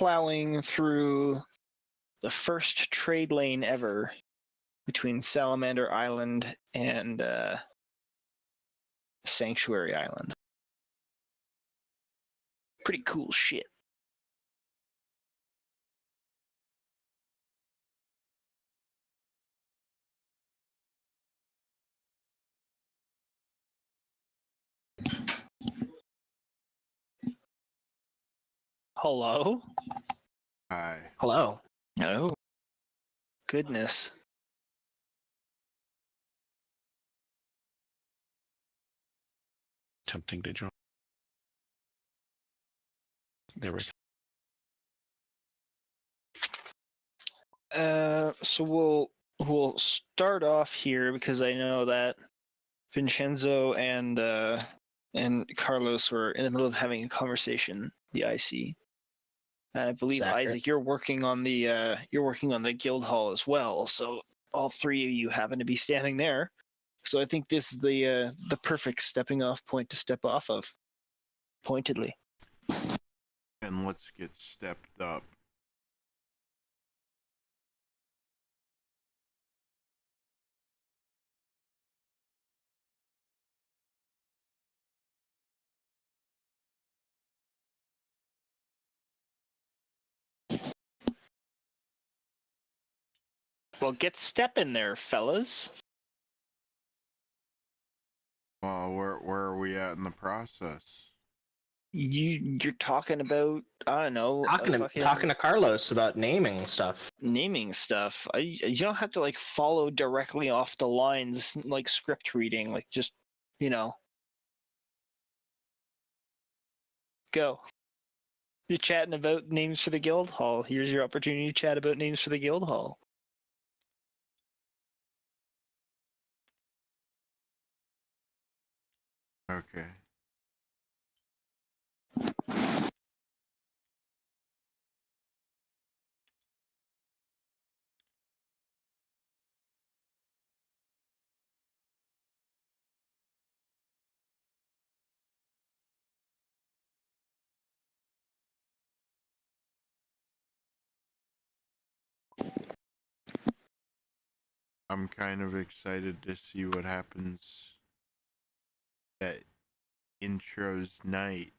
plowing through the first trade lane ever between Salamander Island and Sanctuary Island. Pretty cool shit. Hello? Hi. Hello. Oh. Goodness. Tempting to join. There we go. So we'll start off here because I know that Vinshenzo and Carlos were in the middle of having a conversation. The IC, and I believe Isaac, you're working on the guild hall as well. So all three of you happen to be standing there. So I think this is the perfect stepping off point to step off of, pointedly. And let's get stepped up. Well, get stepping there, fellas. Well, where are we at in the process? You're talking about, I don't know, Talking to Carlos about naming stuff. Naming stuff. You don't have to like follow directly off the lines like script reading. Like just, go. You're chatting about names for the guild hall. Here's your opportunity to chat about names for the guild hall. Okay. I'm kind of excited to see what happens at intro's night.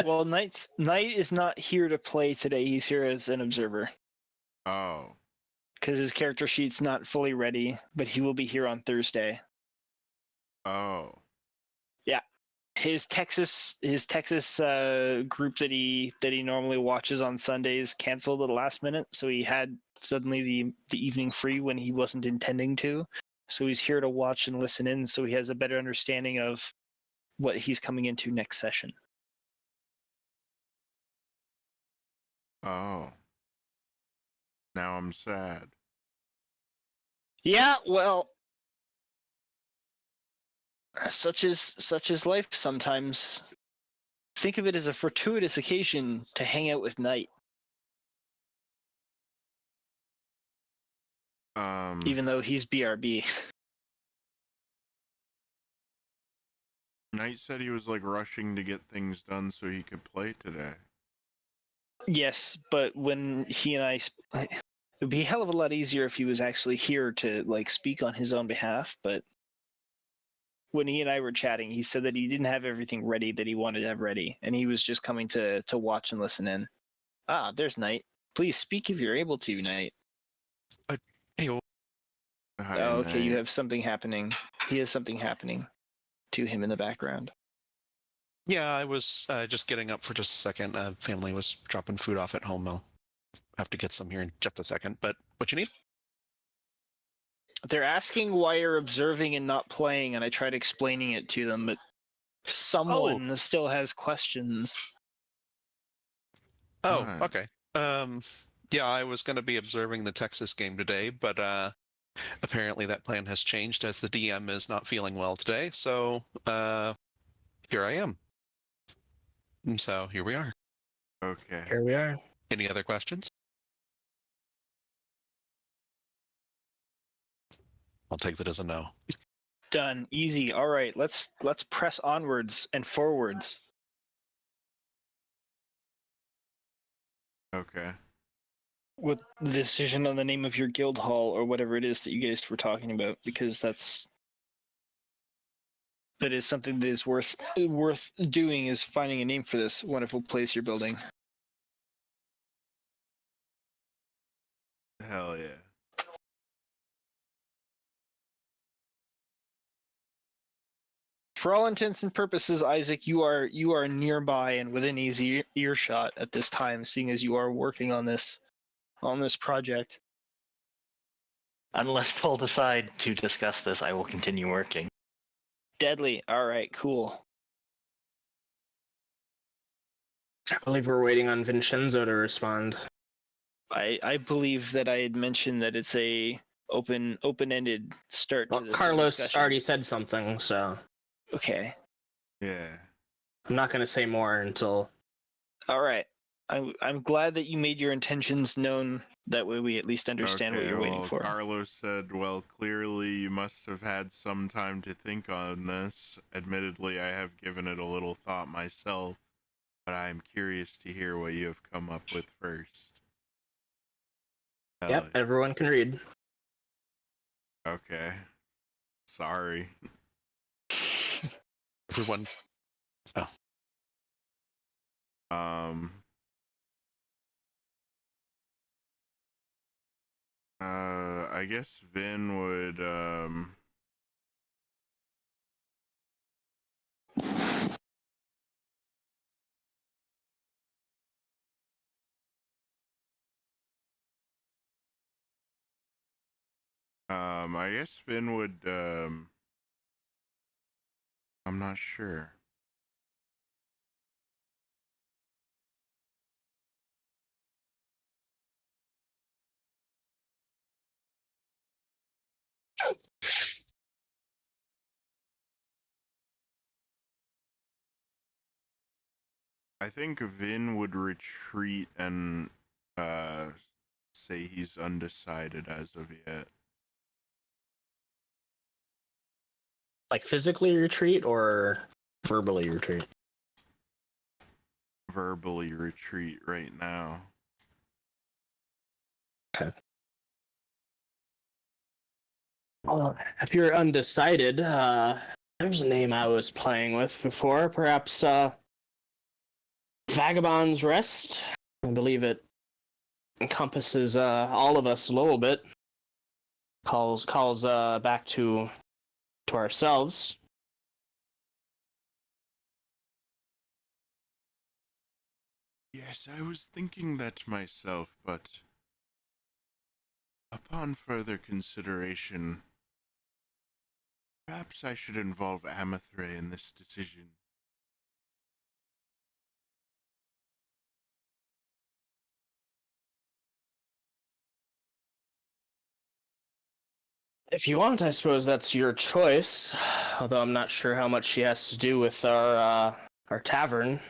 Well, Knight is not here to play today. He's here as an observer. Oh. Because his character sheet's not fully ready, but he will be here on Thursday. Oh. Yeah. His Texas group that he normally watches on Sundays canceled at the last minute, so he had suddenly the evening free when he wasn't intending to. So he's here to watch and listen in, so he has a better understanding of what he's coming into next session. Oh. Now I'm sad. Yeah, well, such is life sometimes. Think of it as a fortuitous occasion to hang out with Knight. Even though he's BRB. Knight said he was like rushing to get things done so he could play today. Yes, but when he and I, it'd be a hell of a lot easier if he was actually here to like speak on his own behalf. But when he and I were chatting, he said that he didn't have everything ready that he wanted to have ready, and he was just coming to watch and listen in. Ah, there's Knight. Please speak if you're able to, Knight. Hey, Hi, Oh, okay, you Knight. have something happening. He has something happening to him in the background. yeah, I was just getting up for just a second. Family was dropping food off at home. I'll have to get some here in just a second. But what you need? They're asking why you're observing and not playing, and I tried explaining it to them, but someone still has questions. Oh, Hi. okay. Yeah, I was going to be observing the Texas game today, but apparently that plan has changed as the DM is not feeling well today. So here I am. And so here we are. Okay. Here we are. Any other questions? I'll take that as a no. Done. Easy. All right, let's press onwards and forwards. Okay. with the decision on the name of your guild hall or whatever it is that you guys were talking about, because that is something that is worth doing, is finding a name for this wonderful place you're building. Hell yeah. For all intents and purposes, Isaac, you are nearby and within easy earshot at this time, seeing as you are working on this project. Unless we'll decide to discuss this, I will continue working. Deadly. All right, cool. I believe we're waiting on Vinshenzo to respond. I believe that I had mentioned that it's a open-ended start Well, to this Carlos discussion. already said something, so Okay. Yeah. I'm not going to say more until... All right. I'm glad that you made your intentions known. That way we at least understand what you're waiting for. Carlos said, well, clearly you must have had some time to think on this. Admittedly, I have given it a little thought myself, but I'm curious to hear what you have come up with first. Yep, everyone can read. Okay. Sorry. Everyone. Oh. I guess Vin would, I guess Vin would, I'm not sure. I think Vin would retreat and, say he's undecided as of yet. Like physically retreat or verbally retreat? Verbally retreat right now. Okay. Well, if you're undecided, there's a name I was playing with before. Perhaps Vagabond's Rest. I believe it encompasses all of us a little bit. Calls back to ourselves. Yes, I was thinking that myself, but upon further consideration, perhaps I should involve Amathray in this decision. If you want, I suppose that's your choice. Although I'm not sure how much she has to do with our tavern.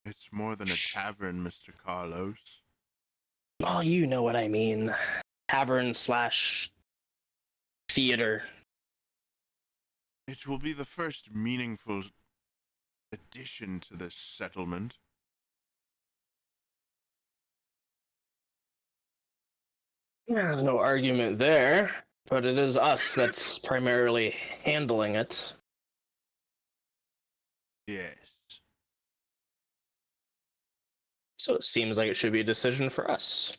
It's more than a tavern, Mr. Carlos. Oh, you know what I mean. Tavern / theater. It will be the first meaningful addition to this settlement. No argument there, but it is us that's primarily handling it. Yes. So it seems like it should be a decision for us.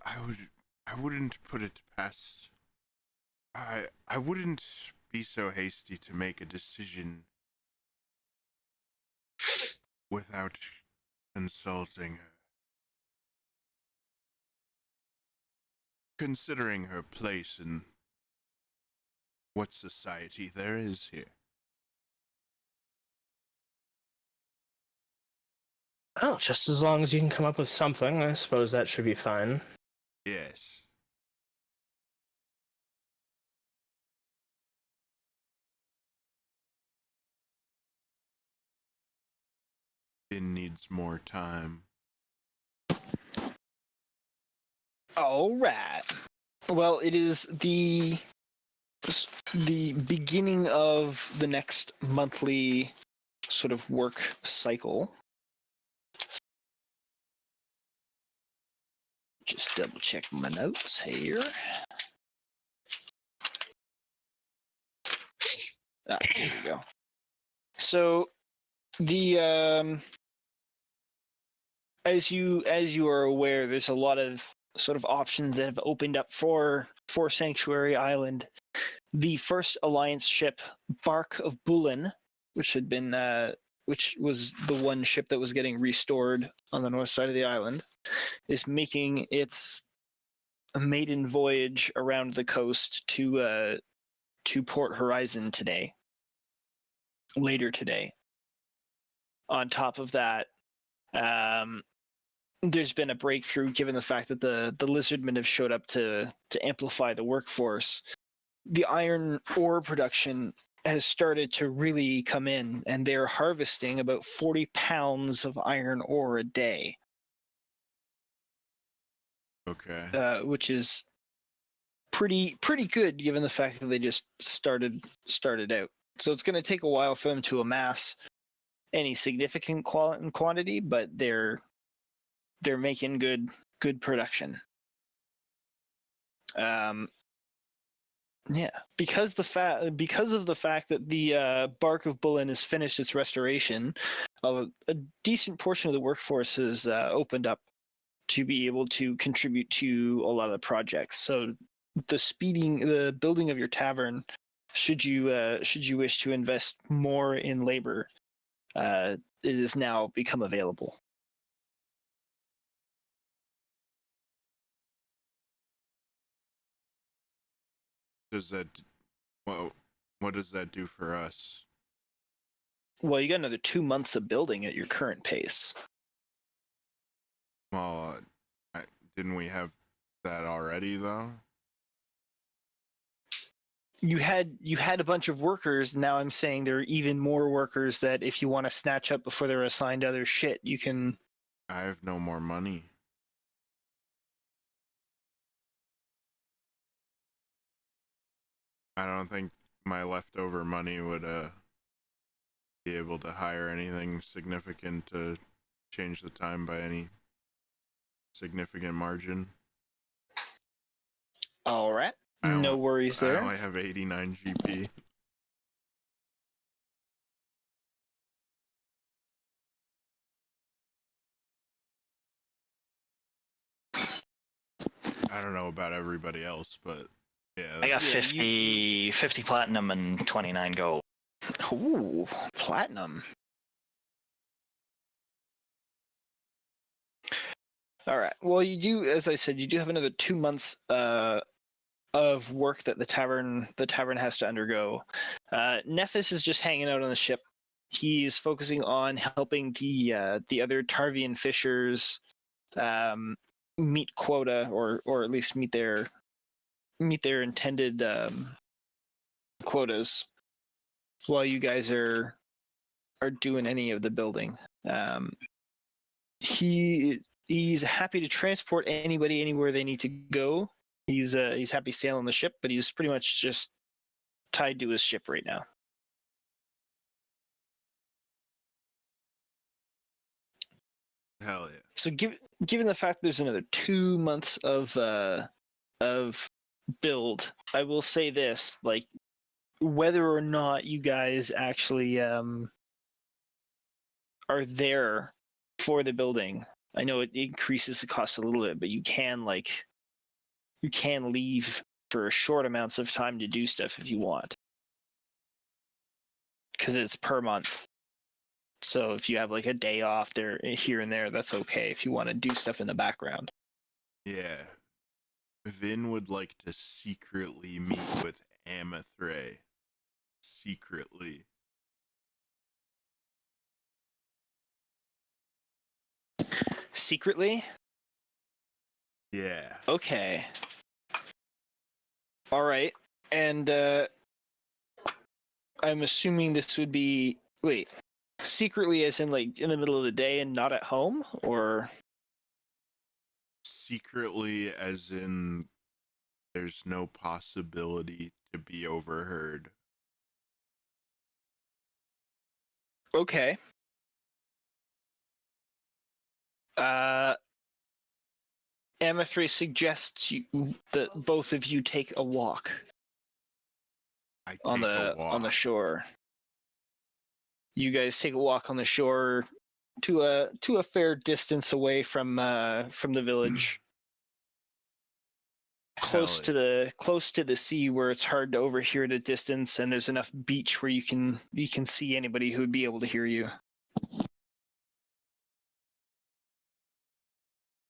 I wouldn't put it past. I wouldn't be so hasty to make a decision without consulting her. Considering her place in what society there is here. Well, just as long as you can come up with something, I suppose that should be fine. Yes. It needs more time. All right. Well, it is the beginning of the next monthly sort of work cycle. Just double check my notes here. There we go. So the as you are aware, there's a lot of sort of options that have opened up for Sanctuary Island. The first alliance ship, Bark of Bullen, which was the one ship that was getting restored on the north side of the island, is making its maiden voyage around the coast to Port Horizon later today. On top of that, there's been a breakthrough given the fact that the lizardmen have showed up to amplify the workforce. The iron ore production has started to really come in, and they're harvesting about 40 pounds of iron ore a day. Okay. Which is pretty good given the fact that they just started out. So it's going to take a while for them to amass any significant quantity, but they're making good production. Yeah, because of the fact that the Bark of Bullen has finished its restoration, a decent portion of the workforce has opened up to be able to contribute to a lot of the projects. So the building of your tavern, should you wish to invest more in labor, it has now become available. What does that do for us? Well, you got another 2 months of building at your current pace. Well, didn't we have that already though? You had a bunch of workers. Now I'm saying there are even more workers that if you want to snatch up before they're assigned other shit, you can. I have no more money. I don't think my leftover money would be able to hire anything significant to change the time by any significant margin. All right. No worries there. I only have 89 GP. I don't know about everybody else, but yeah. I got 50 platinum and 29 gold. Ooh, platinum. All right. Well, you do, as I said, you do have another 2 months of work that the tavern has to undergo. Nephis is just hanging out on the ship. He's focusing on helping the other Tarvian fishers meet quota, or at least meet their intended quotas, while you guys are doing any of the building. He's happy to transport anybody anywhere they need to go. He's happy sailing the ship, but he's pretty much just tied to his ship right now. Hell yeah. So given the fact that there's another 2 months of build, I will say this, like, whether or not you guys actually are there for the building, I know it increases the cost a little bit, but you can leave for short amounts of time to do stuff if you want, because it's per month. So if you have like a day off there, here and there, that's okay if you want to do stuff in the background. Yeah. Vin would like to secretly meet with Amethray. Secretly. Secretly? Yeah. Okay. All right. And I'm assuming this would be, wait, secretly as in like in the middle of the day and not at home, or? secretly, as in there's no possibility to be overheard. Okay. Amathray suggests that both of you take a walk I take on a the walk. shore. You guys take a walk on the shore to a fair distance away from the village. Close to the sea where it's hard to overhear at a distance, and there's enough beach where you can see anybody who would be able to hear you.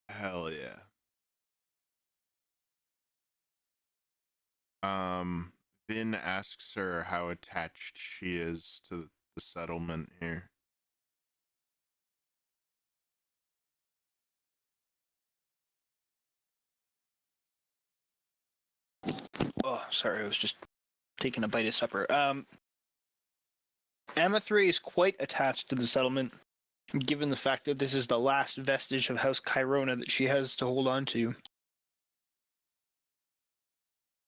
Hell yeah. Vin asks her how attached she is to the settlement here. Oh, sorry, I was just taking a bite of supper. Amathray is quite attached to the settlement, given the fact that this is the last vestige of House Cairona that she has to hold on to.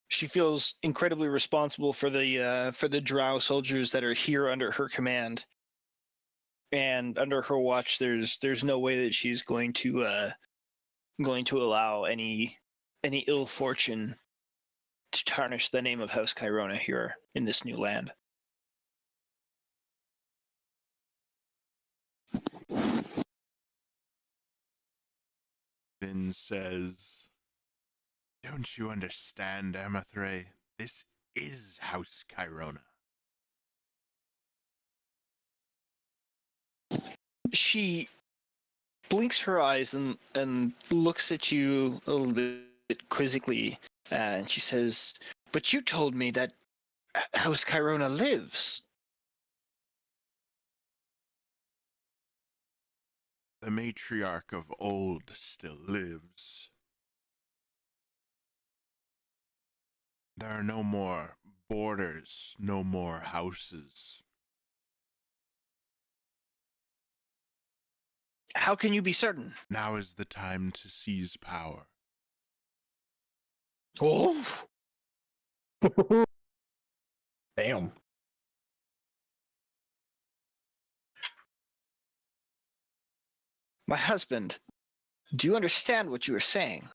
She feels incredibly responsible for the Drow soldiers that are here under her command, and under her watch, there's no way that she's going to allow any ill fortune to tarnish the name of House Cairona here in this new land. Vin says, "Don't you understand, Amathray? This is House Cairona." She blinks her eyes and looks at you a little bit quizzically, and she says, "But you told me that House Cairona lives." The matriarch of old still lives. There are no more borders, no more houses. How can you be certain? Now is the time to seize power. Oh, Damn. my husband, do you understand what you are saying?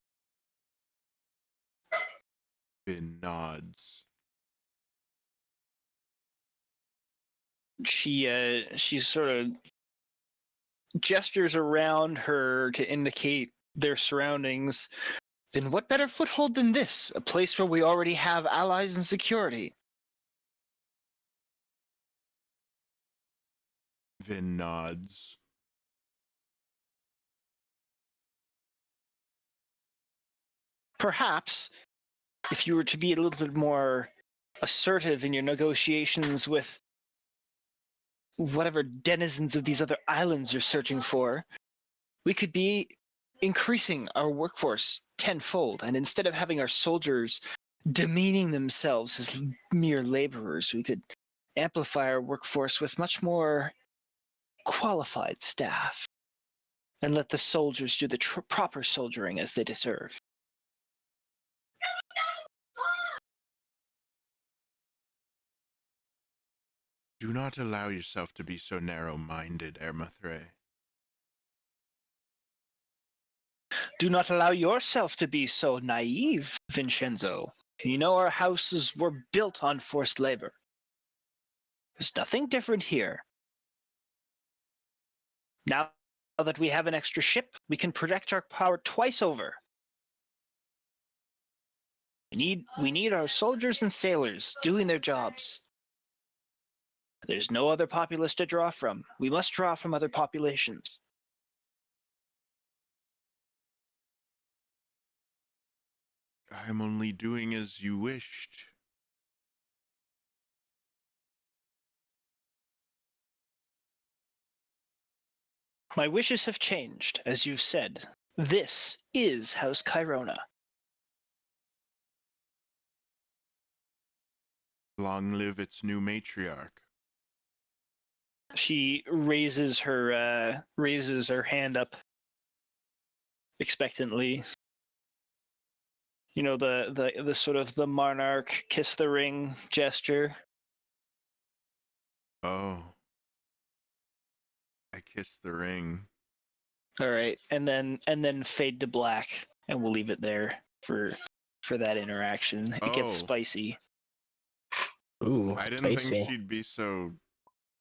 Vin nods. She sort of gestures around her to indicate their surroundings. Then what better foothold than this? A place where we already have allies and security. Vin nods. Perhaps, if you were to be a little bit more assertive in your negotiations with whatever denizens of these other islands you're searching for, we could be increasing our workforce tenfold, and instead of having our soldiers demeaning themselves as mere laborers, we could amplify our workforce with much more qualified staff and let the soldiers do the proper soldiering as they deserve. Do not allow yourself to be so narrow-minded, Amathray. Do not allow yourself to be so naive, Vinshenzo. You know our houses were built on forced labor. There's nothing different here. Now that we have an extra ship, we can protect our power twice over. We need our soldiers and sailors doing their jobs. There's no other populace to draw from. We must draw from other populations. I am only doing as you wished. My wishes have changed, as you've said. This is House Cairona. Long live its new matriarch. She raises her hand up expectantly. You know, the sort of the monarch kiss the ring gesture. Oh. I kissed the ring. All right, and then fade to black, and we'll leave it there for that interaction. It gets Oh. spicy. Ooh, I didn't spicy. think she'd be so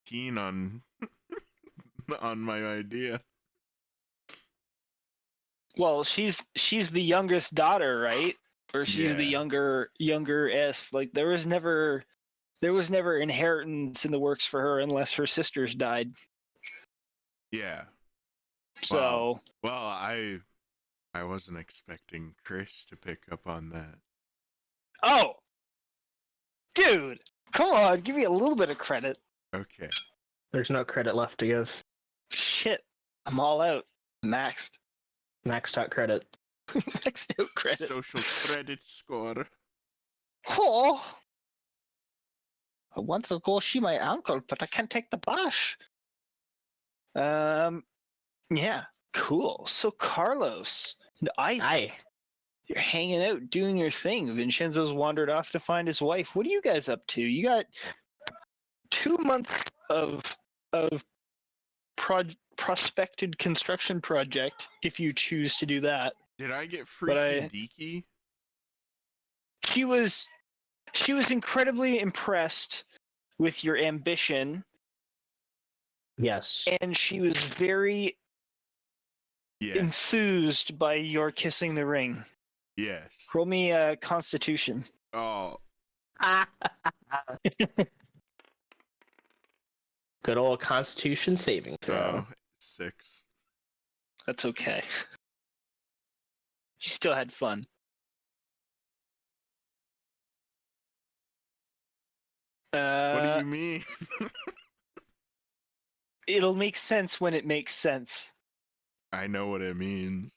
keen on on my idea. Well, she's the youngest daughter, right? Or she's the Yeah. younger S. Like there was never inheritance in the works for her unless her sisters died. Yeah. So Well, I wasn't expecting Chris to pick up on that. oh, dude, come on, give me a little bit of credit. Okay. There's no credit left to give. Shit, I'm all out. Maxed. Maxed out credit. Maxed out credit. Social credit score. Oh, I want to go see my uncle, but I can't take the bus. Yeah, cool. So Carlos and Isaac, Aye. you're hanging out, doing your thing. Vincenzo's wandered off to find his wife. What are you guys up to? You got 2 months of prospected construction project if you choose to do that. Did I get But freaky deaky? She was incredibly impressed with your ambition, Yes. and she was very Yes. enthused by your kissing the ring. Yes. Roll me a Constitution. Oh, Good old Constitution saving throw. 6. That's okay. She still had fun. What do you mean? It'll make sense when it makes sense. I know what it means.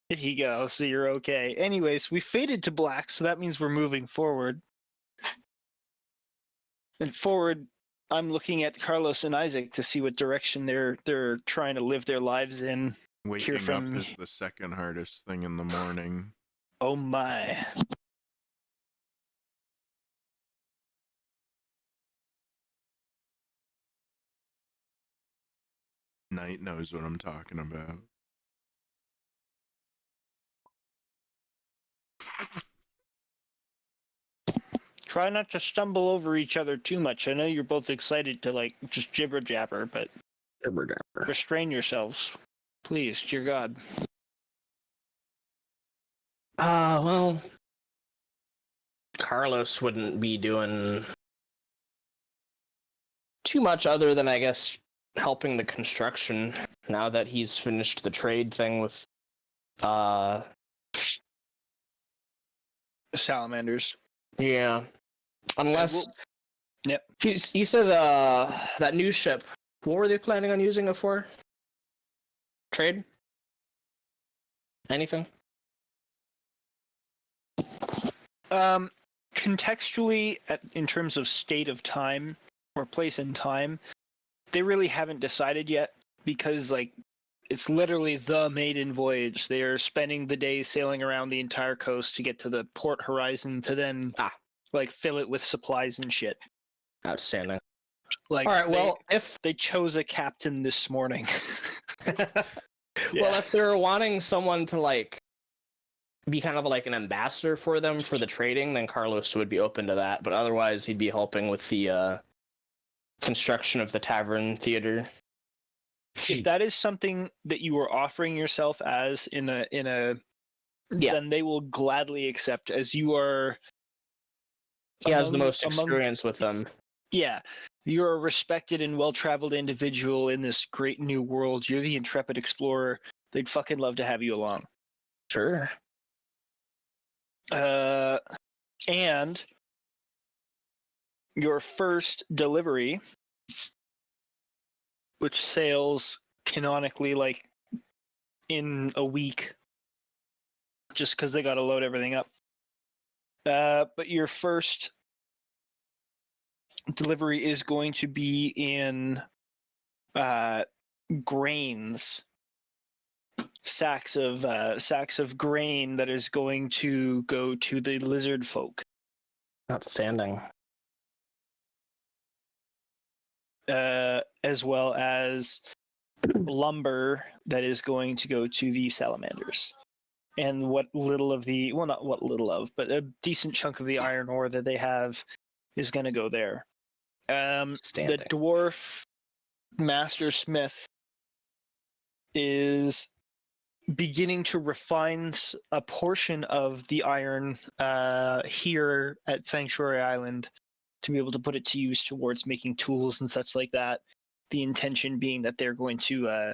There you go, so you're okay. Anyways, we faded to black, so that means we're moving forward. And forward, I'm looking at Carlos and Isaac to see what direction they're trying to live their lives in. Waking from- up is the second hardest thing in the morning. Oh my. Night knows what I'm talking about. Try not to stumble over each other too much. I know you're both excited to like just jibber jabber, but restrain yourselves. Please, dear God. Well, Carlos wouldn't be doing too much other than, I guess, helping the construction now that he's finished the trade thing with, Salamanders. yeah. Unless, Yep. You said, that new ship, what were they planning on using it for? Trade? Anything? Contextually, in terms of state of time or place in time, they really haven't decided yet because, like, it's literally the maiden voyage. They are spending the day sailing around the entire coast to get to the port horizon to then, like, fill it with supplies and shit. Outstanding. Like, All right, well, if they chose a captain this morning. Well, if they're wanting someone to, like, be kind of like an ambassador for them for the trading, then Carlos would be open to that. But otherwise, he'd be helping with the construction of the tavern theater. If that is something that you are offering yourself as in a then they will gladly accept, as you are. He has the most experience with them. Yeah, you're a respected and well-traveled individual in this great new world. You're the intrepid explorer. They'd fucking love to have you along. Sure. And your first delivery, which sails canonically like in a week, just because they got to load everything up. But your first delivery is going to be in grains. sacks of grain that is going to go to the lizard folk. Outstanding. As well as lumber that is going to go to the salamanders. And what little of the, well, not what little of, but a decent chunk of the iron ore that they have is going to go there. The Standing. dwarf master smith is beginning to refine a portion of the iron here at Sanctuary Island to be able to put it to use towards making tools and such like that. The intention being that they're going to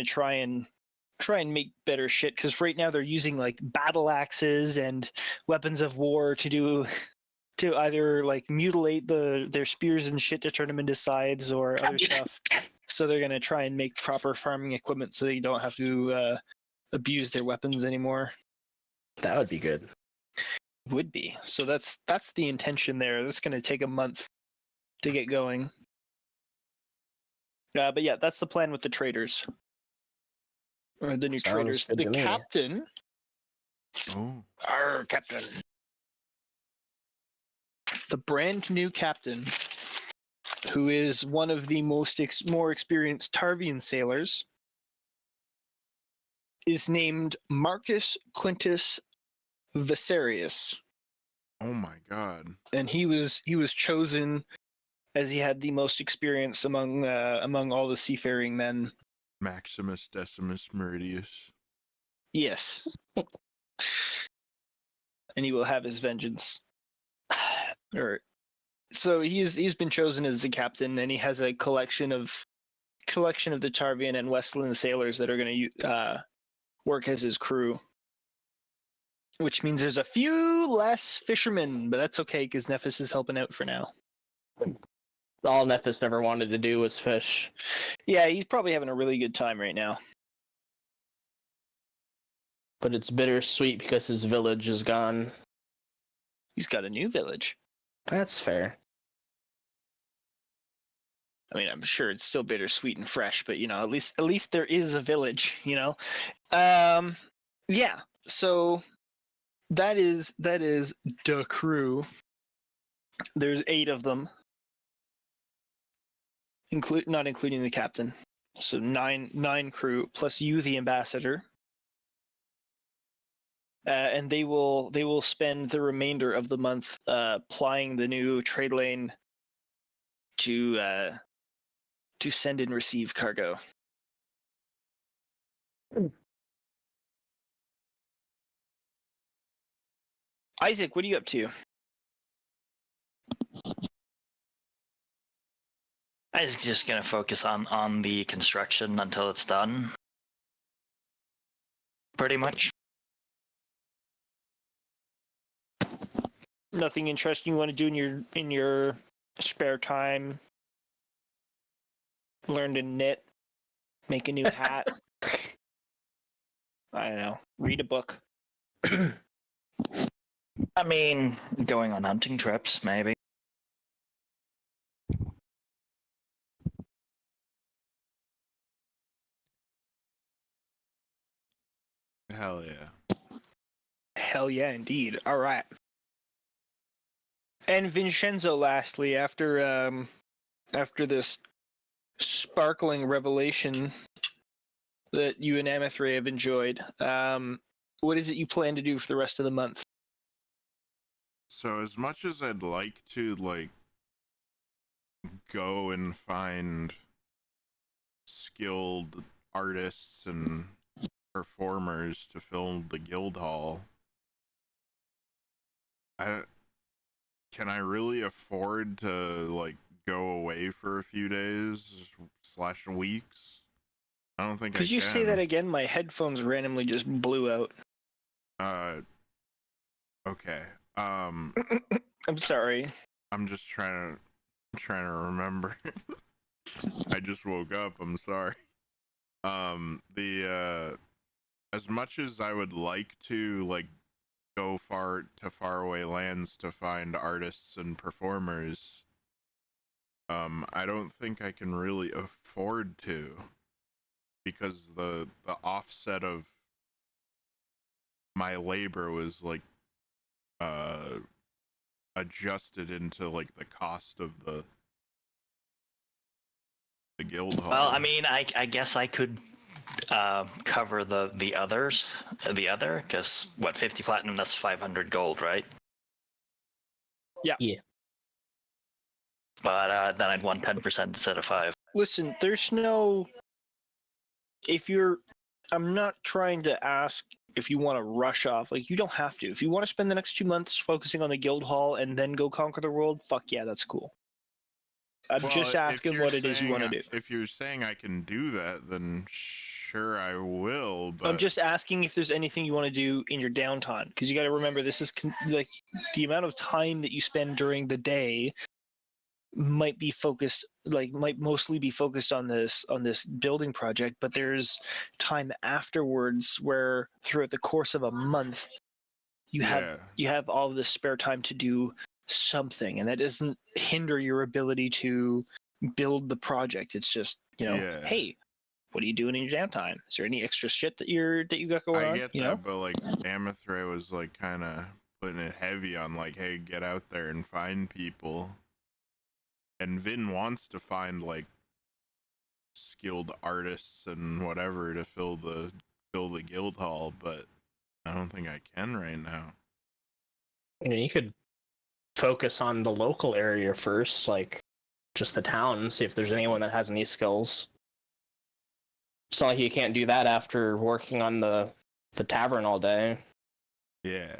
try and make better shit, because right now they're using like battle axes and weapons of war to either like mutilate their spears and shit to turn them into scythes or other stuff. So they're gonna try and make proper farming equipment so they don't have to abuse their weapons anymore. That would be good. Would be. So that's the intention there. That's gonna take a month to get going. But yeah, that's the plan with the traders. Or the new Sounds traders. good The to me. captain. Oh, Our captain. The brand new captain, who is one of the more experienced Tarvian sailors, is named Marcus Quintus Viserius, oh my God. and he was chosen as he had the most experience among all the seafaring men. Maximus Decimus Meridius. Yes, and he will have his vengeance. Or so he's been chosen as the captain, and he has a collection of the Tarvian and Westland sailors that are going to work as his crew. Which means there's a few less fishermen, but that's okay because Nephis is helping out for now. All Nephis ever wanted to do was fish. Yeah, he's probably having a really good time right now. But it's bittersweet because his village is gone. He's got a new village. That's fair. I mean, I'm sure it's still bittersweet and fresh, but at least there is a village, Yeah. So that is the crew. There's 8 of them, not including the captain. So nine crew plus you, the ambassador. And they will spend the remainder of the month plying the new trade lane to send and receive cargo. Isaac, what are you up to? I was just gonna focus on the construction until it's done. Pretty much. Nothing interesting you want to do in your spare time? Learn to knit, make a new hat. I don't know. Read a book. I mean, going on hunting trips, maybe. Hell yeah. Hell yeah, indeed. All right. And Vinshenzo, lastly, after this sparkling revelation that you and Amithray have enjoyed, what is it you plan to do for the rest of the month? So as much as I'd like to go and find skilled artists and performers to fill the guild hall, can I really afford to go away for a few days / weeks? I don't think I can. Could you say that again? My headphones randomly just blew out. Okay. I'm sorry. I'm just trying to remember. I just woke up. I'm sorry. As much as I would like to go far away lands to find artists and performers, I don't think I can really afford to, because the offset of my labor was like adjusted into like the cost of the guild hall. Well, I mean, I guess I could cover the others, because what, 50 platinum, that's 500 gold, right? Yeah. Yeah. But then I'd want 10% instead of 5. Listen, there's no. I'm not trying to ask if you want to rush off. Like, you don't have to. If you want to spend the next 2 months focusing on the guild hall and then go conquer the world, fuck yeah, that's cool. I'm just asking what it is you want to do. If you're saying I can do that, then sure I will. But I'm just asking if there's anything you want to do in your downtime, because you got to remember this is like the amount of time that you spend during the day might mostly be focused on this building project, but there's time afterwards where throughout the course of a month you have all of this spare time to do something, and that doesn't hinder your ability to build the project. It's just, hey, what are you doing in your downtime? Is there any extra shit that you got going on? I get that, but like Amithray was like kind of putting it heavy on like, hey, get out there and find people. And Vin wants to find like skilled artists and whatever to fill the guild hall, but I don't think I can right now. You could focus on the local area first, like just the town, and see if there's anyone that has any skills. It's not like you can't do that after working on the tavern all day. Yeah.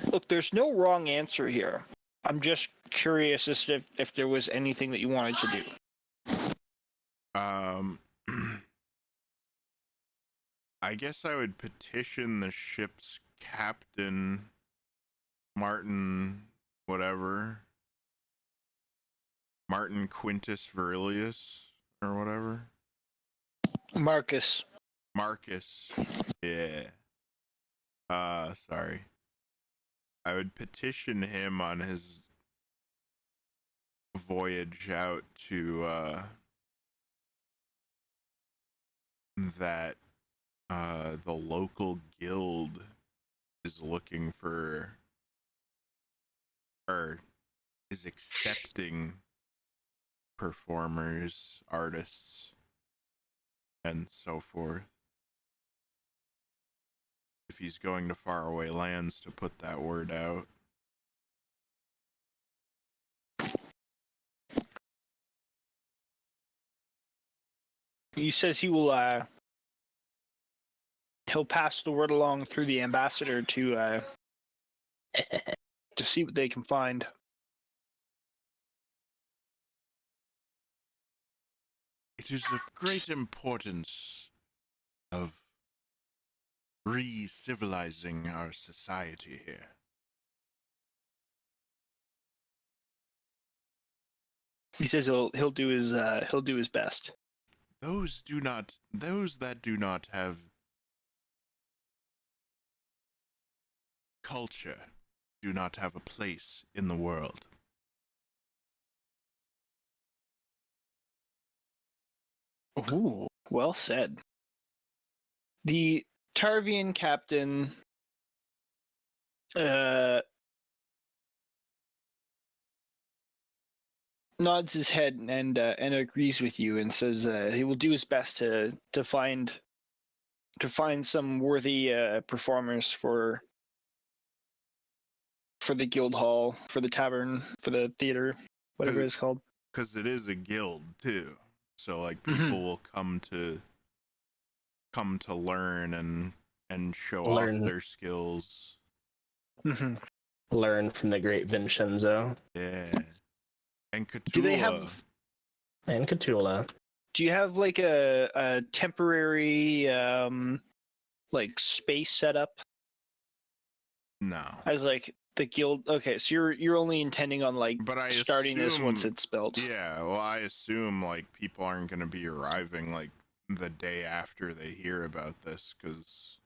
Look, there's no wrong answer here. I'm just curious as to if there was anything that you wanted to do. I guess I would petition the ship's captain, Martin Quintus Virilius, or whatever. Marcus. Yeah. Sorry. I would petition him on his voyage out to that the local guild is looking for, or is accepting performers, artists, and so forth. If he's going to faraway lands, to put that word out. He says he will he'll pass the word along through the ambassador to see what they can find. It is of great importance of re-civilizing our society here. He says he'll do his best. Those that do not have culture do not have a place in the world. Ooh, well said. The Tarvian captain nods his head and agrees with you and says he will do his best to find some worthy performers for the guild hall, for the tavern, for the theater, whatever it's called. Because it is a guild too, so like people will come to learn and show off their skills. Mm-hmm. Learn from the great Vinshenzo. Yeah. And Khutula. Do they have? And Khutula. Do you have like a temporary like space set up? No. As like the guild. Okay, so you're only intending on like starting this once it's built. Yeah. Well, I assume like people aren't going to be arriving like the day after they hear about this, because.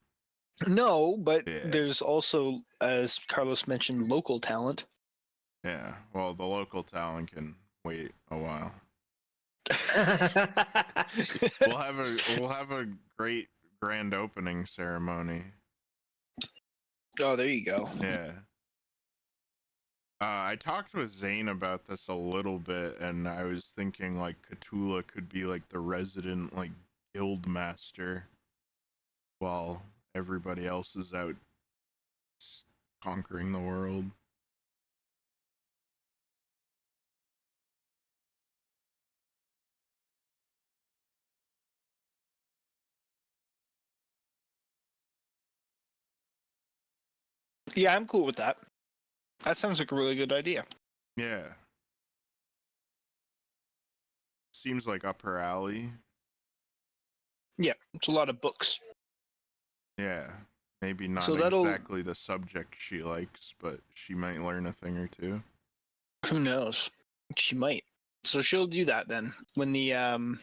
No, but there's also, as Carlos mentioned, local talent. Yeah, well, the local talent can wait a while. We'll have a great grand opening ceremony. Oh, there you go. Yeah. I talked with Xane about this a little bit, and I was thinking like Khutula could be like the resident like guild master, while everybody else is out conquering the world. Yeah, I'm cool with that. That sounds like a really good idea. Yeah. Seems like up her alley. Yeah, it's a lot of books. Yeah. Maybe not So that'll- exactly the subject she likes, but she might learn a thing or two. Who knows? She might. So she'll do that then. When the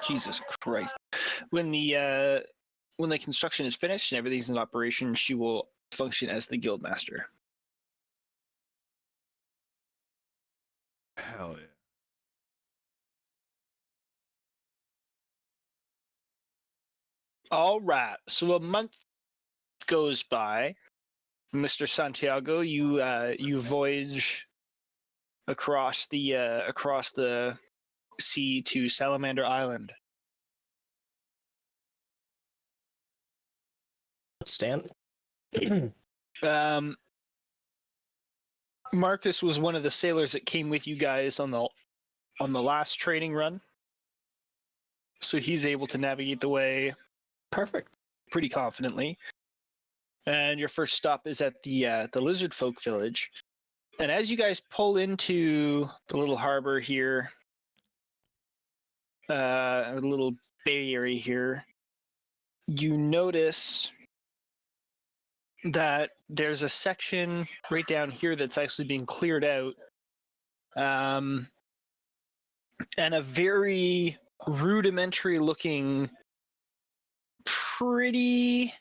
Jesus Christ. When the construction is finished and everything's in operation, she will function as the guild master. Hell yeah. All right. So a month goes by. Mr. Santiago, you voyage across the sea to Salamander Island. Stan? Marcus was one of the sailors that came with you guys on the last trading run, so he's able to navigate the way Perfect. pretty confidently. And your first stop is at the lizard folk village. And as you guys pull into the little harbor here, a little bay area here, you notice that there's a section right down here that's actually being cleared out, and a very rudimentary looking, pretty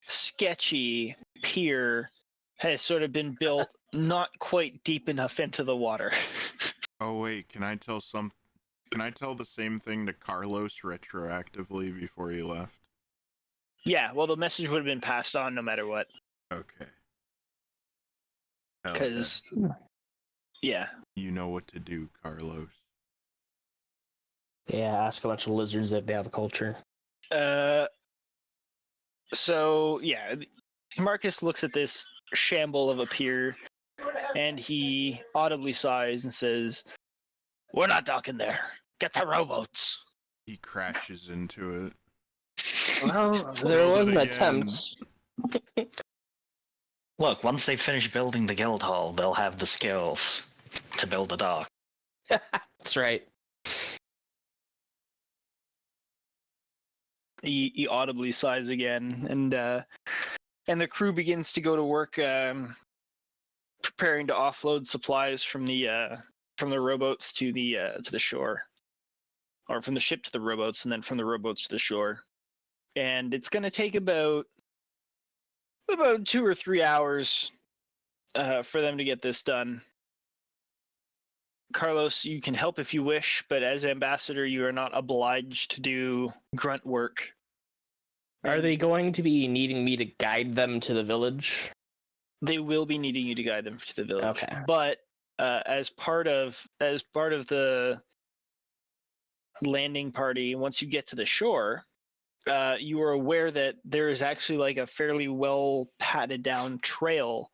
sketchy pier has sort of been built not quite deep enough into the water. Oh wait, can I tell the same thing to Carlos retroactively before he left? Yeah, well, the message would have been passed on no matter what. Okay. Hell Because, yeah. you know what to do, Carlos. Yeah, ask a bunch of lizards if they have a culture. So, yeah, Marcus looks at this shamble of a pier, and he audibly sighs and says, "We're not docking there. Get the rowboats." He crashes into it. Well, there Build was it an again. attempt. Look, once they finish building the guild hall, they'll have the skills to build a dock. That's right. He audibly sighs again, and the crew begins to go to work, preparing to offload supplies from the rowboats to the shore, or from the ship to the rowboats, and then from the rowboats to the shore. And it's going to take about 2 or 3 hours for them to get this done. Carlos, you can help if you wish, but as ambassador, you are not obliged to do grunt work. Are they going to be needing me to guide them to the village? They will be needing you to guide them to the village. Okay. But as part of the landing party, once you get to the shore, you are aware that there is actually like a fairly well patted down trail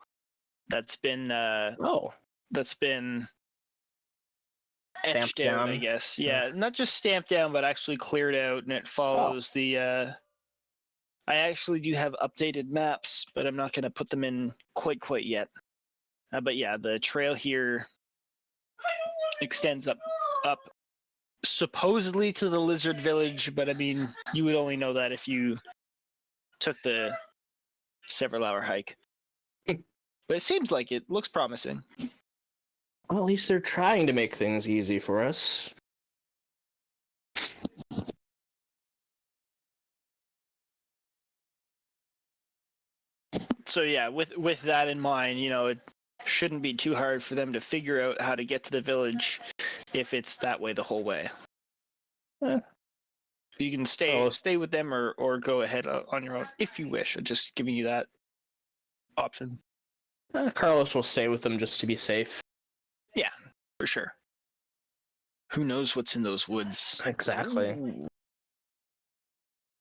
that's been etched Stamped out, down? I guess. Yeah, not just stamped down, but actually cleared out, and it follows the. I actually do have updated maps, but I'm not going to put them in quite yet. But yeah, the trail here extends up supposedly to the lizard village, but I mean, you would only know that if you took the several-hour hike. But it seems like it looks promising. Well, at least they're trying to make things easy for us. So yeah, with that in mind, shouldn't be too hard for them to figure out how to get to the village if it's that way the whole way. You can stay with them or go ahead on your own if you wish. I'm just giving you that option. Carlos will stay with them just to be safe. Yeah, for sure. Who knows what's in those woods? Exactly. Ooh.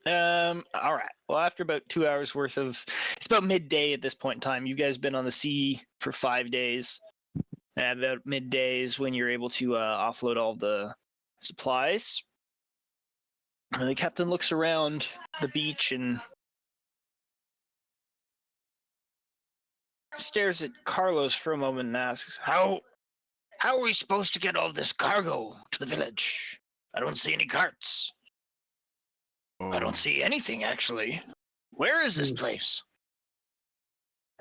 All right. Well, after about 2 hours worth of, it's about midday at this point in time. You guys been on the sea for 5 days. And about midday is when you're able to offload all the supplies. And the captain looks around the beach and stares at Carlos for a moment and asks, How are we supposed to get all this cargo to the village? I don't see any carts. I don't see anything, actually. Where is this place?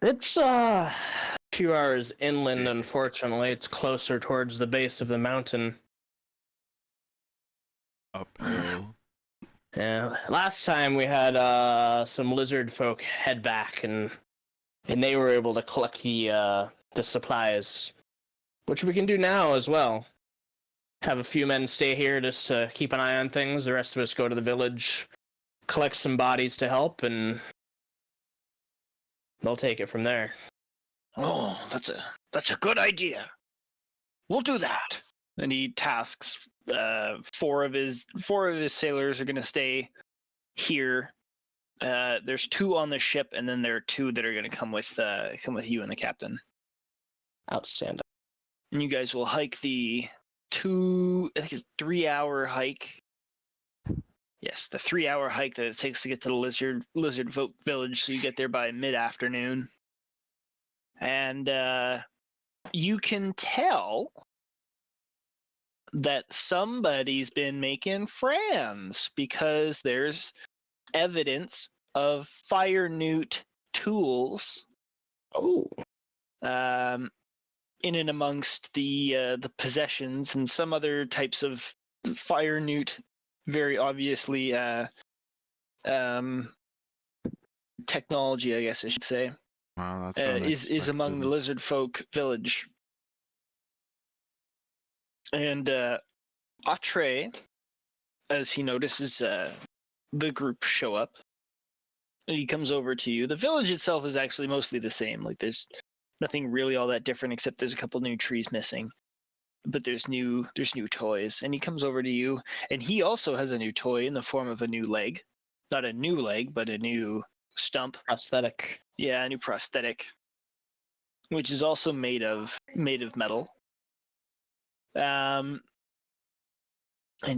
It's a few hours inland, unfortunately. It's closer towards the base of the mountain. Uphill. Yeah. Last time we had some lizard folk head back, and they were able to collect the supplies, which we can do now as well. Have a few men stay here just to keep an eye on things. The rest of us go to the village, collect some bodies to help, and they'll take it from there. Oh, that's a good idea. We'll do that. And he tasks four of his sailors are going to stay here. There's 2 on the ship, and then there are 2 that are going to come with you and the captain. Outstanding. And you guys will hike the 3-hour hike. Yes, the 3-hour hike that it takes to get to the lizard folk village. So you get there by mid-afternoon, and you can tell that somebody's been making friends because there's evidence of fire newt tools. Oh. In and amongst the possessions and some other types of fire newt, very obviously technology, I guess I should say, Wow, that's is among the lizard folk village. And Atre, as he notices the group show up, he comes over to you. The village itself is actually mostly the same. Like, there's nothing really all that different, except there's a couple new trees missing. But there's new toys. And he comes over to you, and he also has a new toy in the form of a new leg. Not a new leg, but a new stump. Prosthetic. Yeah, a new prosthetic, which is also made of metal. And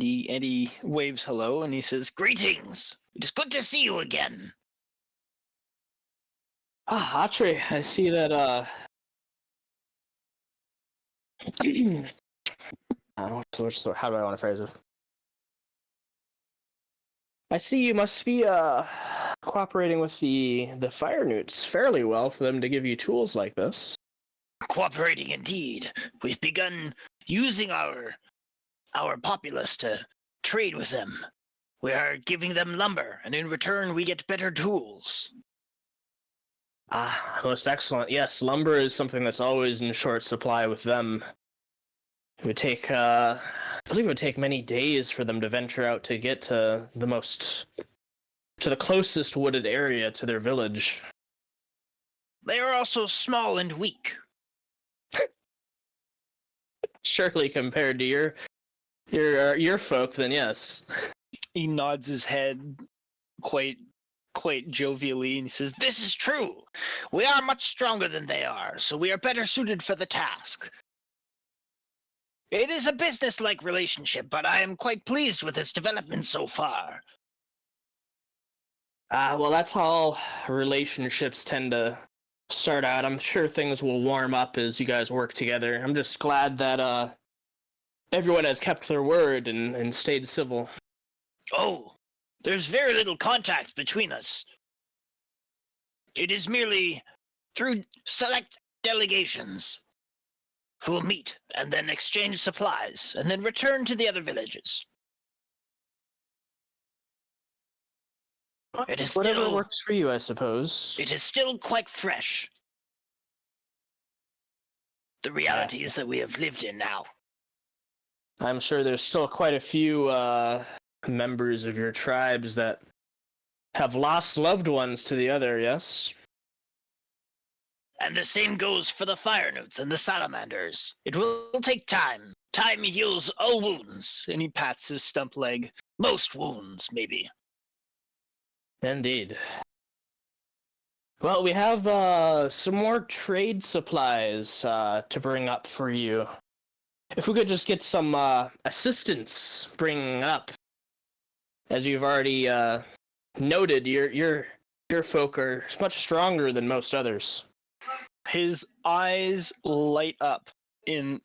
he waves hello, and he says, "Greetings! It is good to see you again." Ah, Atre, I see that, I don't know how do I want to phrase it? I see you must be, cooperating with the fire newts fairly well for them to give you tools like this. Cooperating indeed. We've begun using our populace to trade with them. We are giving them lumber, and in return we get better tools. Ah, most excellent. Yes, lumber is something that's always in short supply with them. It would take, I believe it would take many days for them to venture out to get to the closest wooded area to their village. They are also small and weak. Surely compared to your folk, then yes. He nods his head quite jovially, and he says, "This is true. We are much stronger than they are, so we are better suited for the task. It is a business-like relationship, but I am quite pleased with its development so far." Well, that's how relationships tend to start out. I'm sure things will warm up as you guys work together. I'm just glad that everyone has kept their word and stayed civil. Oh, there's very little contact between us. It is merely through select delegations who will meet and then exchange supplies and then return to the other villages. It is Whatever still, works for you, I suppose. it is still quite fresh. the realities that we have lived in now. I'm sure there's still quite a few members of your tribes that have lost loved ones to the other, yes? And the same goes for the fire newts and the salamanders. It will take time. Time heals all wounds. And he pats his stump leg. Most wounds, maybe. Indeed. Well, we have some more trade supplies to bring up for you. If we could just get some assistance bringing up. As you've already noted, your folk are much stronger than most others. His eyes light up in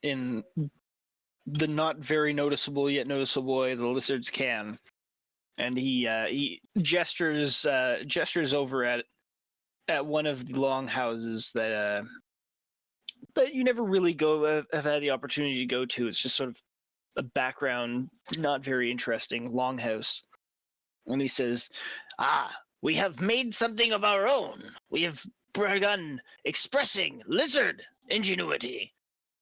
the not very noticeable yet noticeable way the lizards can, and he gestures over at one of the longhouses that you never really have had the opportunity to go to. It's just sort of a background, not very interesting longhouse. And he says, We have made something of our own. We have begun expressing lizard ingenuity.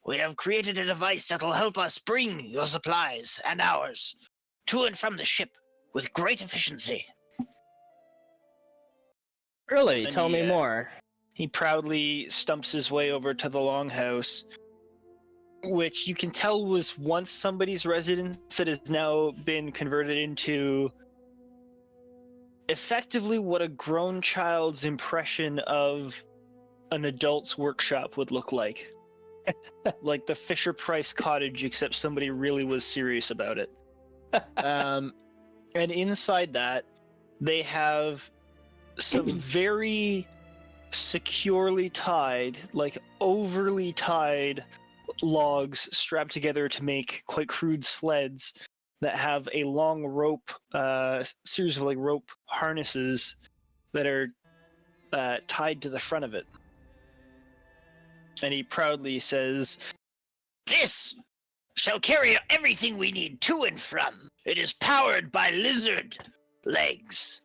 We have created a device that will help us bring your supplies and ours to and from the ship with great efficiency. Really? And Tell me more. He proudly stumps his way over to the longhouse, which you can tell was once somebody's residence that has now been converted into effectively what a grown child's impression of an adult's workshop would look like. Like the Fisher-Price cottage, except somebody really was serious about it. And inside that, they have some very securely tied, like overly tied logs strapped together to make quite crude sleds that have a long rope, series of like rope harnesses that are tied to the front of it. And he proudly says, This shall carry everything we need to and from. It is powered by lizard legs.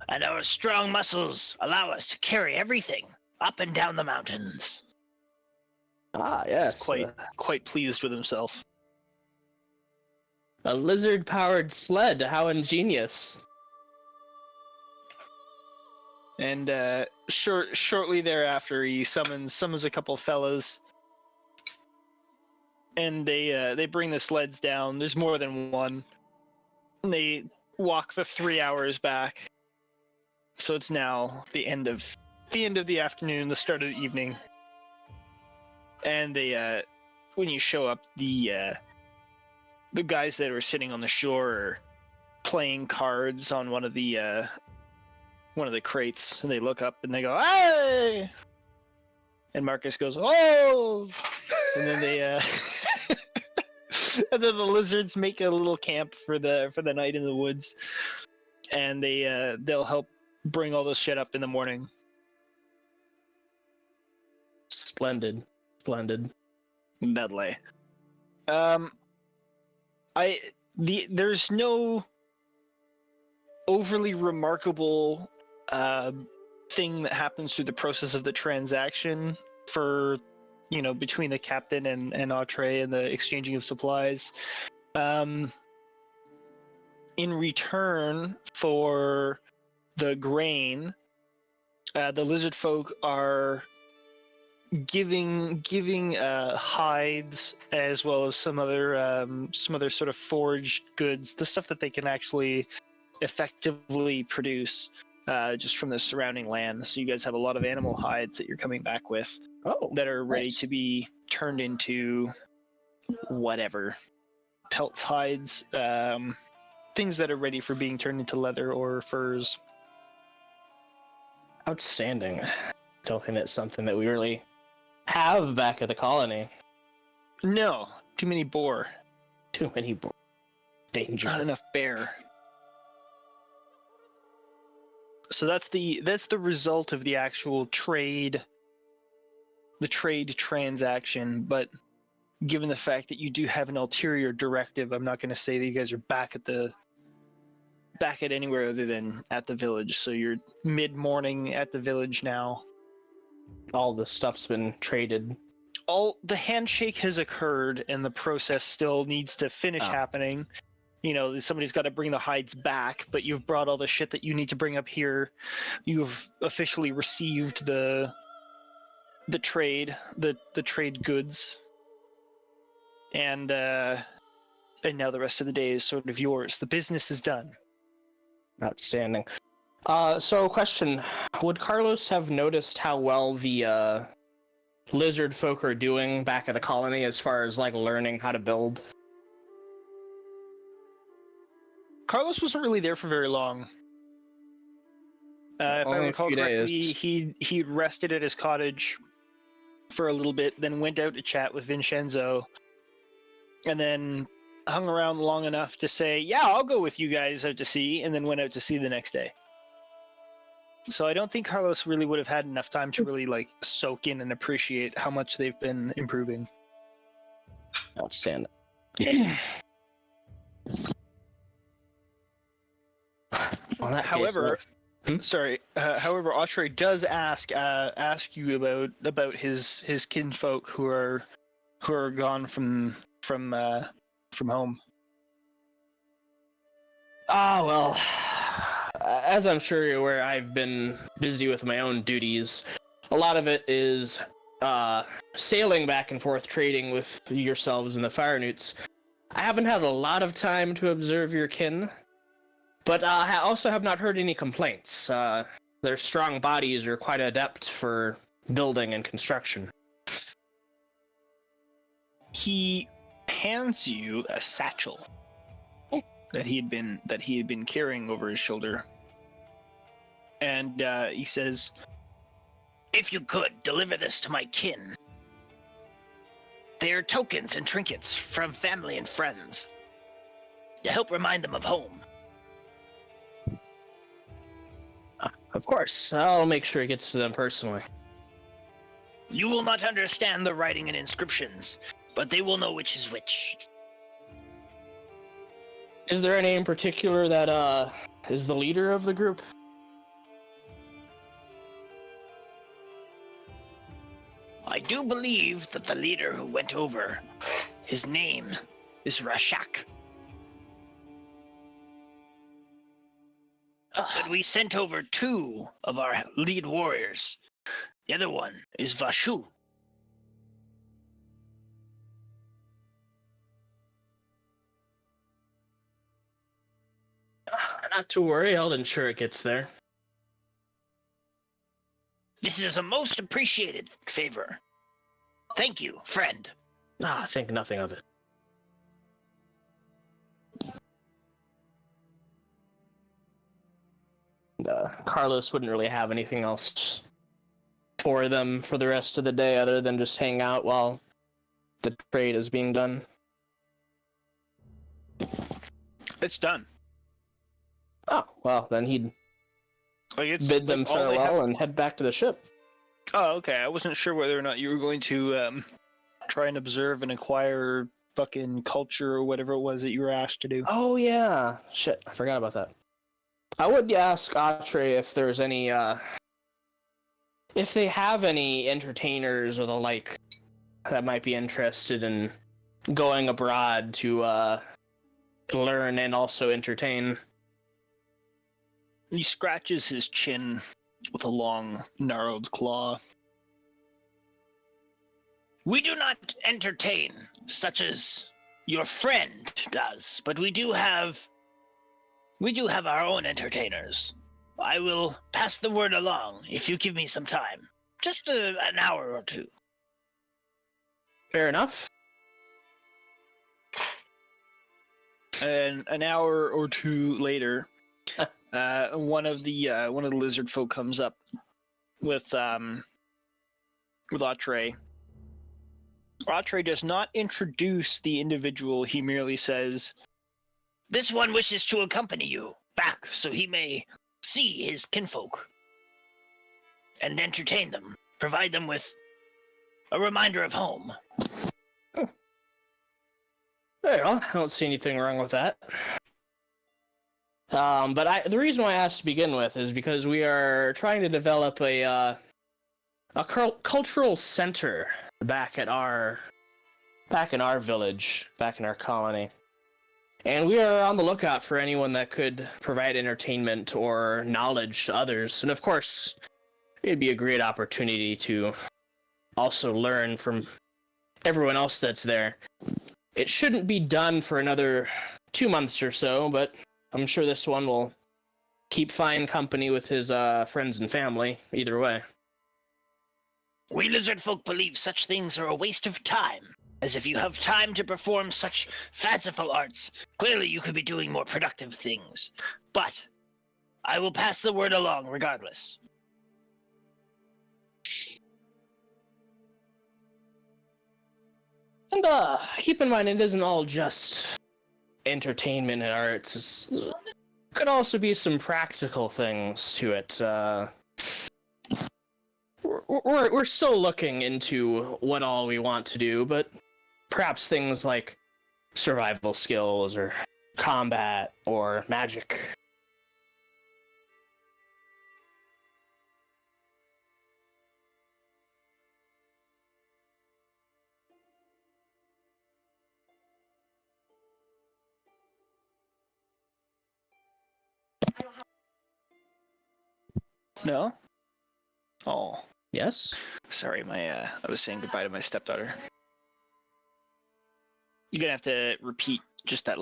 And our strong muscles allow us to carry everything up and down the mountains. Ah, yes. quite pleased with himself. A lizard-powered sled. How ingenious. And shortly thereafter, he summons a couple fellas, and they bring the sleds down. There's more than one. And they walk the 3 hours back. So it's now the end of the afternoon, the start of the evening. And they, when you show up, the guys that were sitting on the shore are playing cards on one of the crates, and they look up and they go, "Hey!" And Marcus goes, "Oh!" And then they and then the lizards make a little camp for the night in the woods, and they'll help bring all this shit up in the morning. Splendid. Medley. There's no overly remarkable thing that happens through the process of the transaction for, between the captain and Autre and the exchanging of supplies. In return for the grain, the lizard folk are giving hides as well as some other sort of foraged goods, the stuff that they can actually effectively produce just from the surrounding land. So you guys have a lot of animal hides that you're coming back with that are ready to be turned into whatever. Pelts, hides, things that are ready for being turned into leather or furs. Outstanding. Don't think that's something that we really have back at the colony. No, too many boar. Too many boar. Dangerous. Not enough bear. So that's the result of the actual trade, the trade transaction. But given the fact that you do have an ulterior directive, I'm not going to say that you guys are back at anywhere other than at the village. So you're mid-morning at the village now. All the stuff's been traded. all the handshake has occurred, and the process still needs to finish happening. You know, somebody's got to bring the hides back, but you've brought all the shit that you need to bring up here. You've officially received the trade, the trade goods, and now the rest of the day is sort of yours. The business is done. Outstanding. So question, would Carlos have noticed how well the lizard folk are doing back at the colony as far as like learning how to build? Carlos wasn't really there for very long. If I Only a recall few correctly, days. he rested at his cottage for a little bit, then went out to chat with Vinshenzo, and then hung around long enough to say, yeah, I'll go with you guys out to sea, and then went out to sea the next day. So I don't think Carlos really would have had enough time to really like soak in and appreciate how much they've been improving. Outstanding. Well, in that case, However, Hmm? sorry. However, Atre does ask you about his kinfolk who are gone from home. well, as I'm sure you're aware, I've been busy with my own duties. A lot of it is sailing back and forth, trading with yourselves and the Fire Newts. I haven't had a lot of time to observe your kin, but I also have not heard any complaints. Their strong bodies are quite adept for building and construction. He hands you a satchel that he had been carrying over his shoulder, and he says, If you could, deliver this to my kin. They are tokens and trinkets from family and friends to help remind them of home. Of course, I'll make sure it gets to them personally. You will not understand the writing and inscriptions, but they will know which is which. Is there any in particular that is the leader of the group? I do believe that the leader who went over, his name is Rashak. But we sent over 2 of our lead warriors. The other one is Vashu. Not to worry, I'll ensure it gets there. This is a most appreciated favor. Thank you, friend. Think nothing of it. Carlos wouldn't really have anything else for them for the rest of the day other than just hang out while the trade is being done. "It's done." Oh, well, then he'd Like it's bid them like, all they farewell have- and head back to the ship. Oh, okay. I wasn't sure whether or not you were going to try and observe and acquire fucking culture or whatever it was that you were asked to do. Oh, yeah. Shit, I forgot about that. I would ask Atre if there's any, if they have any entertainers or the like that might be interested in going abroad to learn and also entertain. He scratches his chin with a long, gnarled claw. We do not entertain such as your friend does, but we do have our own entertainers. I will pass the word along if you give me some time. Just an hour or 2. Fair enough. And an hour or 2 later, one of the lizard folk comes up with Atre. Atre does not introduce the individual. He merely says, This one wishes to accompany you back so he may see his kinfolk and entertain them, provide them with a reminder of home. Well, I don't see anything wrong with that. But the reason why I asked to begin with is because we are trying to develop a cultural center back in our village, back in our colony. And we are on the lookout for anyone that could provide entertainment or knowledge to others. And of course, it'd be a great opportunity to also learn from everyone else that's there. It shouldn't be done for another 2 months or so, but I'm sure this one will keep fine company with his friends and family, either way. We lizard folk believe such things are a waste of time. As if you have time to perform such fanciful arts, clearly you could be doing more productive things. But I will pass the word along regardless. And keep in mind, it isn't all just entertainment and arts. Could also be some practical things to it. We're still looking into what all we want to do, but perhaps things like survival skills or combat or magic. No? Oh, Yes? sorry, I was saying goodbye to my stepdaughter. You're gonna have to repeat just the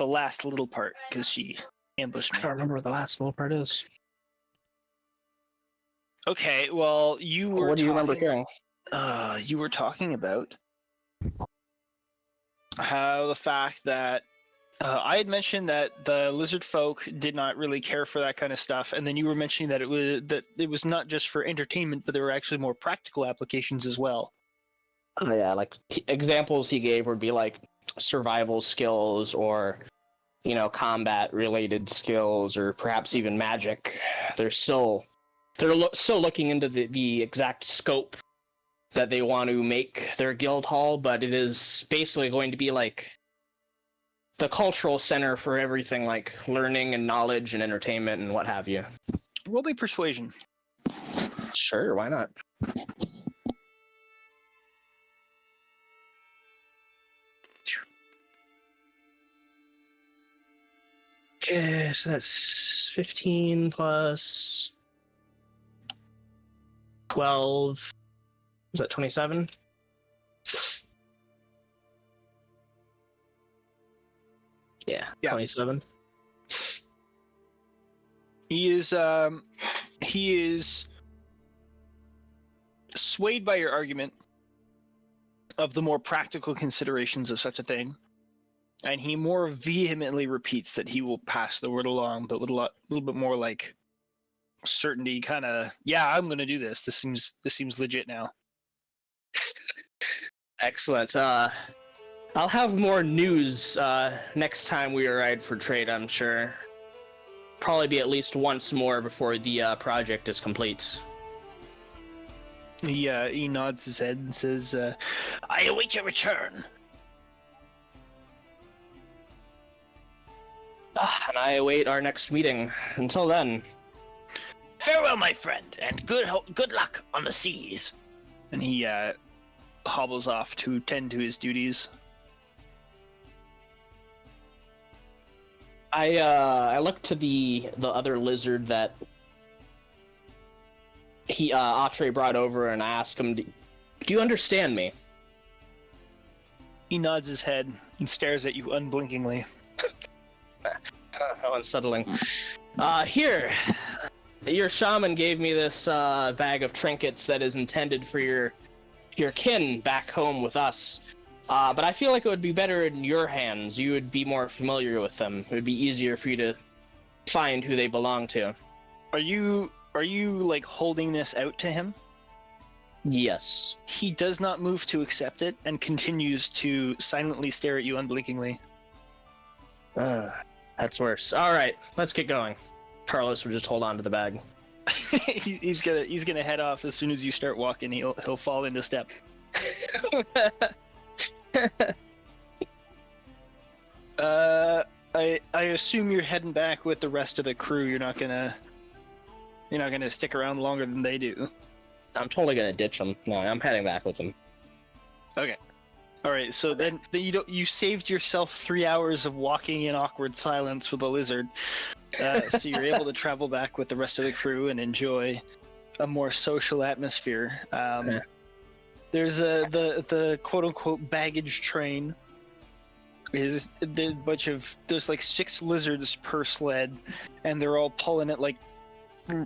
last little part, because she ambushed I me. don't remember what the last little part is. Okay, well, you were What do you remember hearing? You were talking about how the fact that I had mentioned that the lizard folk did not really care for that kind of stuff, and then you were mentioning that it was not just for entertainment, but there were actually more practical applications as well. Oh yeah, like examples he gave would be like survival skills or, combat related skills or perhaps even magic. They're still looking into the exact scope that they want to make their guild hall, but it is basically going to be like the cultural center for everything, like learning and knowledge and entertainment and what have you. Roll me persuasion. Sure, why not? Okay, so that's 15 plus 12. Is that 27? Yeah, 27. He is swayed by your argument of the more practical considerations of such a thing, and he more vehemently repeats that he will pass the word along, but with a little bit more like certainty, kind of, yeah, I'm going to do this. This seems legit now. Excellent. I'll have more news next time we arrive for trade, I'm sure. Probably be at least once more before the project is complete. He nods his head and says, I await your return. And I await our next meeting. Until then. Farewell, my friend, and good luck on the seas. and he hobbles off to tend to his duties. I look to the other lizard that Atre brought over, and I ask him, "Do you understand me?" He nods his head and stares at you unblinkingly. How unsettling. Here, your shaman gave me this bag of trinkets that is intended for your kin back home with us. But I feel like it would be better in your hands. You would be more familiar with them. It would be easier for you to find who they belong to. Are you like holding this out to him? Yes. He does not move to accept it and continues to silently stare at you unblinkingly. That's worse. All right, let's get going. Carlos will just hold on to the bag. he's gonna head off as soon as you start walking. He'll fall into step. I assume you're heading back with the rest of the crew. You're not gonna stick around longer than they do. I'm totally gonna ditch them. No, I'm heading back with them. Okay. All right. So then you saved yourself 3 hours of walking in awkward silence with a lizard. So you're able to travel back with the rest of the crew and enjoy a more social atmosphere. There's the quote unquote baggage train. Is a bunch of there's like 6 lizards per sled, and they're all pulling it like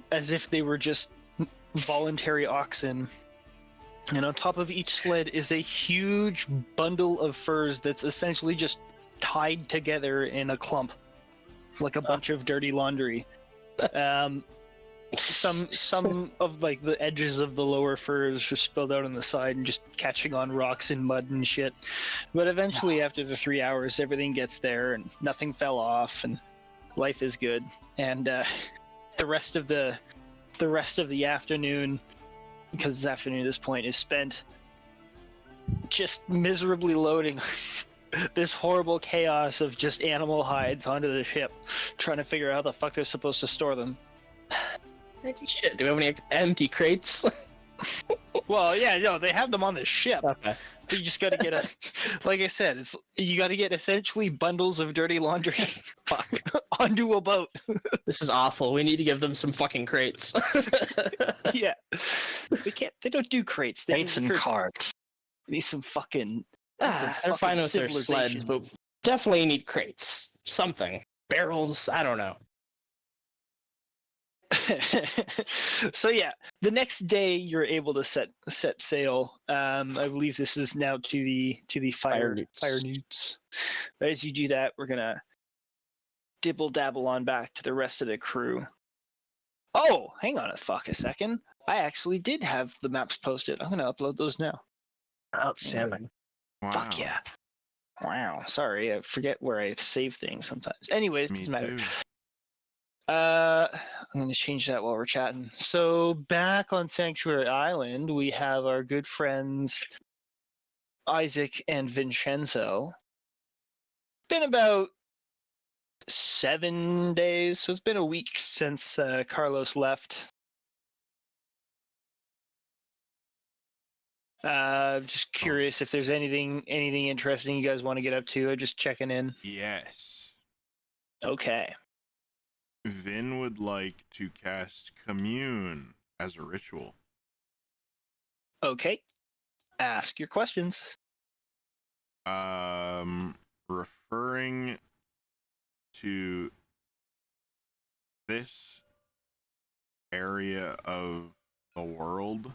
as if they were just voluntary oxen. And on top of each sled is a huge bundle of furs that's essentially just tied together in a clump, like a bunch of dirty laundry. Some of like the edges of the lower furs just spilled out on the side and just catching on rocks and mud and shit. But eventually, after the 3 hours, everything gets there and nothing fell off, and life is good. And the rest of the afternoon, because it's afternoon at this point, is spent just miserably loading this horrible chaos of just animal hides onto the ship, trying to figure out how the fuck they're supposed to store them. Shit, do we have any empty crates? Well, yeah, no, they have them on the ship. Okay. You just gotta get like I said, you gotta get essentially bundles of dirty laundry onto a boat. This is awful. We need to give them some fucking crates. Yeah. They don't do crates. They Crates and carts. need some fucking... They're fine with their sleds, but definitely need crates. Something. Barrels, I don't know. So yeah, the next day you're able to set sail. I believe this is now to the fire newts. But as you do that, we're gonna dibble dabble on back to the rest of the crew. Oh, hang on a second. I actually did have the maps posted. I'm gonna upload those now. Outstanding. Wow. Fuck yeah. Wow. Sorry, I forget where I save things sometimes. Anyways, Me doesn't matter. too. I'm going to change that while we're chatting. So back on Sanctuary Island, we have our good friends Isaac and Vinshenzo. It's been about 7 days, so it's been a week since Carlos left. Just curious if there's anything interesting you guys want to get up to. Just checking in. Yes. Okay. Vin would like to cast Commune as a ritual. Okay. Ask your questions. Referring to this area of the world.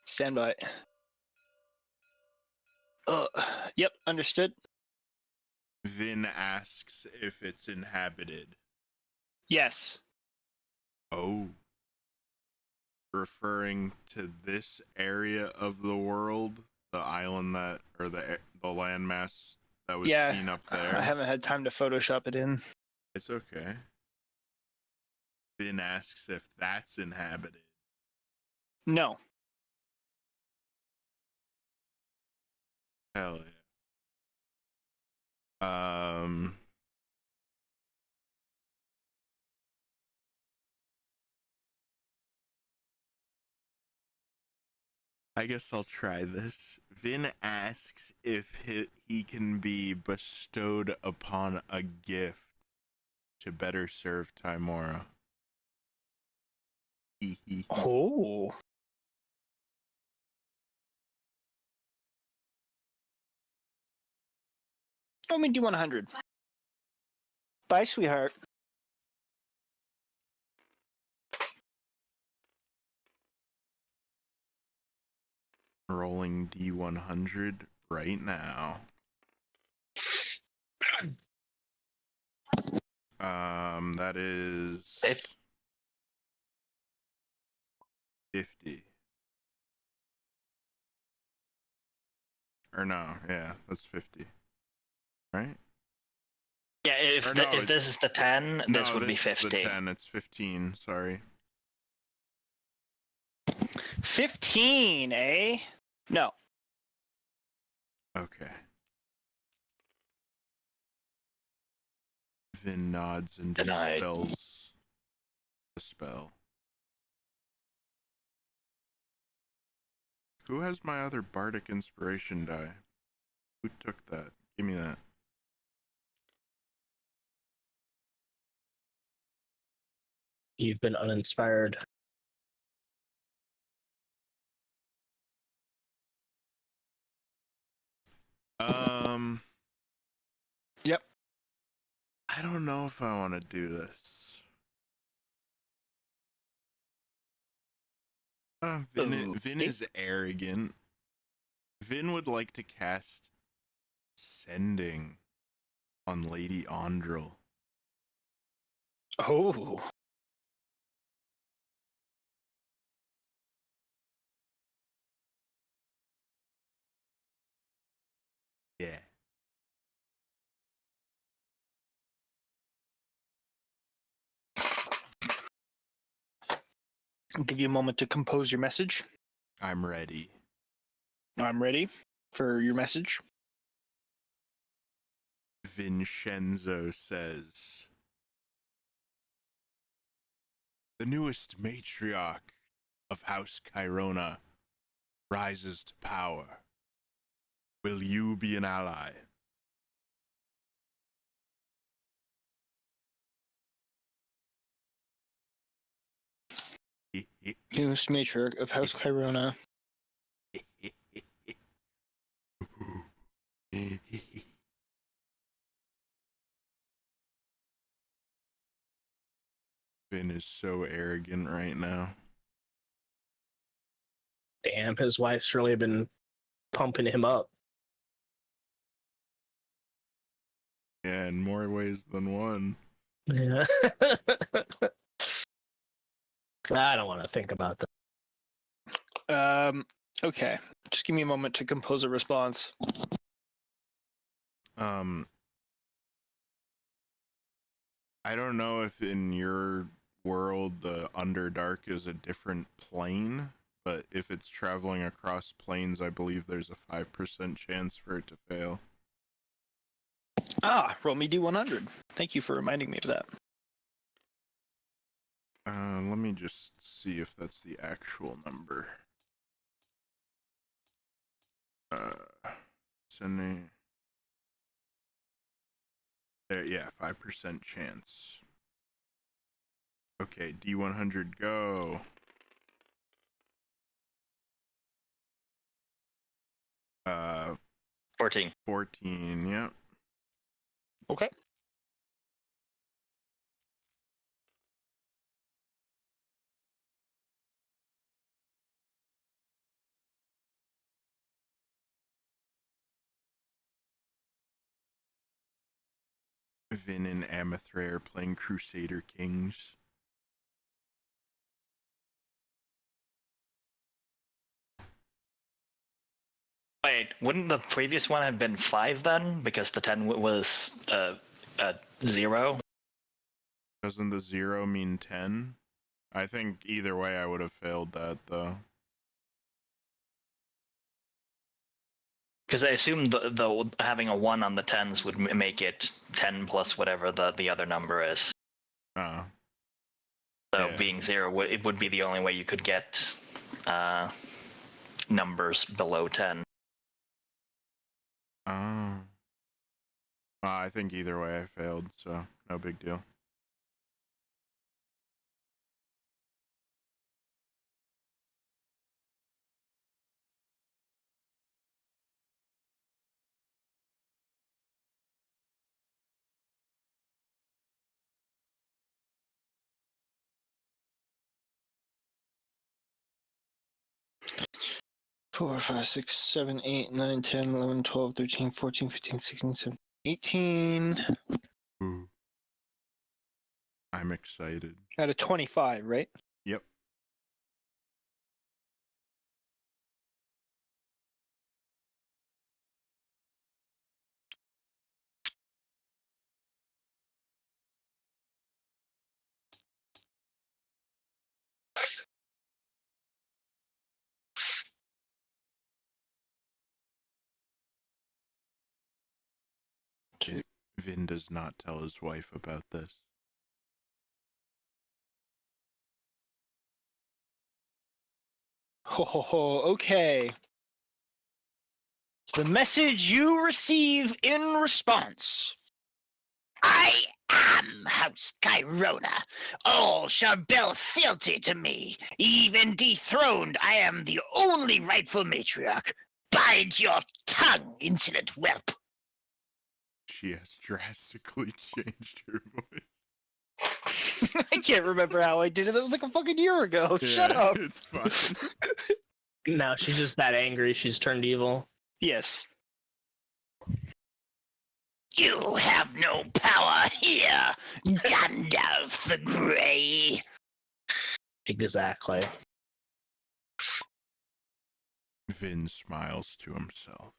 Stand by. Yep, understood. Vin asks if it's inhabited. Yes. Oh. Referring to this area of the world, the island that, or the landmass that was seen up there. I haven't had time to Photoshop it in. It's okay. Vin asks if that's inhabited. No. Hell yeah. I guess I'll try this. Vin asks if he can be bestowed upon a gift to better serve Timora. Oh. Let me do 100. Bye, sweetheart. Rolling D100 right now. That is 50. Or no, yeah, that's 50. Right? Yeah, if this is the 10, this would be 50. Is the 10, it's 15, sorry. 15, eh? No. Okay. Vin nods and Denied. dispels the spell. Who has my other bardic inspiration die? Who took that? Give me that. You've been uninspired. Yep. I don't know if I want to do this. Vin is arrogant. Vin would like to cast Sending on Lady Andril. Oh. Yeah. I'll give you a moment to compose your message. I'm ready. I'm ready for your message. Vinshenzo says, the newest matriarch of House Cairona rises to power. Will you be an ally? Newest matriarch of House Cairona. Vin is so arrogant right now. Damn, his wife's really been pumping him up. Yeah, in more ways than one. Yeah. I don't want to think about that. Okay. Just give me a moment to compose a response. I don't know if in your world the Underdark is a different plane, but if it's traveling across planes, I believe there's a 5% chance for it to fail. Roll me D100. Thank you for reminding me of that. Let me just see if that's the actual number. Sending. There, yeah, 5% chance. Okay, D100 go. 14. 14, yeah. Okay. Vin and Amethray are playing Crusader Kings. Wait, wouldn't the previous one have been 5 then? Because the 10 was 0? Doesn't the 0 mean 10? I think either way I would have failed that, though. Because I assume the having a 1 on the 10s would make it 10 plus whatever the other number is. Oh. So Yeah. being 0, it would be the only way you could get numbers below 10. Oh. I think either way I failed, so no big deal. Four, 5, 6, 7, 8, 9, 10, 11, 12, 13, 14, 15, 16, 17, 18. Ooh. I'm excited. Out of 25, right? Yep. Vin does not tell his wife about this. Ho ho ho, okay. The message you receive in response. I am House Cairona. All shall bow fealty to me. Even dethroned, I am the only rightful matriarch. Bide your tongue, insolent whelp. She has drastically changed her voice. I can't remember how I did it. That was like a fucking year ago. Shut Yeah, up. It's fine. Now she's just that angry. She's turned evil. Yes. You have no power here, Gandalf the Grey. Exactly. Vin smiles to himself.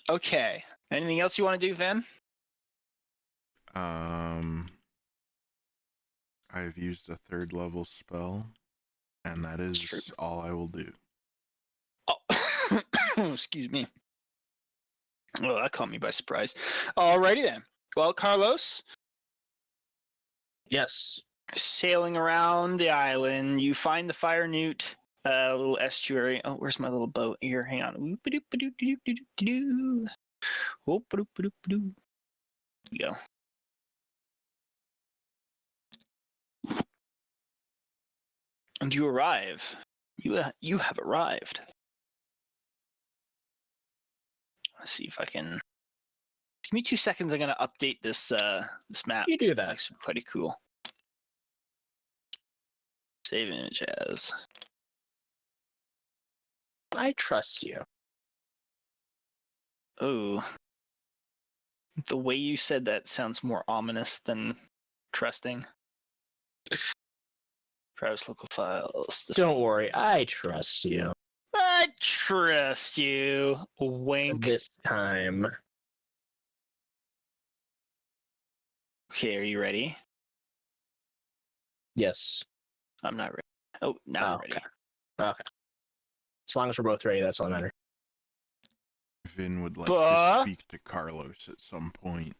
Okay. Anything else you want to do, Van? I've used a 3rd level spell, and that is true. all I will do. Oh, excuse me. Oh, that caught me by surprise. Alrighty then. Well, Carlos, Yes. sailing around the island, you find the Fire Newt, little estuary. Oh, where's my little boat? Here, hang on. Whoop-a-doop-a-doop-a-doop-a-doo. Whoop-a-doop-a-doop-a-doo. Here we go. And you arrive. You have arrived. Let's see if I can. Give me 2 seconds. I'm gonna update this this map. You do It's that. actually pretty cool. Save image as. I trust you. Oh. The way you said that sounds more ominous than trusting. Browse local files. Don't worry. I trust you. I trust you. Wink. This time. Okay, are you ready? Yes. I'm not ready. Oh, now I'm Oh, ready. okay. Okay. As long as we're both ready, that's all that matters. Vin would like Bah. to speak to Carlos at some point.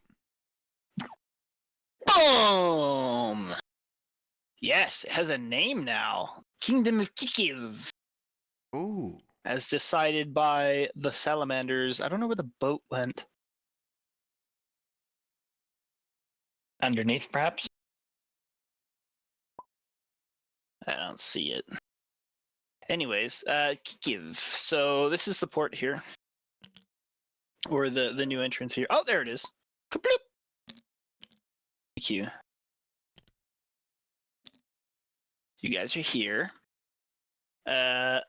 Boom! Yes, it has a name now. Kingdom of Kikiv, Oh, as decided by the salamanders. I don't know where the boat went. Underneath, perhaps? I don't see it. Anyways, Kikiv. So this is the port here. Or the new entrance here. Oh, there it is. Kabloop! Thank you. You guys are here. I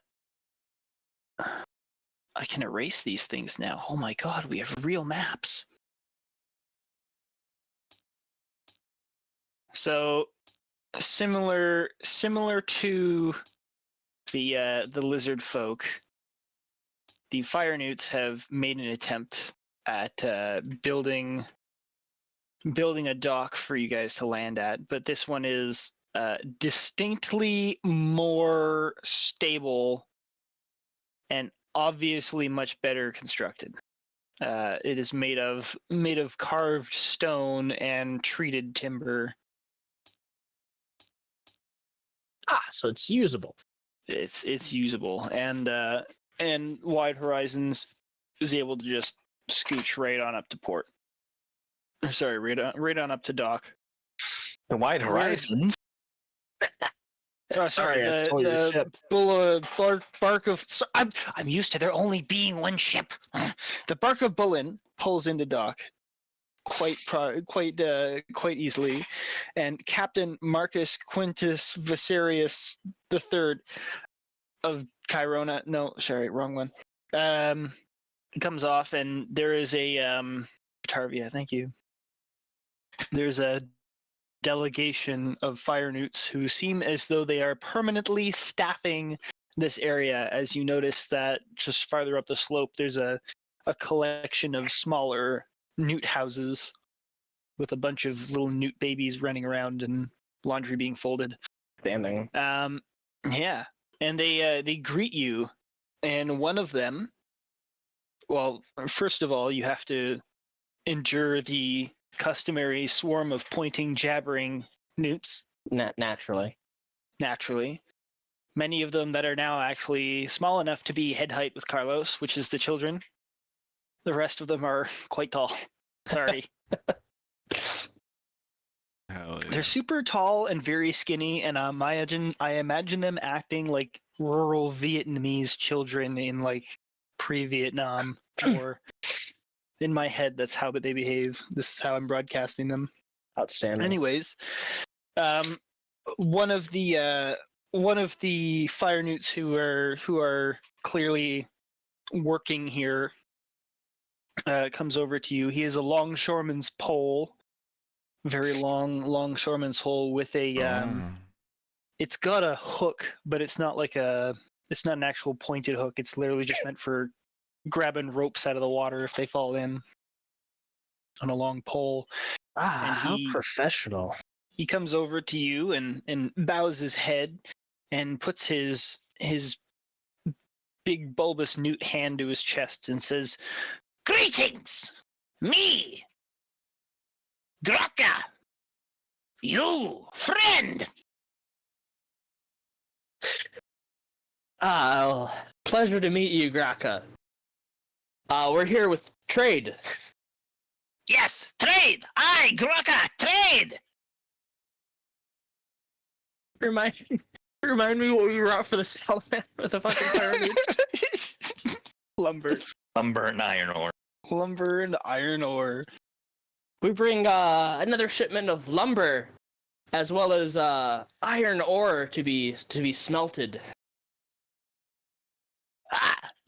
can erase these things now. Oh my god, we have real maps. So similar to the lizard folk, the Fire Newts have made an attempt at building a dock for you guys to land at, but this one is distinctly more stable and obviously much better constructed. It is made of carved stone and treated timber. Ah, so it's usable. It's usable, and Wide Horizons is able to just scooch right on up to port. Sorry, right on up to dock. The Wide Horizons? Oh, sorry, I stole your the ship. bark of. I'm used to there only being one ship. The bark of Bullen pulls into dock quite easily, and Captain Marcus Quintus Viserius III of Cairona. No, sorry, wrong one. Comes off, and there is a Tarvia. Thank you. There's a delegation of Fire Newts who seem as though they are permanently staffing this area. As you notice that just farther up the slope, there's a collection of smaller newt houses with a bunch of little newt babies running around and laundry being folded. Standing. Yeah, and they greet you, and one of them Well, first of all, you have to endure the customary swarm of pointing, jabbering newts. Naturally. Naturally. Many of them that are now actually small enough to be head height with Carlos, which is the children. The rest of them are quite tall. Sorry. Hell yeah. They're super tall and very skinny, and I imagine them acting like rural Vietnamese children in like pre-Vietnam. Or in my head, that's how they behave. This is how I'm broadcasting them. Outstanding. Anyways, one of the fire newts who are clearly working here comes over to you. He has a longshoreman's pole, very long longshoreman's pole with a it's got a hook, but it's not an actual pointed hook. It's literally just meant for grabbing ropes out of the water if they fall in, on a long pole. How professional. He comes over to you and bows his head and puts his big bulbous newt hand to his chest and says, Greetings! Me! Graka! You, friend! Pleasure to meet you, Graka. We're here with trade. Yes, trade! Aye, Graka, trade! Remind me what we brought for the salamander for the fucking pyramid. lumber. Lumber and iron ore. Lumber and iron ore. We bring another shipment of lumber, as well as iron ore to be smelted.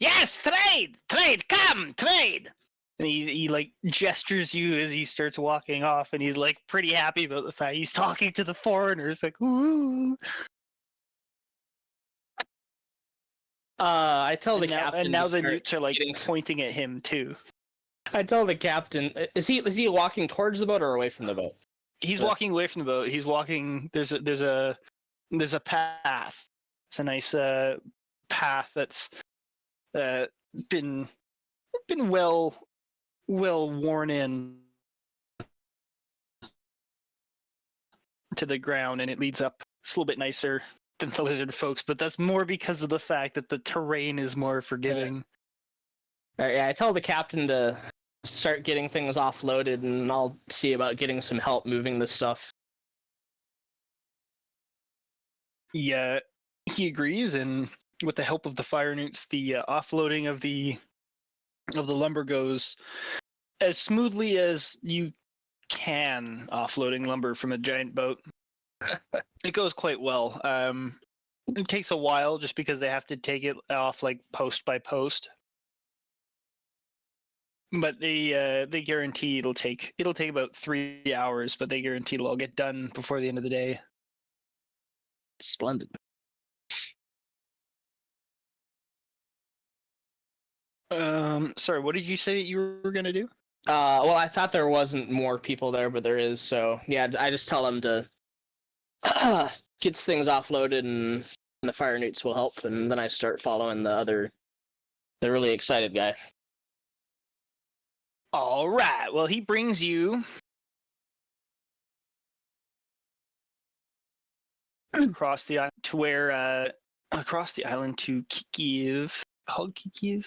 Yes, trade! Trade, come, trade! And he like gestures you as he starts walking off, and he's like pretty happy about the fact he's talking to the foreigners, like, ooh. I tell the captain. And now to the start newts are like getting- pointing at him too. I tell the captain, is he walking towards the boat or away from the boat? He's Yeah. walking away from the boat. He's walking. There's a path. It's a nice path that's been well worn in to the ground, and it leads up. It's a little bit nicer than the lizard folks, but that's more because of the fact that the terrain is more forgiving. All right, yeah, I tell the captain to start getting things offloaded, and I'll see about getting some help moving this stuff. Yeah, he agrees, and with the help of the fire newts, the offloading of the lumber goes as smoothly as you can. Offloading lumber from a giant boat, it goes quite well. It takes a while just because they have to take it off like post by post. But they guarantee it'll take about 3 hours, but they guarantee it'll all get done before the end of the day. Splendid. Sorry, what did you say that you were gonna do? Well, I thought there wasn't more people there, but there is. So yeah, I just tell them to get things offloaded, and the fire newts will help, and then I start following the really excited guy. All right. Well, he brings you across the island to where across the island to Kyiv. Called Kyiv?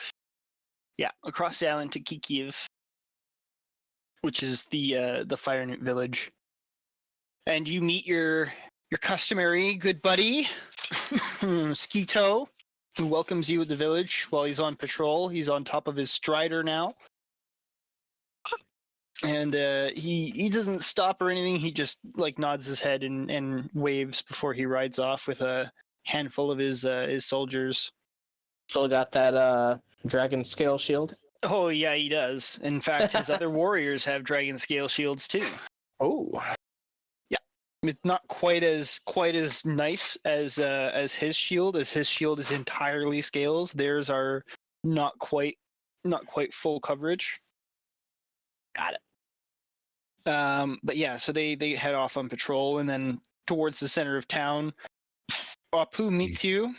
Yeah, across the island to Kyiv, which is the fire newt village. And you meet your customary good buddy, Skeeto, who welcomes you at the village while he's on patrol. He's on top of his strider now. And he doesn't stop or anything. He just like nods his head and waves before he rides off with a handful of his soldiers. Still got that dragon scale shield. Oh yeah, he does. In fact, his other warriors have dragon scale shields too. Oh. Yeah, it's not quite as nice as his shield. As his shield is entirely scales. Theirs are not quite full coverage. Got it. But yeah, so they head off on patrol, and then towards the center of town, Apu meets you.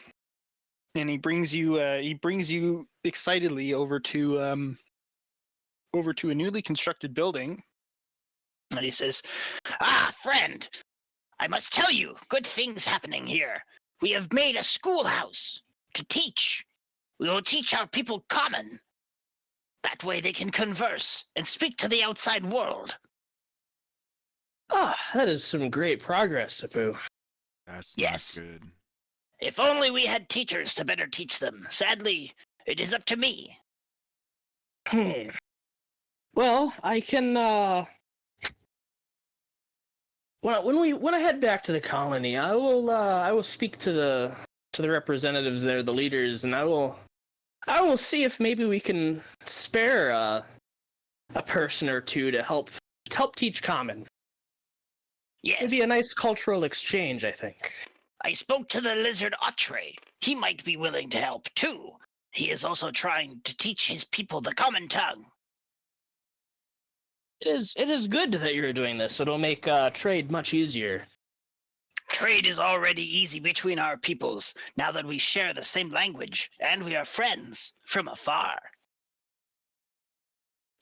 And he brings you excitedly over to a newly constructed building. And he says, "Ah, friend, I must tell you, good things happening here. We have made a schoolhouse to teach. We will teach our people common. That way they can converse and speak to the outside world." Ah, that is some great progress, Apu. That's Yes. not good. If only we had teachers to better teach them. Sadly, it is up to me. Well, I can, when I head back to the colony, I will speak to the representatives there, the leaders, and I will see if maybe we can spare a person or two to help teach common. Yes, It'd be a nice cultural exchange, I think. I spoke to the lizard Otre. He might be willing to help, too. He is also trying to teach his people the common tongue. It is good that you're doing this. It'll make trade much easier. Trade is already easy between our peoples, now that we share the same language, and we are friends from afar.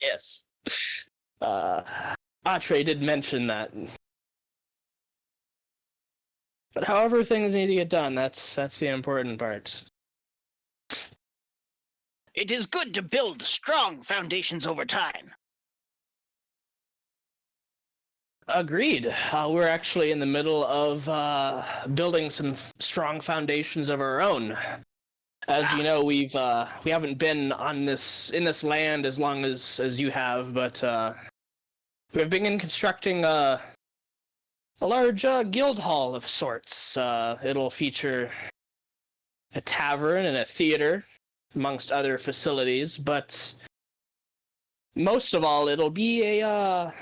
Yes. Atre did mention that. But however things need to get done, that's the important part. It is good to build strong foundations over time. Agreed. We're actually in the middle of building some strong foundations of our own. As you know, we haven't been in this land as long as you have, but we've been constructing a large guild hall of sorts. It'll feature a tavern and a theater, amongst other facilities, but most of all, it'll be a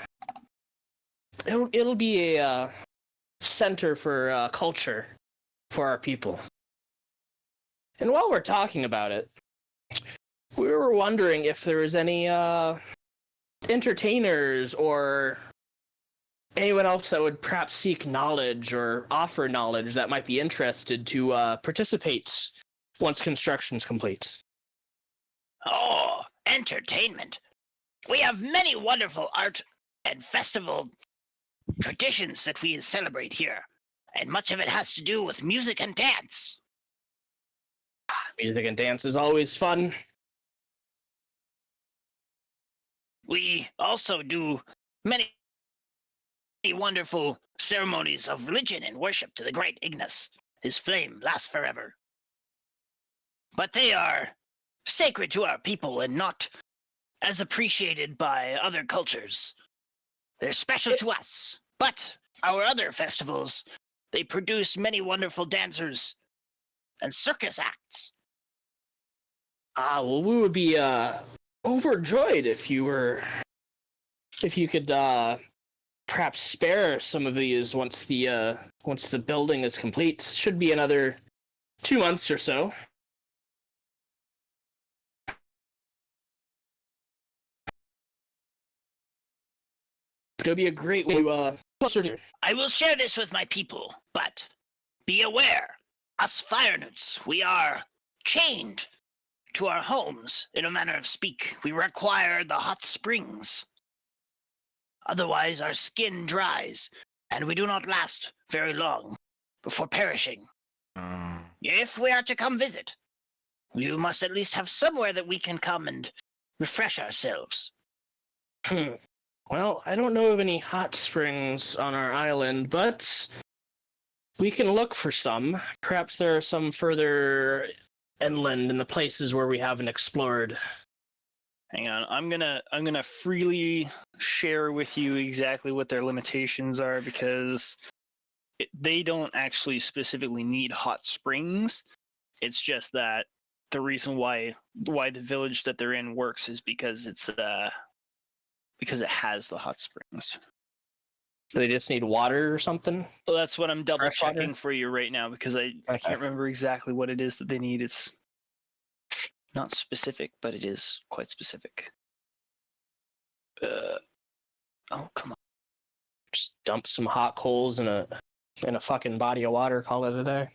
center for culture for our people. And while we're talking about it, we were wondering if there was any entertainers or anyone else that would perhaps seek knowledge or offer knowledge that might be interested to participate once construction's complete. Oh, entertainment. We have many wonderful art and festival traditions that we celebrate here, and much of it has to do with music and dance. Music and dance is always fun. We also do many wonderful ceremonies of religion and worship to the great Ignis. His flame lasts forever. But they are sacred to our people and not as appreciated by other cultures. They're special to us. But our other festivals, they produce many wonderful dancers and circus acts. Well, we would be overjoyed if you could perhaps spare some of these once the building is complete. Should be another 2 months or so. It'll be a great way to closer to. I will share this with my people, but be aware, us fire newts, we are chained to our homes, in a manner of speak. We require the hot springs. Otherwise our skin dries, and we do not last very long before perishing. If we are to come visit, you must at least have somewhere that we can come and refresh ourselves. Well, I don't know of any hot springs on our island, but we can look for some. Perhaps there are some further inland in the places where we haven't explored. Hang on, I'm gonna freely share with you exactly what their limitations are, because they don't actually specifically need hot springs. It's just that the reason why the village that they're in works is because it has the hot springs. Do they just need water or something? So that's what I'm double Fresh water? checking for you right now, because I can't remember exactly what it is that they need. It's not specific, but it is quite specific. Oh, come on. Just dump some hot coals in a fucking body of water, call it a day.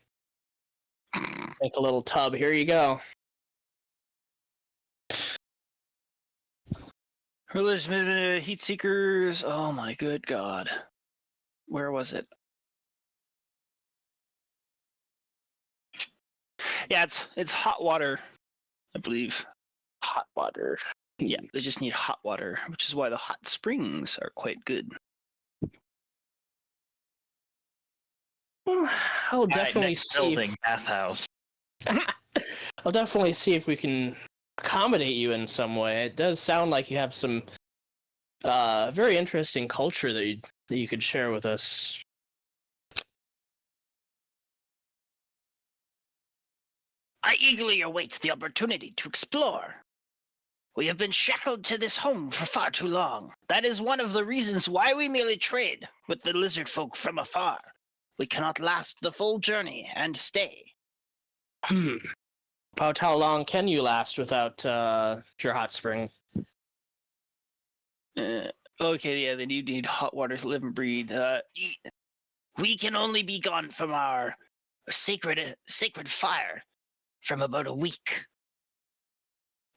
Make a little tub. Here you go. Hurlers, heat seekers. Oh my good god. Where was it? Yeah, it's hot water, I believe. Hot water. Yeah, they just need hot water, which is why the hot springs are quite good. I'll definitely next see. building, bathhouse. I'll definitely see if we can accommodate you in some way. It does sound like you have some very interesting culture that you could share with us. I eagerly await the opportunity to explore. We have been shackled to this home for far too long. That is one of the reasons why we merely trade with the lizard folk from afar. We cannot last the full journey and stay. About how long can you last without your hot spring? Okay, yeah, they need hot water to live and breathe. We can only be gone from our sacred fire from about a week.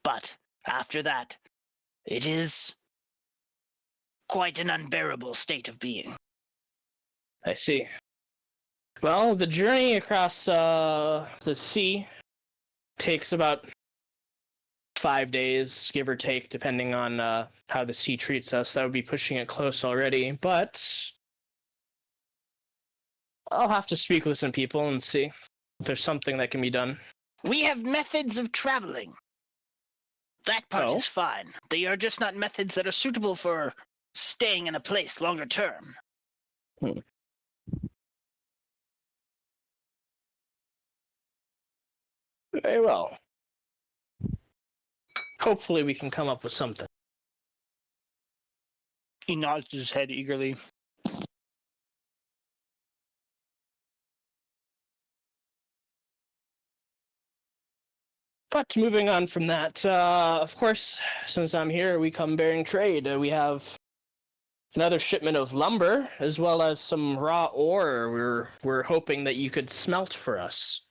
But after that, it is quite an unbearable state of being. I see. Well, the journey across the sea takes about 5 days, give or take, depending on how the sea treats us. That would be pushing it close already, but I'll have to speak with some people and see if there's something that can be done. We have methods of traveling. That part is fine. They are just not methods that are suitable for staying in a place longer term. Very well. Hopefully we can come up with something. He nods his head eagerly. But moving on from that, of course, since I'm here, we come bearing trade. We have another shipment of lumber, as well as some raw ore we're hoping that you could smelt for us.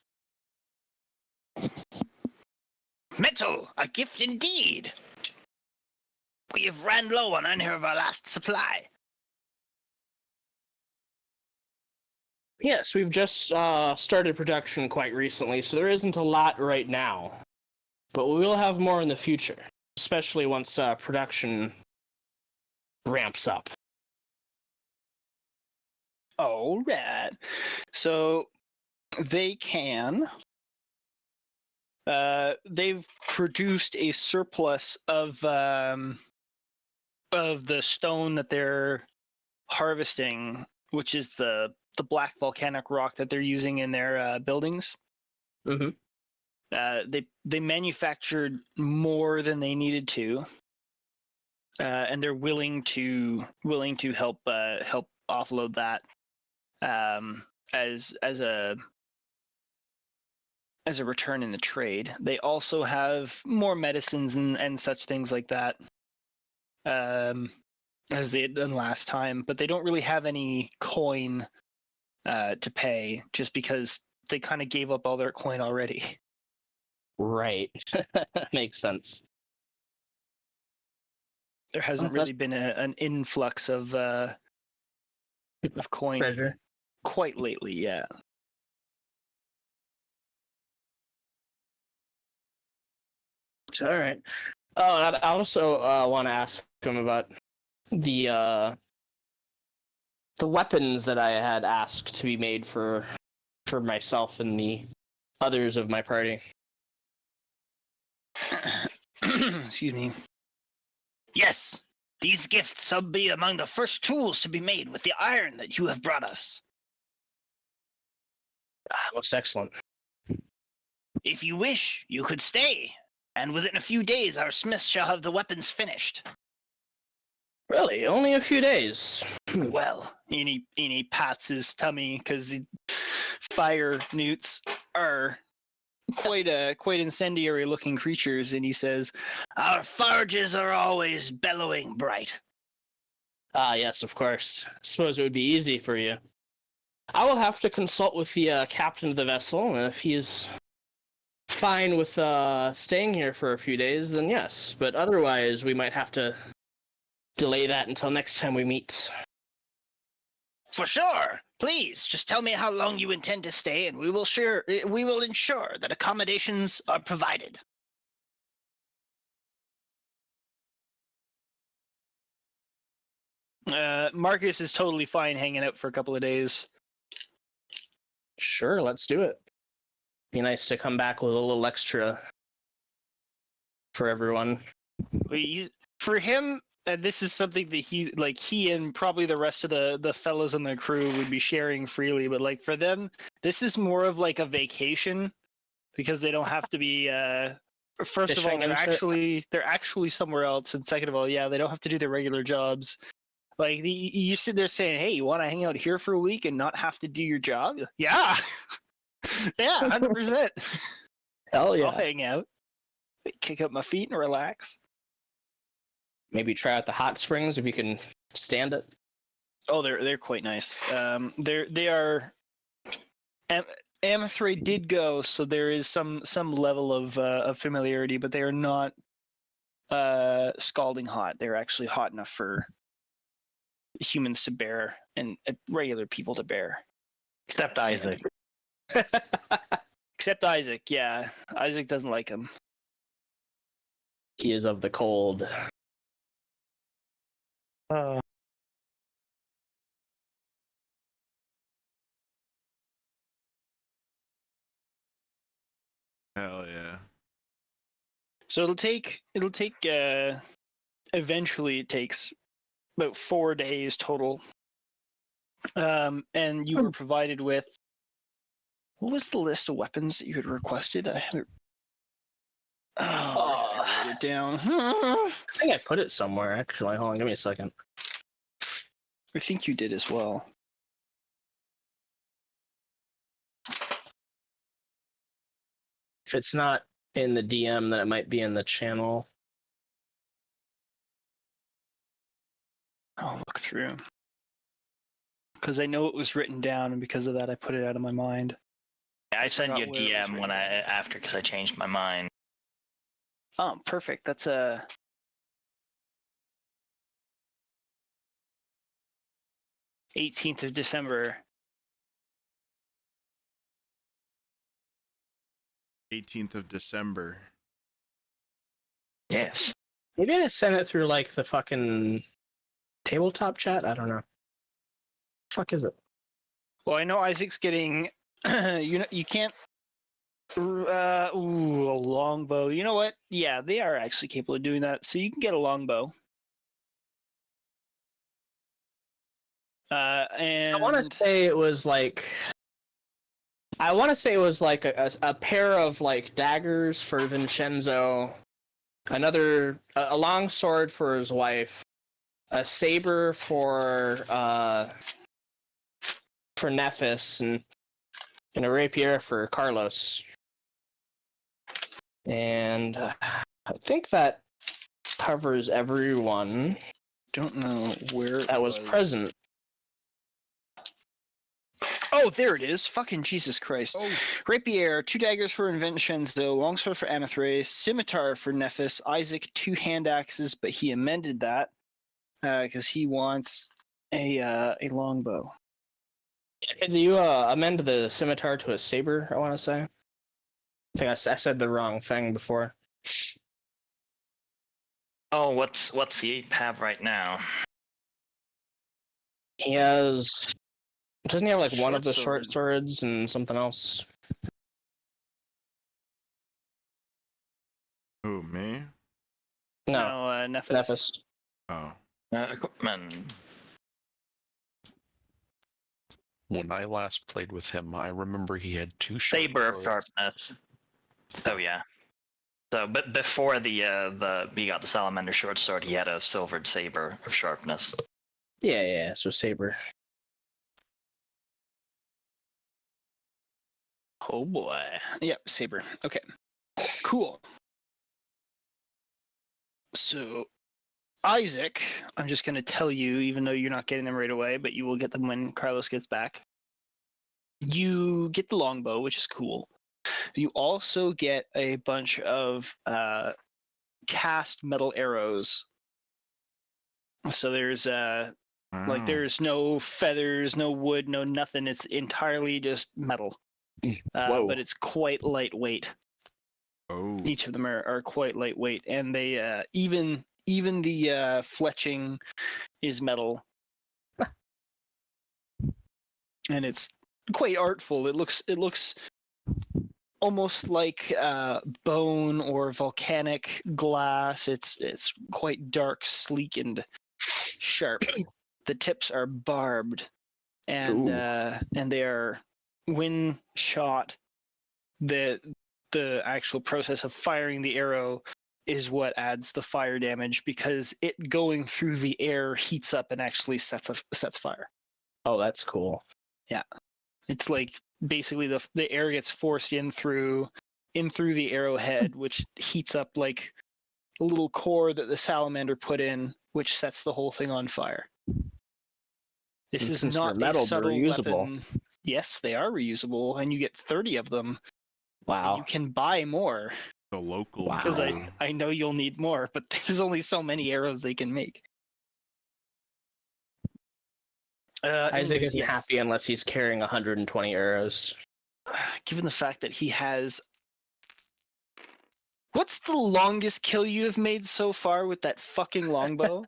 Metal, a gift indeed. We have ran low on any of our last supply. Yes, we've just started production quite recently, so there isn't a lot right now. But we will have more in the future, especially once production ramps up. All right. So they can. They've produced a surplus of the stone that they're harvesting, which is the black volcanic rock that they're using in their buildings. Mm-hmm. They manufactured more than they needed to, and they're willing to help offload that as a return in the trade. They also have more medicines and such things like that, as they had done last time, but they don't really have any coin to pay, just because they kind of gave up all their coin already. Right. Makes sense. There hasn't really been an influx of coin Treasure. quite lately, yeah. All right. Oh, and I also want to ask him about the weapons that I had asked to be made for myself and the others of my party. Excuse me. Yes, these gifts shall be among the first tools to be made with the iron that you have brought us. Most excellent. If you wish, you could stay, and within a few days our smiths shall have the weapons finished. Really? Only a few days? Well, and he pats his tummy, because fire newts are quite incendiary looking creatures, and he says, Our forges are always bellowing bright. Ah, yes, of course. Suppose it would be easy for you. I will have to consult with the captain of the vessel, and if he's fine with staying here for a few days, then yes. But otherwise, we might have to delay that until next time we meet. For sure. Please, just tell me how long you intend to stay, and we will ensure that accommodations are provided. Marcus is totally fine hanging out for a couple of days. Sure, let's do it. Be nice to come back with a little extra for everyone. For him, this is something that he and probably the rest of the fellows on the crew would be sharing freely, but like for them, this is more of like a vacation because they don't have to be first of all, they're actually somewhere else, and second of all, yeah, they don't have to do their regular jobs. Like you sit there saying, "Hey, you want to hang out here for a week and not have to do your job?" Yeah, yeah, 100%. Hell yeah! I'll hang out, kick up my feet, and relax. Maybe try out the hot springs if you can stand it. Oh, they're quite nice. They are. Amathray did go, so there is some level of familiarity, but they are not scalding hot. They're actually hot enough for humans to bear and regular people to bear. Except Isaac. Except Isaac, yeah. Isaac doesn't like him. He is of the cold. Hell yeah. So eventually it takes about 4 days total. And you were provided with, what was the list of weapons that you had requested? I had it. I wrote it down. I think I put it somewhere, actually. Hold on, give me a second. I think you did as well. If it's not in the DM, then it might be in the channel. I'll look through. Because I know it was written down, and because of that, I put it out of my mind. I sent you a Forgot where it was DM written after because I changed my mind. Oh, perfect. That's a. 18th of December. 18th of December. Yes. Maybe I sent it through like the fucking tabletop chat. I don't know. Fuck is it? Well, I know Isaac's getting. You can't. A longbow. You know what? Yeah, they are actually capable of doing that. So you can get a longbow. And I want to say it was like. I want to say it was like a pair of like daggers for Vinshenzo, a long sword for his wife, a saber for Nephis, and a rapier for Carlos. And I think that covers everyone. Don't know where that was present. Oh, there it is. Fucking Jesus Christ. Oh. Rapier, 2 daggers for Vinshenzo, longsword for Amathray, scimitar for Nephis, Isaac 2 hand axes, but he amended that because he wants a longbow. Did you amend the scimitar to a saber, I want to say? I think I said the wrong thing before. Oh, what's he have right now? He has... Doesn't he have like one of the Short short swords and something else? Who, me? No, Nephis. Nephis. Oh. Man. When I last played with him, I remember he had 2 short Saber of swords. sharpness. Oh yeah. So, but before he got the salamander short sword, he had a silvered saber of sharpness. Yeah, so saber. Oh boy. Yep, saber. Okay. Cool. So, Isaac, I'm just going to tell you, even though you're not getting them right away, but you will get them when Carlos gets back. You get the longbow, which is cool. You also get a bunch of cast metal arrows. So there's like there's no feathers, no wood, no nothing. It's entirely just metal. But it's quite lightweight. Oh. Each of them are quite lightweight, and they even the fletching is metal, and it's quite artful. It looks almost like bone or volcanic glass. It's quite dark, sleek, and sharp. The tips are barbed, and they are when shot. The actual process of firing the arrow is what adds the fire damage, because it going through the air heats up and actually sets fire. Oh, that's cool. Yeah, it's like basically the air gets forced in through the arrowhead, which heats up like a little core that the salamander put in, which sets the whole thing on fire. This is not metal, a subtle reusable. weapon. Yes, they are reusable, and you get 30 of them. Wow. You can buy more. The local. Wow. Because Drow. I know you'll need more, but there's only so many arrows they can make. Isaac anyways, isn't yes. happy unless he's carrying 120 arrows. Given the fact that he has... What's the longest kill you have made so far with that fucking longbow?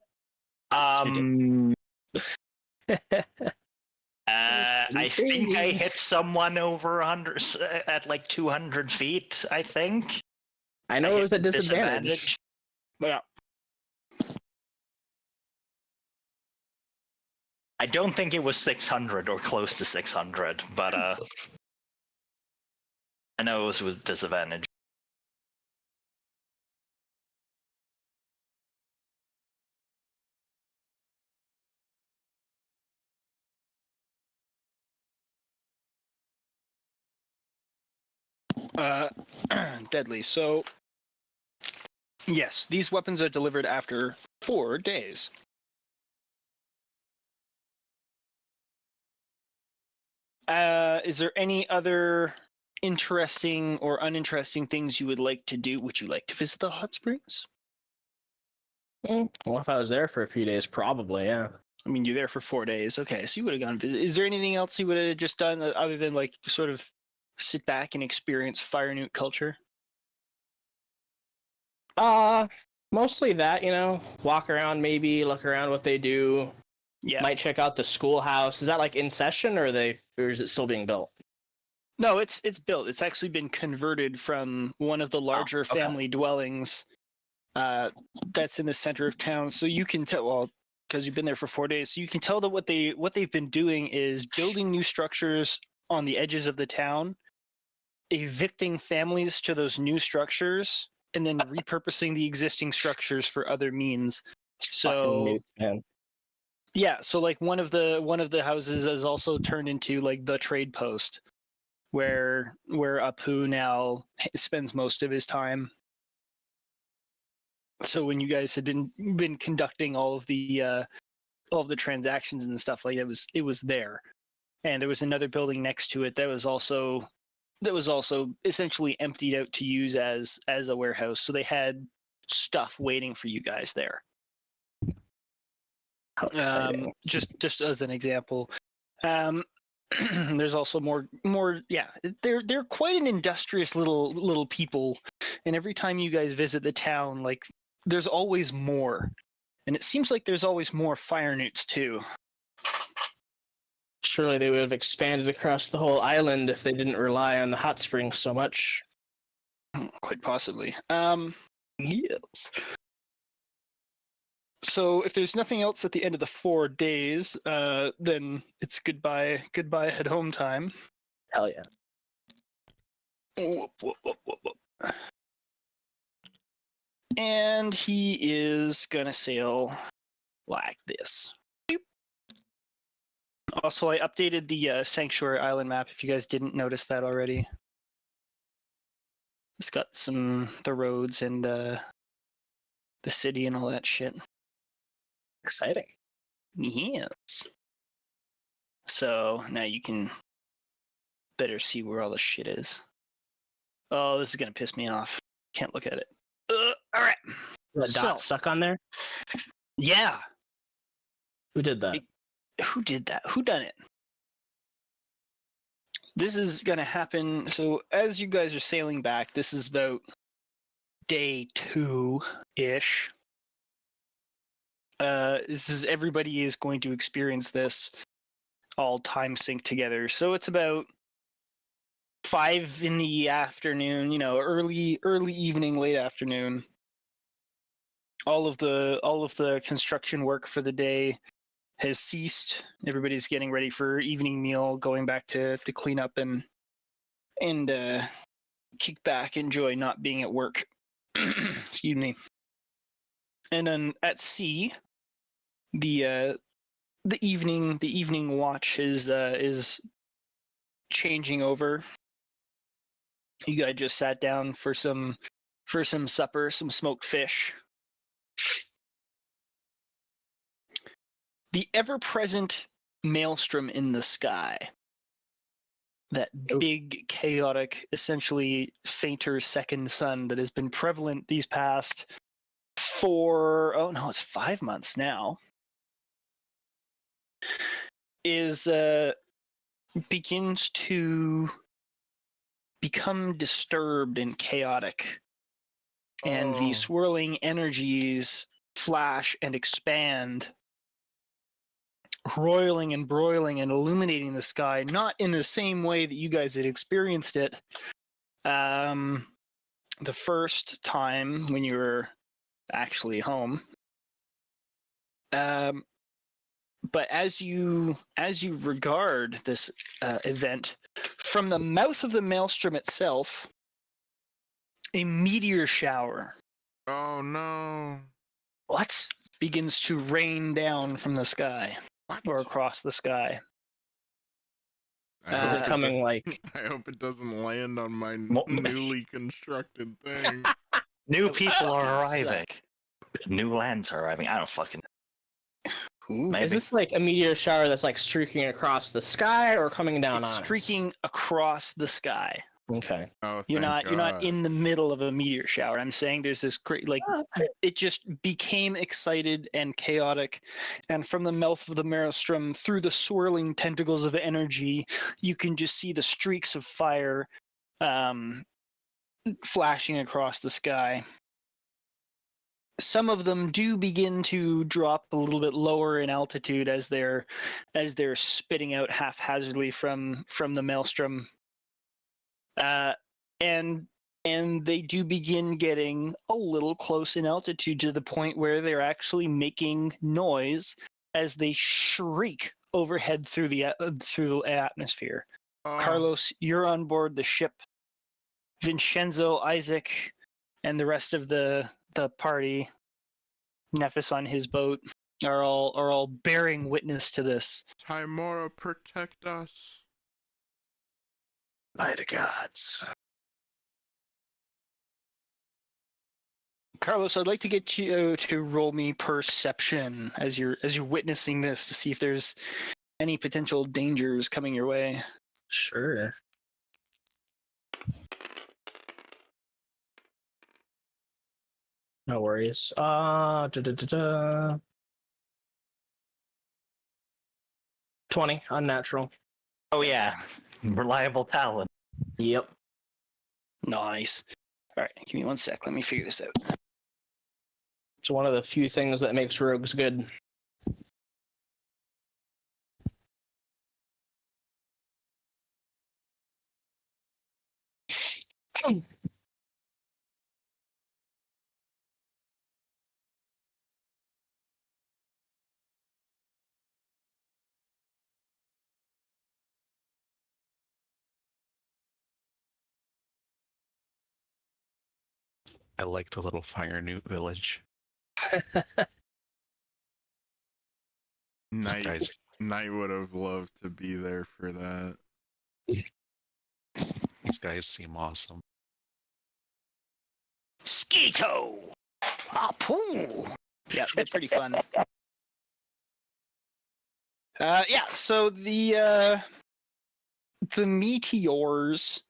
I think I hit someone over 100 at like 200 feet. I think. I know it was a disadvantage. Yeah. I don't think it was 600 or close to 600, but I know it was with disadvantage. Deadly. So, yes, these weapons are delivered after 4 days. Is there any other interesting or uninteresting things you would like to do? Would you like to visit the hot springs? Well, if I was there for a few days, probably, yeah. I mean, you're there for 4 days. Okay, so you would have gone visit. Is there anything else you would have just done other than like sort of sit back and experience Fire Newt culture? Mostly that, walk around, maybe look around what they do. Yeah. Might check out the schoolhouse. Is that like in session, or is it still being built? No, it's built. It's actually been converted from one of the larger family dwellings that's in the center of town. So you can tell, well, because you've been there for 4 days, so you can tell that what they've been doing is building new structures on the edges of the town, evicting families to those new structures, and then repurposing the existing structures for other means. So yeah, so like one of the houses is also turned into like the trade post, where Apu now spends most of his time. So when you guys had been conducting all of the transactions and stuff, like it was there, and there was another building next to it that was also essentially emptied out to use as a warehouse. So they had stuff waiting for you guys there. Just as an example. There's also more. Yeah, they're quite an industrious little people, and every time you guys visit the town, like there's always more, and it seems like there's always more Fire Newts too. Surely they would have expanded across the whole island if they didn't rely on the hot springs so much. Quite possibly. Yes. So if there's nothing else at the end of the 4 days, then it's goodbye, head home time. Hell yeah. Whoop, whoop, whoop, whoop, whoop. And he is gonna sail like this. Also, I updated the Sanctuary Island map, if you guys didn't notice that already. It's got the roads and the city and all that shit. Exciting. Yes. So now you can better see where all the shit is. Oh, this is gonna piss me off. Can't look at it. All right. The So- dot stuck on there. Yeah. Who did that? Who did that? Who done it? This is gonna happen. So as you guys are sailing back, this is about day 2-ish. Everybody is going to experience this all time sync together. So it's about 5 in the afternoon, early evening, late afternoon. All of the construction work for the day has ceased. Everybody's getting ready for evening meal, going back to clean up and kick back, enjoy not being at work. Excuse me. And then at sea, the evening watch is changing over. You guys just sat down for some supper, some smoked fish. The ever-present maelstrom in the sky, that big, chaotic, essentially fainter second sun that has been prevalent these past it's 5 months now, begins to become disturbed and chaotic. And the swirling energies flash and expand, roiling and broiling and illuminating the sky, not in the same way that you guys had experienced it the first time when you were actually home. But as you regard this event, from the mouth of the maelstrom itself, a meteor shower Oh no. What? Begins to rain down from the sky, What? or across the sky. I Is hope it coming does- like? I hope it doesn't land on my Mo- newly constructed thing. New people are Suck. arriving. New lands are arriving. I don't fucking. Ooh. Maybe. Is this like a meteor shower that's like streaking across the sky or coming down It's on us? streaking across the sky. Okay. Oh, You're thank not God. in the middle of a meteor shower. I'm saying there's this great, it just became excited and chaotic, and from the mouth of the maelstrom, through the swirling tentacles of energy, you can just see the streaks of fire flashing across the sky. Some of them do begin to drop a little bit lower in altitude as they're spitting out haphazardly from the maelstrom. And they do begin getting a little close in altitude to the point where they're actually making noise as they shriek overhead through the atmosphere. Oh, Carlos, you're on board the ship. Vinshenzo, Isaac, and the rest of the party, Nephis on his boat, are all bearing witness to this. Timora, protect us. By the gods. Carlos, I'd like to get you to roll me perception as you're witnessing this to see if there's any potential dangers coming your way. Sure. No worries. 20, unnatural. Oh yeah, reliable talent. Yep. Nice. All right, give me 1 sec. Let me figure this out. It's one of the few things that makes rogues good. I like the little fire newt village. Knight, guys- Knight would have loved to be there for that. These guys seem awesome. Skeeto! Harpoon! Yeah, they're pretty fun. Yeah, so the meteors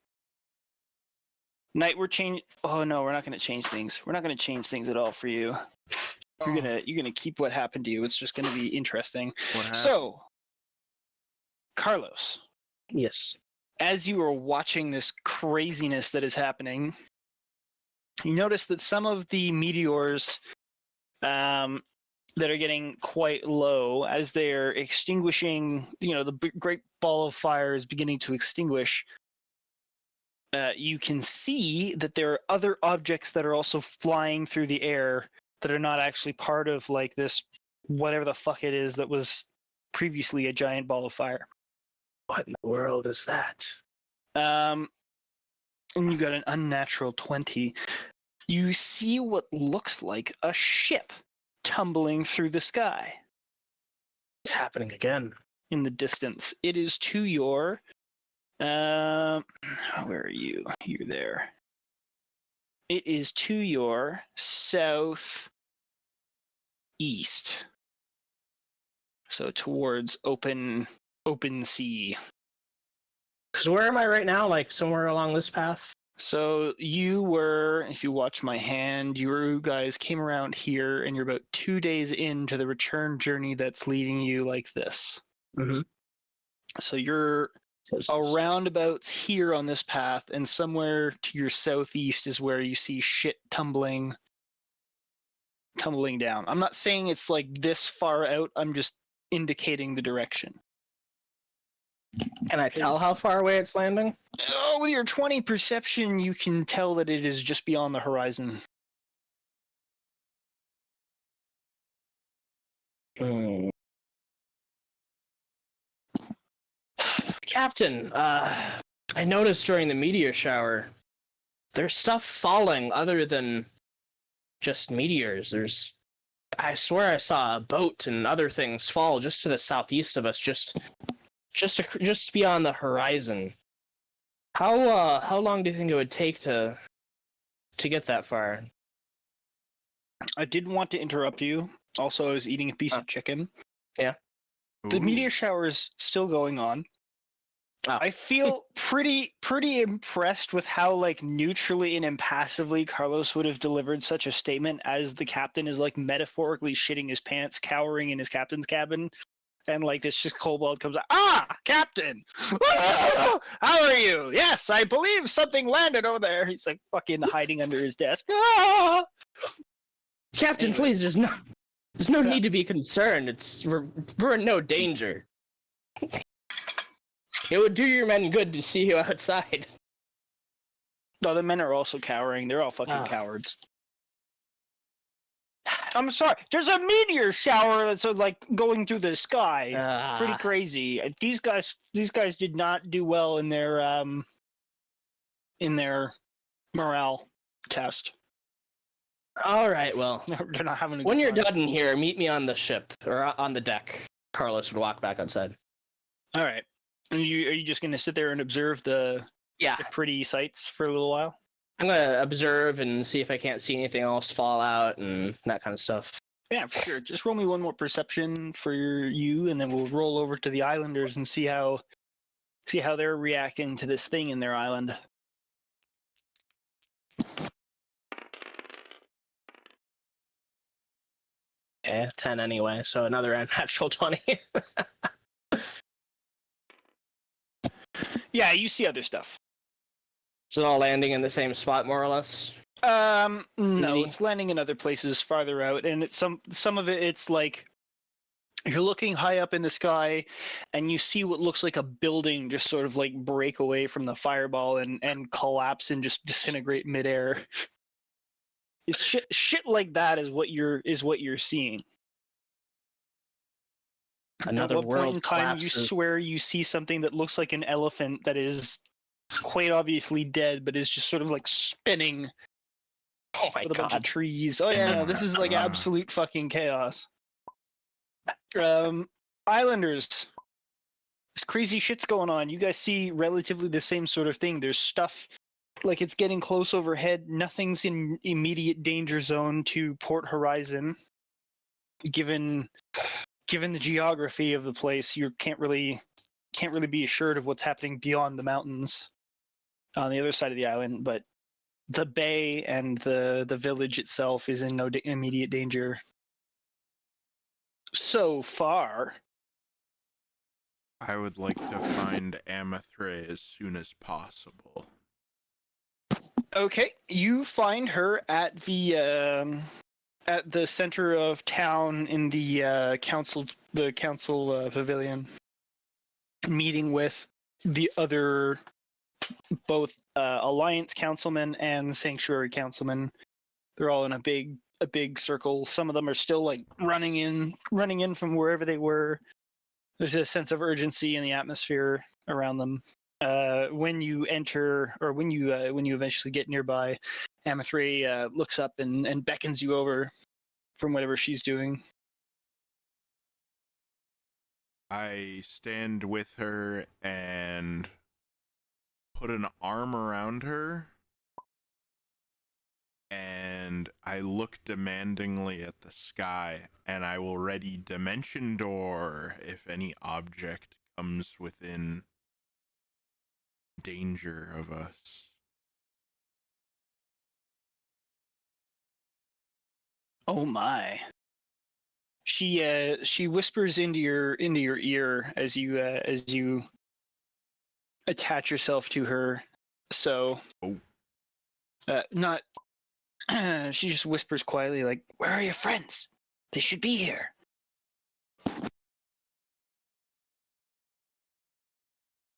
Knight, we're change. Oh no, we're not going to change things. We're not going to change things at all for you. You're gonna keep what happened to you. It's just going to be interesting. What happened? So, Carlos, Yes. as you are watching this craziness that is happening, you notice that some of the meteors that are getting quite low as they're extinguishing, the great ball of fire is beginning to extinguish. You can see that there are other objects that are also flying through the air that are not actually part of like this, whatever the fuck it is that was previously a giant ball of fire. What in the world is that? And you got an unnatural 20. You see what looks like a ship tumbling through the sky It's happening again. in the distance. It is to your where are you? You're there. It is to your southeast. So towards open sea. Because where am I right now? Like somewhere along this path? So you were, if you watch my hand, you guys came around here and you're about 2 days into the return journey that's leading you like this. Mm-hmm. So you're around about here on this path, and somewhere to your southeast is where you see shit tumbling down. I'm not saying it's like this far out, I'm just indicating the direction. Can I tell how far away it's landing? Oh, with your 20 perception, you can tell that it is just beyond the horizon. Captain, I noticed during the meteor shower, there's stuff falling other than just meteors. I swear I saw a boat and other things fall just to the southeast of us, just beyond the horizon. How long do you think it would take to get that far? I didn't want to interrupt you. Also, I was eating a piece of chicken. Yeah. The Ooh. meteor shower is still going on. Oh. I feel pretty impressed with how like neutrally and impassively Carlos would have delivered such a statement, as the captain is like metaphorically shitting his pants, cowering in his captain's cabin, and like this just kobold comes out. Ah, Captain! How are you? Yes, I believe something landed over there. He's like fucking hiding under his desk. Ah! Captain, Anyway. please, there's no need to be concerned. We're in no danger. It would do your men good to see you outside. No, the men are also cowering. They're all fucking cowards. I'm sorry. There's a meteor shower that's like going through the sky. Pretty crazy. These guys did not do well in their morale test. All right, well, They're not having a when good you're time. done here, meet me on the ship or on the deck. Carlos would walk back outside. All right. And are you just gonna sit there and observe the Yeah, pretty sights for a little while? I'm gonna observe and see if I can't see anything else fall out and that kind of stuff. Yeah, for sure. Just roll me one more perception for you, and then we'll roll over to the islanders and see how they're reacting to this thing in their island. Okay, 10 anyway, so another unnatural 20. Yeah, you see other stuff. Is it all landing in the same spot, more or less? No, Maybe. it's landing in other places farther out, and it's some of it. It's like you're looking high up in the sky, and you see what looks like a building just sort of like break away from the fireball and collapse and just disintegrate midair. It's shit like that is what you're seeing. Another At what world point in time collapses. you swear you see something that looks like an elephant that is quite obviously dead, but is just sort of like spinning Oh my with a bunch of god. trees. Oh yeah, no, this is like absolute fucking chaos. Islanders, this crazy shit's going on. You guys see relatively the same sort of thing. There's stuff like it's getting close overhead. Nothing's in immediate danger zone to Port Horizon. Given the geography of the place, you can't really be assured of what's happening beyond the mountains on the other side of the island. But the bay and the village itself is in no immediate danger. So far. I would like to find Amethre as soon as possible. Okay, you find her at the center of town in the council pavilion, meeting with the other both Alliance councilmen and Sanctuary councilmen. They're all in a big circle. Some of them are still like running in from wherever they were. There's a sense of urgency in the atmosphere around them. When you enter, or when you eventually get nearby, Amethre looks up and beckons you over from whatever she's doing. I stand with her and put an arm around her, and I look demandingly at the sky, and I will ready Dimension Door if any object comes within danger of us. Oh my. She whispers into your ear as you attach yourself to her. So not she just whispers quietly, like, "Where are your friends? They should be here."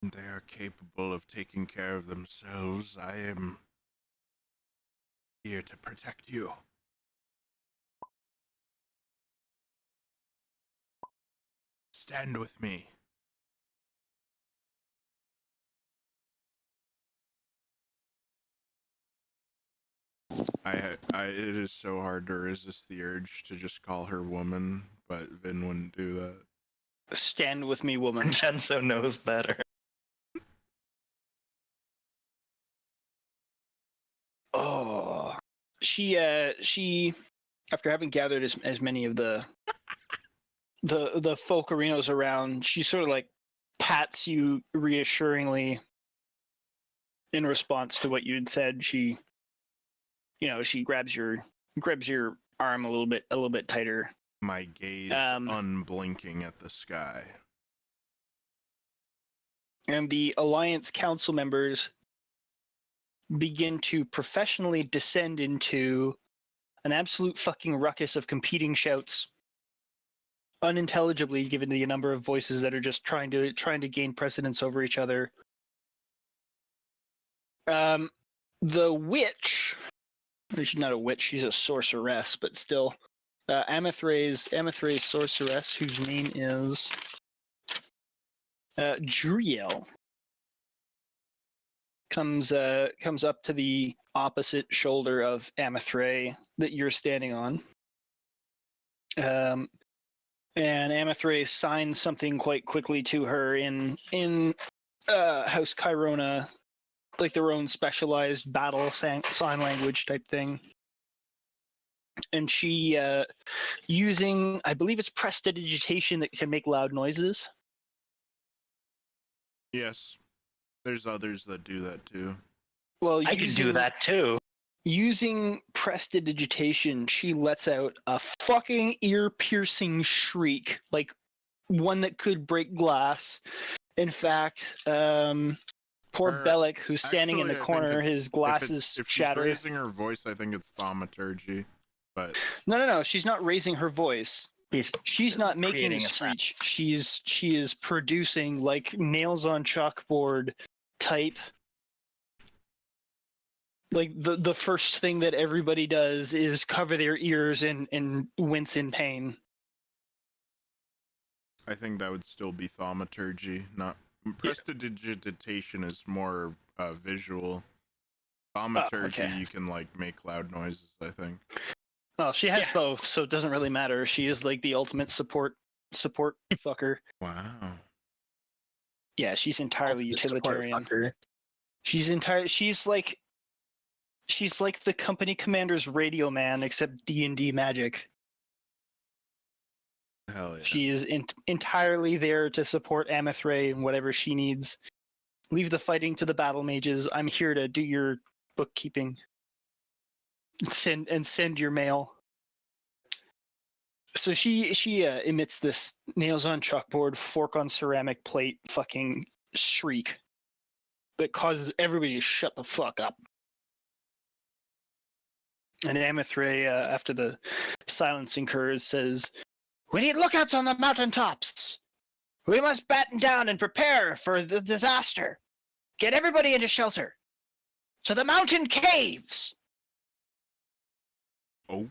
They are capable of taking care of themselves. I am here to protect you. Stand with me. It is so hard to resist the urge to just call her woman, but Vin wouldn't do that. Stand with me, woman. Vincenzo knows better. Oh, she after having gathered as many of the Folkarinos around, she sort of like pats you reassuringly in response to what you had said. She grabs your arm a little bit tighter. My gaze unblinking at the sky. And the Alliance council members begin to professionally descend into an absolute fucking ruckus of competing shouts, unintelligibly given the number of voices that are just trying to gain precedence over each other. The witch, she's not a witch, she's a sorceress, but still, Amethre's sorceress, whose name is Juriel, comes up to the opposite shoulder of Amethre that you're standing on. And Amethre signs something quite quickly to her in House Cairona, like their own specialized battle sign language type thing. And she, using, I believe it's prestidigitation that can make loud noises. Yes. There's others that do that too. Well, I can do that too. Using prestidigitation, she lets out a fucking ear-piercing shriek, like one that could break glass. In fact, poor Bellic, who's standing in the corner, his glasses if shatter. She's raising her voice, I think it's thaumaturgy. But No, she's not raising her voice. She's not making a creating a sound. speech. She is producing like nails on chalkboard type. Like the first thing that everybody does is cover their ears and wince in pain. I think that would still be thaumaturgy. Not prestidigitation is more visual. Thaumaturgy, okay. You can like make loud noises, I think. Well, she has both, so it doesn't really matter. She is like the ultimate support fucker. Wow. Yeah, she's entirely utilitarian. She's like the company commander's radio man, except D&D magic. Hell yeah. She is entirely there to support Amethre and whatever she needs. Leave the fighting to the battle mages. I'm here to do your bookkeeping. Send your mail. So she emits this nails on chalkboard, fork on ceramic plate fucking shriek that causes everybody to shut the fuck up. And Amithray, after the silence incurs, says, "We need lookouts on the mountaintops. We must batten down and prepare for the disaster. Get everybody into shelter. To the mountain caves!" Oh.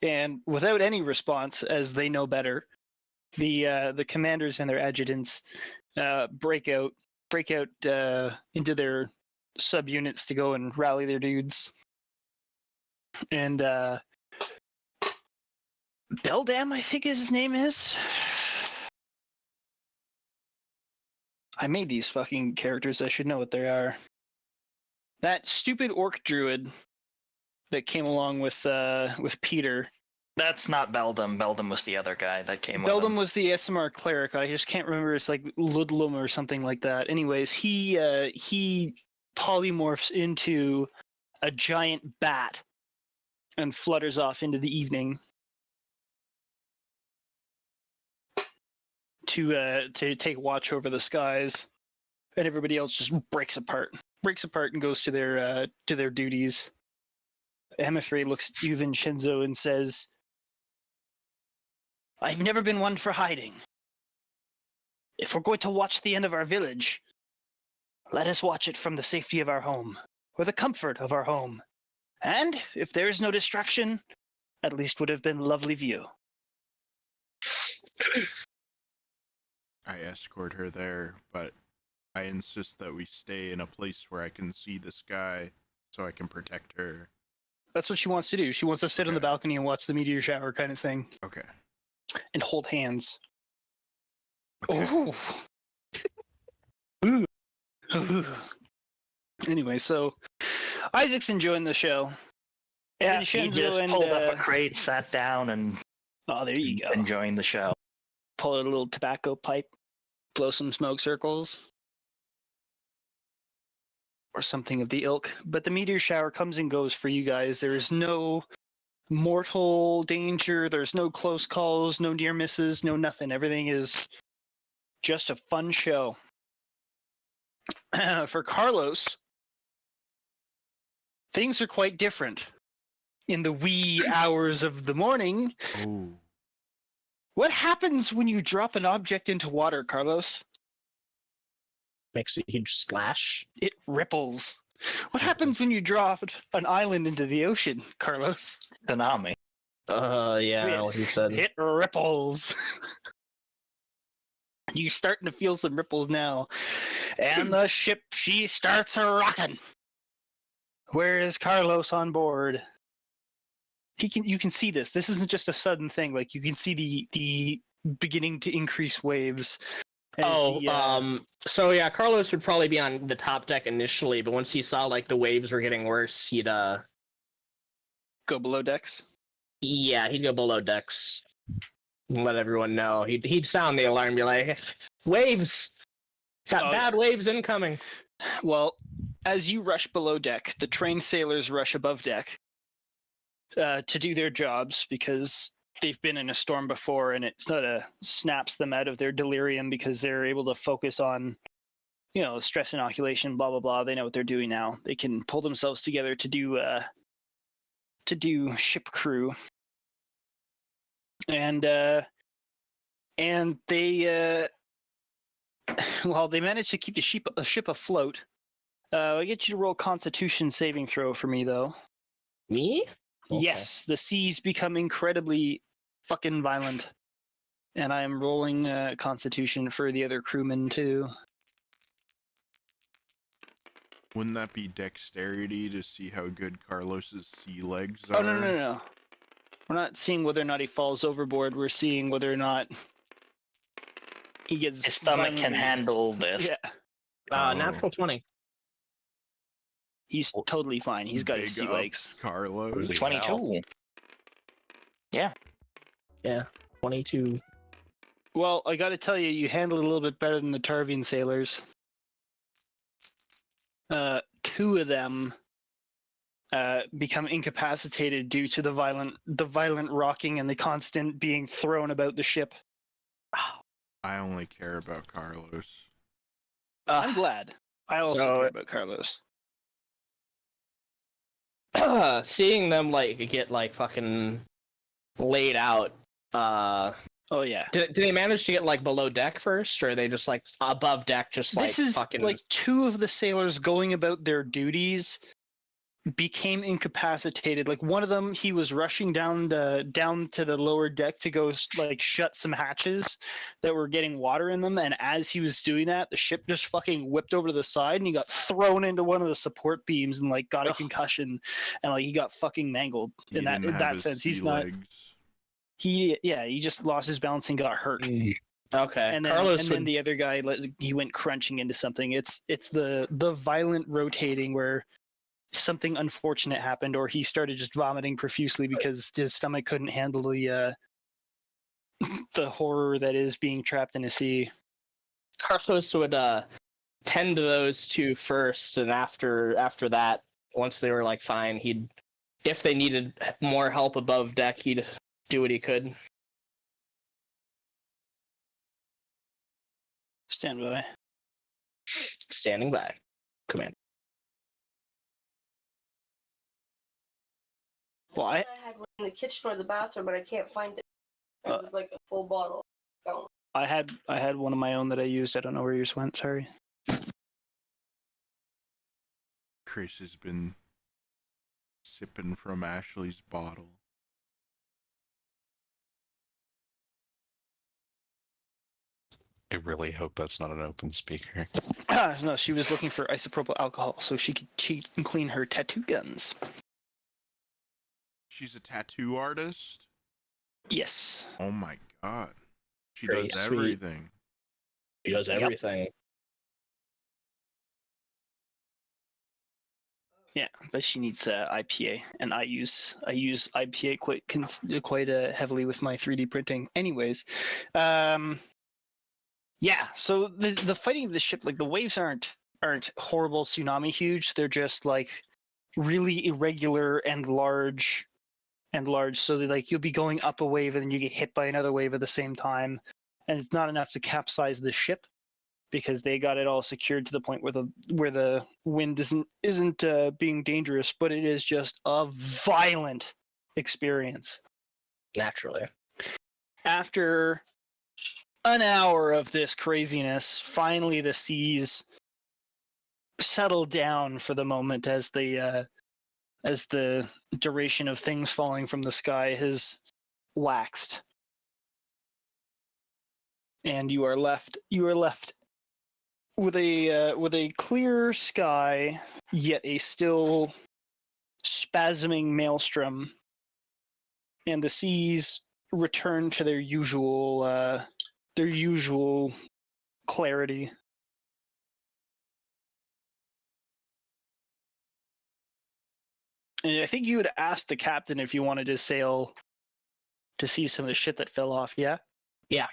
And without any response, as they know better, the commanders and their adjutants break out into their subunits to go and rally their dudes. And Beldam, I think his name is. I made these fucking characters. I should know what they are. That stupid orc druid that came along with Peter. That's not Beldam. Beldam was the other guy that came with Beldam him. was the SMR cleric. I just can't remember. It's like Ludlum or something like that. Anyways, he polymorphs into a giant bat and flutters off into the evening to take watch over the skies, and everybody else just breaks apart and goes to their duties. Amithray looks at you, Vinshenzo, and says, "I've never been one for hiding. If we're going to watch the end of our village, let us watch it from the safety of our home, or the comfort of our home. And if there is no distraction, at least would have been a lovely view." I escort her there, but I insist that we stay in a place where I can see the sky so I can protect her. That's what she wants to do. She wants to sit on the Okay. balcony and watch the meteor shower kind of thing, Okay. and hold hands. Okay. Ooh. Ooh. Anyway, so Isaac's enjoying the show. Yeah, he Vinshenzo just and, pulled up a crate, sat down, and Oh, there you go. enjoying the show. Pull out a little tobacco pipe, blow some smoke circles, or something of the ilk. But the meteor shower comes and goes for you guys. There is no mortal danger. There's no close calls, no near misses, no nothing. Everything is just a fun show. For Carlos, things are quite different. In the wee hours of the morning, Oh. what happens when you drop an object into water, Carlos? Makes a huge splash. It ripples. What happens when you drop an island into the ocean, Carlos? Tsunami. Yeah, what he said. It ripples. You starting to feel some ripples now. And the ship, she starts a-rocking. Where is Carlos on board? You can see this. This isn't just a sudden thing. Like, you can see the beginning to increase waves. as So yeah, Carlos would probably be on the top deck initially, but once he saw like the waves were getting worse, he'd go below decks. he'd go below decks. And let everyone know. He'd sound the alarm, be like, "Waves! Got bad waves incoming." Well, as you rush below deck, the trained sailors rush above deck to do their jobs because they've been in a storm before, and it sort of snaps them out of their delirium because they're able to focus on, stress inoculation, blah blah blah. They know what they're doing now. They can pull themselves together to do ship crew, and they they managed to keep the ship afloat. I get you to roll Constitution saving throw for me, though. Me? Okay. Yes, the seas become incredibly fucking violent, and I am rolling Constitution for the other crewmen too. Wouldn't that be dexterity to see how good Carlos's sea legs are? Oh no! We're not seeing whether or not he falls overboard. We're seeing whether or not he gets. His stomach can violently- handle this. Yeah, Oh. Natural 20. he's totally fine. He's got his Big sea legs. ups, Carlos. Holy 22. Yeah, 22. Well, I got to tell you, you handle it a little bit better than the Tarvian sailors. Two of them become incapacitated due to the violent rocking and the constant being thrown about the ship. I only care about Carlos. I'm glad. I also so- care about Carlos. Seeing them like get like fucking laid out. Oh yeah. Do they manage to get like below deck first, or are they just like above deck, just like This is fucking like two of the sailors going about their duties became incapacitated. Like one of them, he was rushing down to the lower deck to go like shut some hatches that were getting water in them, and as he was doing that, the ship just fucking whipped over to the side and he got thrown into one of the support beams and like got a concussion, and like he got fucking mangled. He In that didn't have his sense, he's sea not. legs. He just lost his balance and got hurt. Okay. And then, Carlos then the other guy, he went crunching into something. It's the violent rotating where something unfortunate happened, or he started just vomiting profusely because his stomach couldn't handle the horror that is being trapped in a sea. Carlos would tend to those two first, and after that, once they were like fine, if they needed more help above deck, he'd do what he could. Stand by. Standing by. Command. Well, I had one in the kitchen or the bathroom, but I can't find it. It was like a full bottle. I had one of my own that I used. I don't know where yours went. Sorry. Chris has been sipping from Ashley's bottle. I really hope that's not an open speaker. No, she was looking for isopropyl alcohol so she can clean her tattoo guns. She's a tattoo artist? Yes. Oh my god. She Very does sweet. everything. He does Yep. everything. Yeah, but she needs IPA, and I use IPA quite heavily with my 3D printing. Anyways, yeah. So the fighting of the ship, like the waves aren't horrible tsunami huge. They're just like really irregular and large. So like you'll be going up a wave and then you get hit by another wave at the same time, and it's not enough to capsize the ship, because they got it all secured to the point where the wind isn't being dangerous, but it is just a violent experience. Naturally. After an hour of this craziness, finally the seas settle down for the moment as the duration of things falling from the sky has waxed, and you are left with a clear sky, yet a still spasming maelstrom, and the seas return to their usual clarity. And I think you had asked the captain if you wanted to sail to see some of the shit that fell off, yeah? Yeah.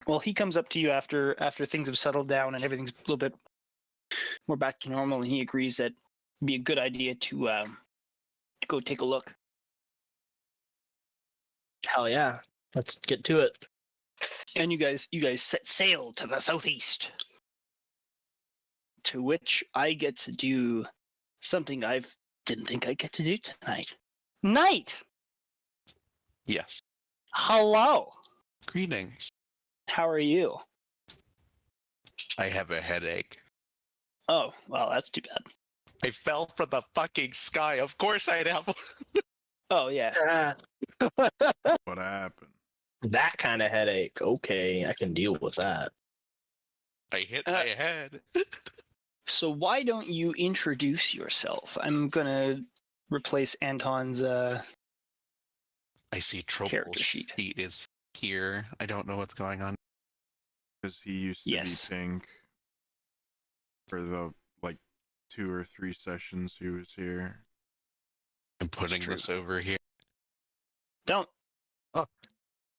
Well, he comes up to you after things have settled down and everything's a little bit more back to normal, and he agrees that it'd be a good idea to go take a look. Hell yeah. Let's get to it. And you guys set sail to the southeast, to which I get to do something I didn't think I'd get to do tonight. Night! Yes. Hello! Greetings. How are you? I have a headache. Oh, well, that's too bad. I fell from the fucking sky. Of course I'd have one. Oh, yeah. What happened? That kind of headache. Okay, I can deal with that. I hit my head. So why don't you introduce yourself? I'm gonna replace Anton's I see character Trople's sheet. sheet is here. I don't know what's going on. Because he used to Yes. be pink for the 2 or 3 sessions he was here. I'm putting true. this over here. Don't.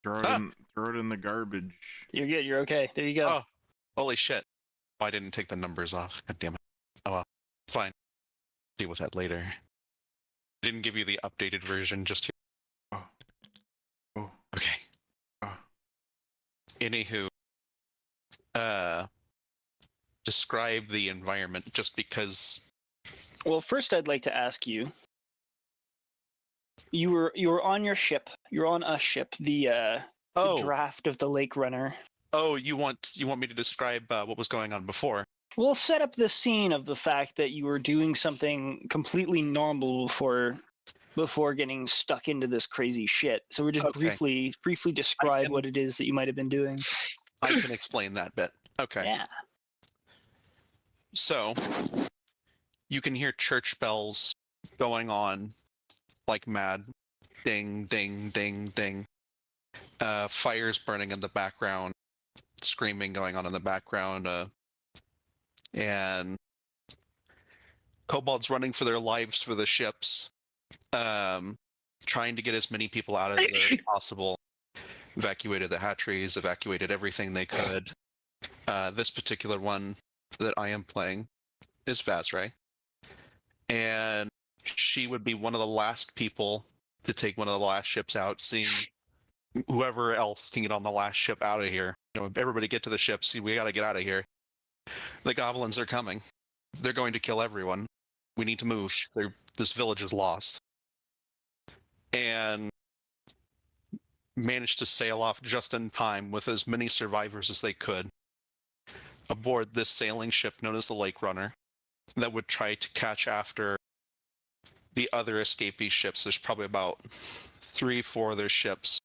Throw it in the garbage. You're good. You're okay. There you go. Oh, holy shit. I didn't take the numbers off. God damn it. Oh well, it's fine. Deal with that later. Didn't give you the updated version just here. Oh. Okay. Anywho, describe the environment just because. Well, first I'd like to ask you. You were on your ship. You're on a ship. The draft of the Lake Runner. Oh, you want me to describe what was going on before? We'll set up the scene of the fact that you were doing something completely normal before getting stuck into this crazy shit. So we're just Okay. briefly describe what it is that you might have been doing. I can explain that bit. Okay. Yeah. So, you can hear church bells going on like mad. Ding, ding, ding, ding. Fires burning in the background. Screaming going on in the background. And kobolds running for their lives for the ships. Trying to get as many people out of there as possible. Evacuated the hatcheries, evacuated everything they could. This particular one that I am playing is Vazray. And she would be one of the last people to take one of the last ships out, seeing whoever else can get on the last ship out of here. You know, everybody get to the ship, see, we gotta get out of here. The goblins are coming. They're going to kill everyone. We need to move. This village is lost. And managed to sail off just in time with as many survivors as they could aboard this sailing ship known as the Lake Runner that would try to catch after the other escapee ships. There's probably about 3-4 other ships.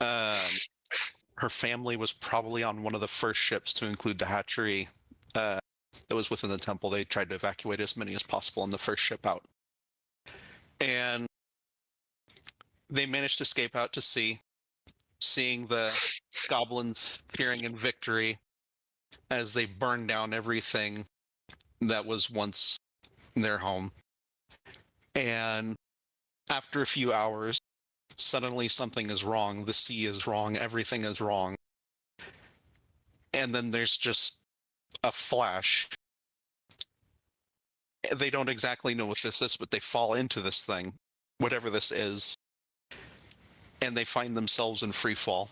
Her family was probably on one of the first ships to include the hatchery that was within the temple. They tried to evacuate as many as possible on the first ship out. And they managed to escape out to sea, seeing the goblins cheering in victory as they burned down everything that was once their home. And after a few hours, suddenly something is wrong. The sea is wrong. Everything is wrong. And then there's just a flash. They don't exactly know what this is, but they fall into this thing, whatever this is, and they find themselves in free fall.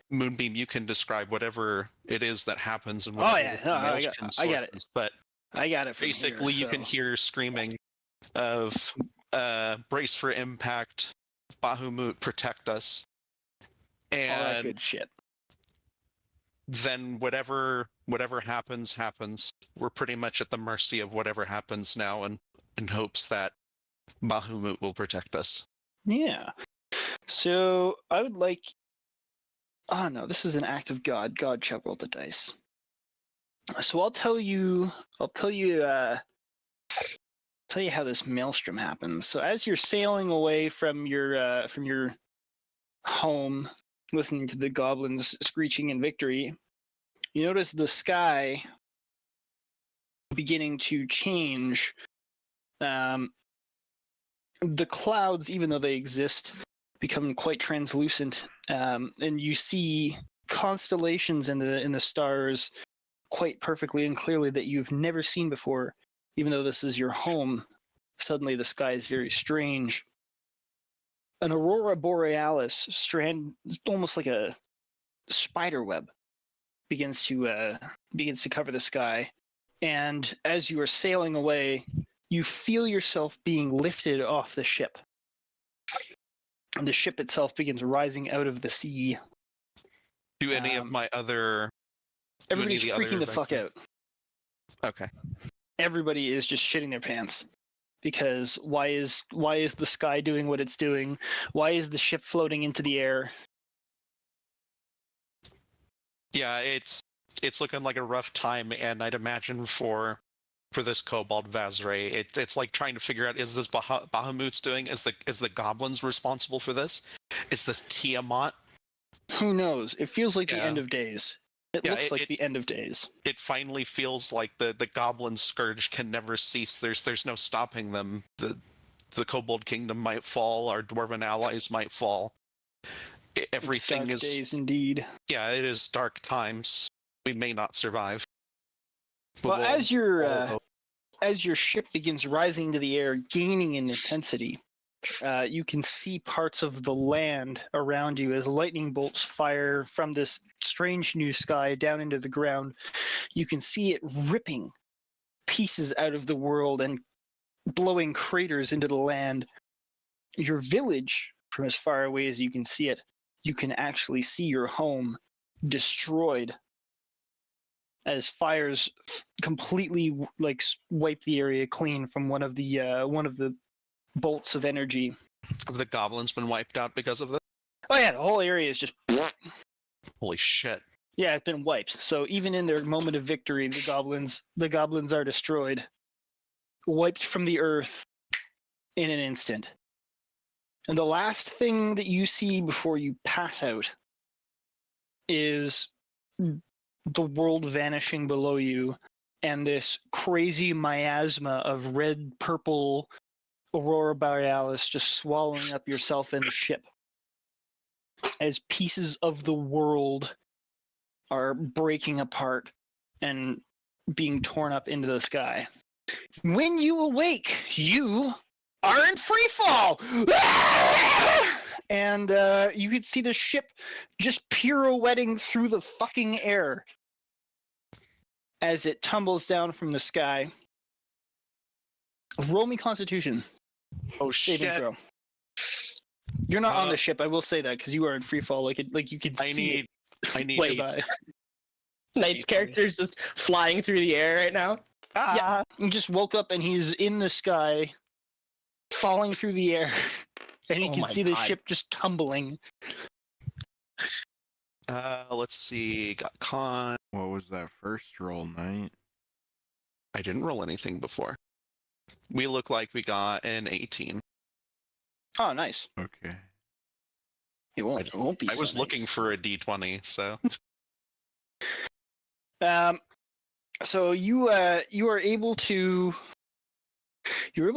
Moonbeam, you can describe whatever it is that happens and whatever I got it. But I got it. basically, you can hear screaming of brace for impact, Bahamut, protect us, all that and good shit. then whatever happens. We're pretty much at the mercy of whatever happens now, and in hopes that Bahamut will protect us. Yeah. So I would like. Oh no, this is an act of God. God shall roll the dice. So I'll tell you how this maelstrom happens. So as you're sailing away from your home, listening to the goblins screeching in victory, you notice the sky beginning to change. The clouds, even though they exist, become quite translucent, and you see constellations in the stars quite perfectly and clearly that you've never seen before. Even though this is your home, suddenly the sky is very strange. An aurora borealis strand, almost like a spider web, begins to cover the sky. And as you are sailing away, you feel yourself being lifted off the ship. And the ship itself begins rising out of the sea. Do any of my other... Everybody's freaking the fuck out. Okay. Everybody is just shitting their pants. Because why is the sky doing what it's doing? Why is the ship floating into the air? Yeah, it's looking like a rough time, and I'd imagine for this kobold Vazray, it's like trying to figure out, is this Bahamut's doing? Is the goblins responsible for this? Is this Tiamat? Who knows? It feels like the end of days. It looks like the end of days. It finally feels like the goblin scourge can never cease. There's no stopping them. The kobold kingdom might fall. Our dwarven allies might fall. Everything Dark is days indeed. Yeah, it is dark times. We may not survive. Well, Ba-boom. as your ship begins rising into the air, gaining in intensity, you can see parts of the land around you as lightning bolts fire from this strange new sky down into the ground. You can see it ripping pieces out of the world and blowing craters into the land. Your village, from as far away as you can see it, you can actually see your home destroyed as fires completely like wipe the area clean from one of the bolts of energy. Have the goblins been wiped out because of this? Oh yeah, the whole area is just Holy shit. yeah, it's been wiped. So even in their moment of victory, the goblins are destroyed, wiped from the earth in an instant. And the last thing that you see before you pass out is the world vanishing below you and this crazy miasma of red, purple aurora borealis just swallowing up yourself and the ship as pieces of the world are breaking apart and being torn up into the sky. When you awake, you are in free fall! And you could see the ship just pirouetting through the fucking air as it tumbles down from the sky. Roll me Constitution. Oh Saving shit. throw. You're not on the ship, I will say that, because you are in free fall. Like you can see I need Wait. it. Knight's character's just flying through the air right now. Yeah, he just woke up and he's in the sky, falling through the air, and you Oh can my see the God. ship just tumbling. Let's see. Got con. What was that first roll, Knight? I didn't roll anything before. We look like we got an 18. Oh, nice. Okay. It won't be. I so was nice. looking for a d20, so. So you are able to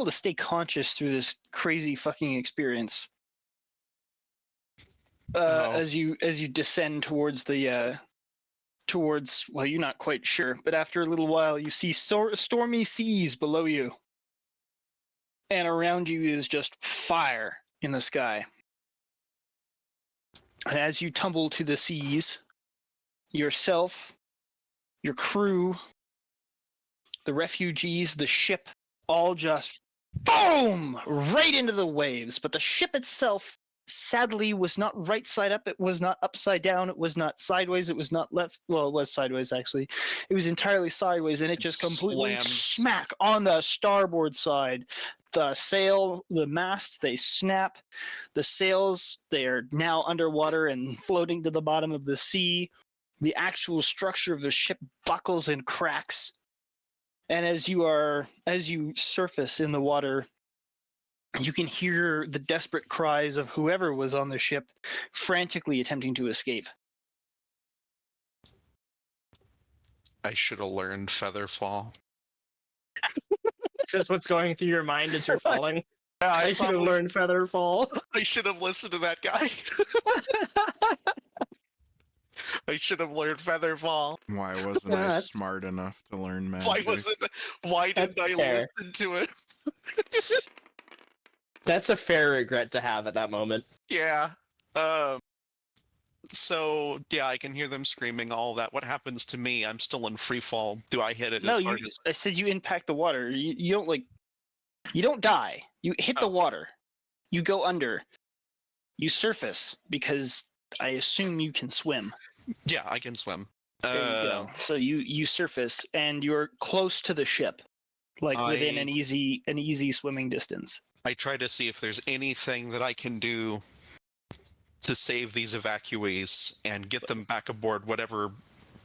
stay conscious through this crazy fucking experience. As you descend towards the well, you're not quite sure, but after a little while you see stormy seas below you, and around you is just fire in the sky. And as you tumble to the seas, yourself, your crew, the refugees, the ship, all just boom right into the waves. But the ship itself, sadly, was not right side up. It was not upside down. It was not sideways. It was not left. Well, it was sideways actually. It was entirely sideways, and it just completely slams. smack on the starboard side. The sail, the mast, they snap. The sails, they are now underwater and floating to the bottom of the sea. The actual structure of the ship buckles and cracks. And as you surface in the water, you can hear the desperate cries of whoever was on the ship frantically attempting to escape. I should have learned Featherfall. Is this what's going through your mind as you're falling? Yeah, I should have learned Featherfall. I should have listened to that guy. I should have learned Featherfall. Why wasn't I That's- smart enough to learn magic? Why didn't I fair. listen to it? That's a fair regret to have at that moment. Yeah. So yeah, I can hear them screaming all that. What happens to me? I'm still in free fall. Do I hit it No, as hard as I said you impact the water. You don't die. You hit the water. You go under. You surface because I assume you can swim. Yeah, I can swim. There you go. So you surface and you're close to the ship, like within an easy swimming distance. I try to see if there's anything that I can do to save these evacuees and get them back aboard whatever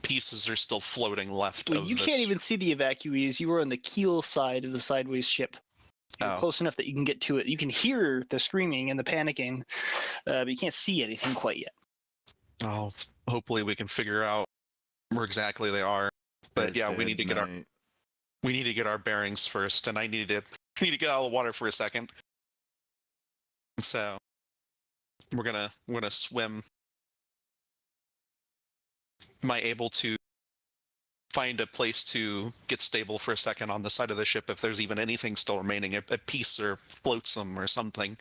pieces are still floating left Well, of you this. can't even see the evacuees. You were on the keel side of the sideways ship. You're close enough that you can get to it. You can hear the screaming and the panicking, but you can't see anything quite yet. Oh, hopefully we can figure out where exactly they are. But yeah, we need to get our bearings first, and I need to get out of the water for a second. So we're gonna swim. Am I able to find a place to get stable for a second on the side of the ship if there's even anything still remaining, a piece or flotsam or something.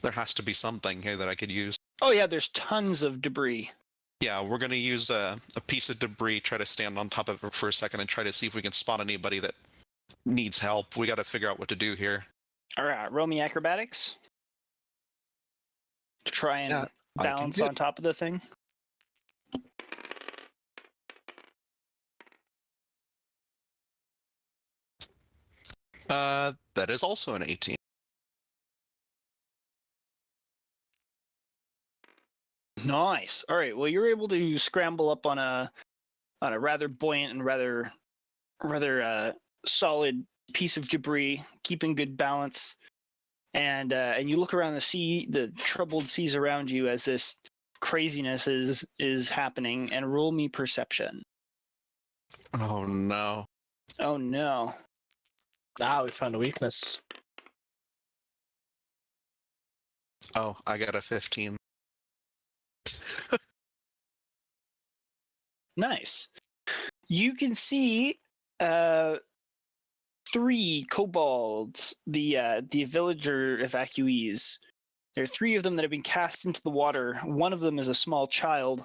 There has to be something here that I could use. Oh yeah, there's tons of debris. Yeah, we're going to use a piece of debris, try to stand on top of it for a second and try to see if we can spot anybody that needs help. We got to figure out what to do here. All right, roll me acrobatics to try and balance on top of the thing. That is also an 18. Nice. All right. Well, you're able to scramble up on a rather buoyant and rather solid piece of debris, keeping good balance. And you look around the sea, the troubled seas around you, as this craziness is happening. And roll me perception. Oh no. Oh no. Ah, we found a weakness. Oh, I got a 15. Nice. You can see 3 kobolds, the villager evacuees. There are 3 of them that have been cast into the water. One of them is a small child,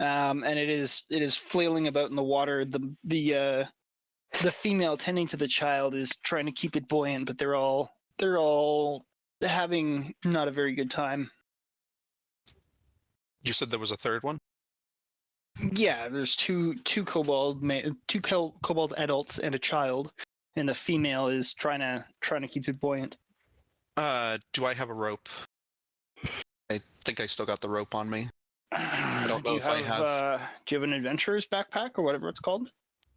and it is flailing about in the water. The female tending to the child is trying to keep it buoyant, but they're all having not a very good time. You said there was a third one? Yeah, there's two kobold adults and a child, and the female is trying to keep it buoyant. Do I have a rope? I think I still got the rope on me. I don't know if I have. Do you have an adventurer's backpack or whatever it's called?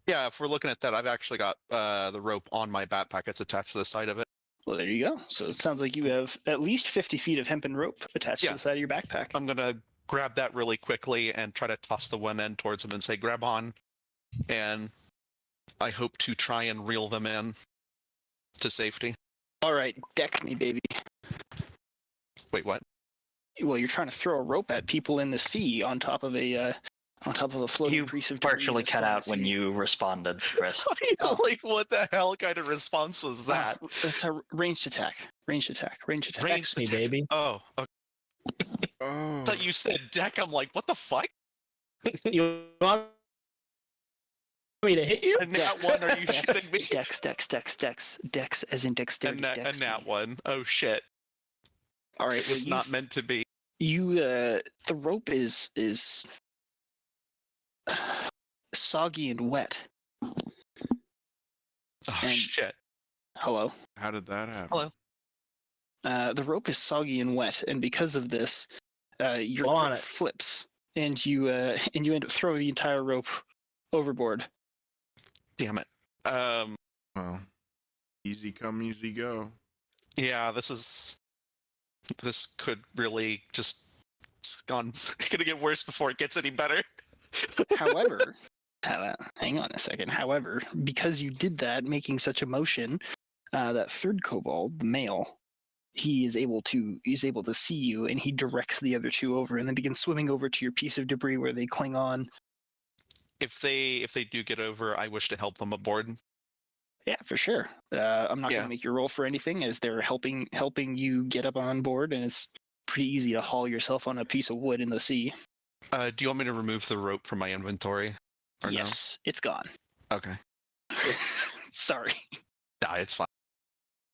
Yeah, if we're looking at that, I've actually got the rope on my backpack. It's attached to the side of it. Well, there you go. So it sounds like you have at least 50 feet of hempen rope attached to the side of your backpack. I'm gonna grab that really quickly and try to toss the one end towards him and say, grab on. And I hope to try and reel them in to safety. All right, deck me, baby. Wait, what? Well, you're trying to throw a rope at people in the sea on top of a floating piece of debris. You partially cut out when you responded, Chris. Like, what the hell kind of response was that? It's a ranged attack. Ranged attack. Dex me, baby. Oh, okay. Oh. I thought you said deck. I'm like, what the fuck? You want me to hit you? A nat one? Are you shitting me? Dex, as in dexterity. A nat one. Oh shit. All right, It's not meant to be. You the rope is soggy and wet. Oh And- shit. Hello. How did that happen? Hello. The rope is soggy and wet, and because of this, your Blow on rope it. flips, and you end up throwing the entire rope overboard. Damn it. Well, easy come, easy go. Yeah, this could really just it's gonna get worse before it gets any better. However, hang on a second. However, because you did that, making such a motion, that third kobold, the male, he's able to see you, and he directs the other 2 over, and then begins swimming over to your piece of debris where they cling on. If they do get over, I wish to help them aboard. Yeah, for sure. I'm not going to make you roll for anything, as they're helping you get up on board, and it's pretty easy to haul yourself on a piece of wood in the sea. Do you want me to remove the rope from my inventory? Or Yes, it's gone. No? Okay. Sorry. Nah, it's fine.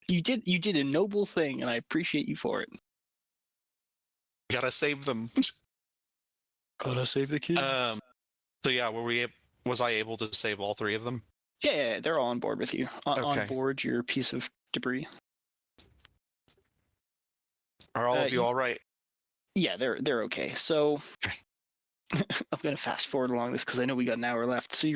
You did a noble thing, and I appreciate you for it. Gotta save them. Gotta save the kids. So yeah, was I able to save all 3 of them? Yeah, they're all on board with you. On Okay. board your piece of debris. Are all of you all right? Yeah, they're okay. So I'm gonna fast forward along this because I know we got an hour left. So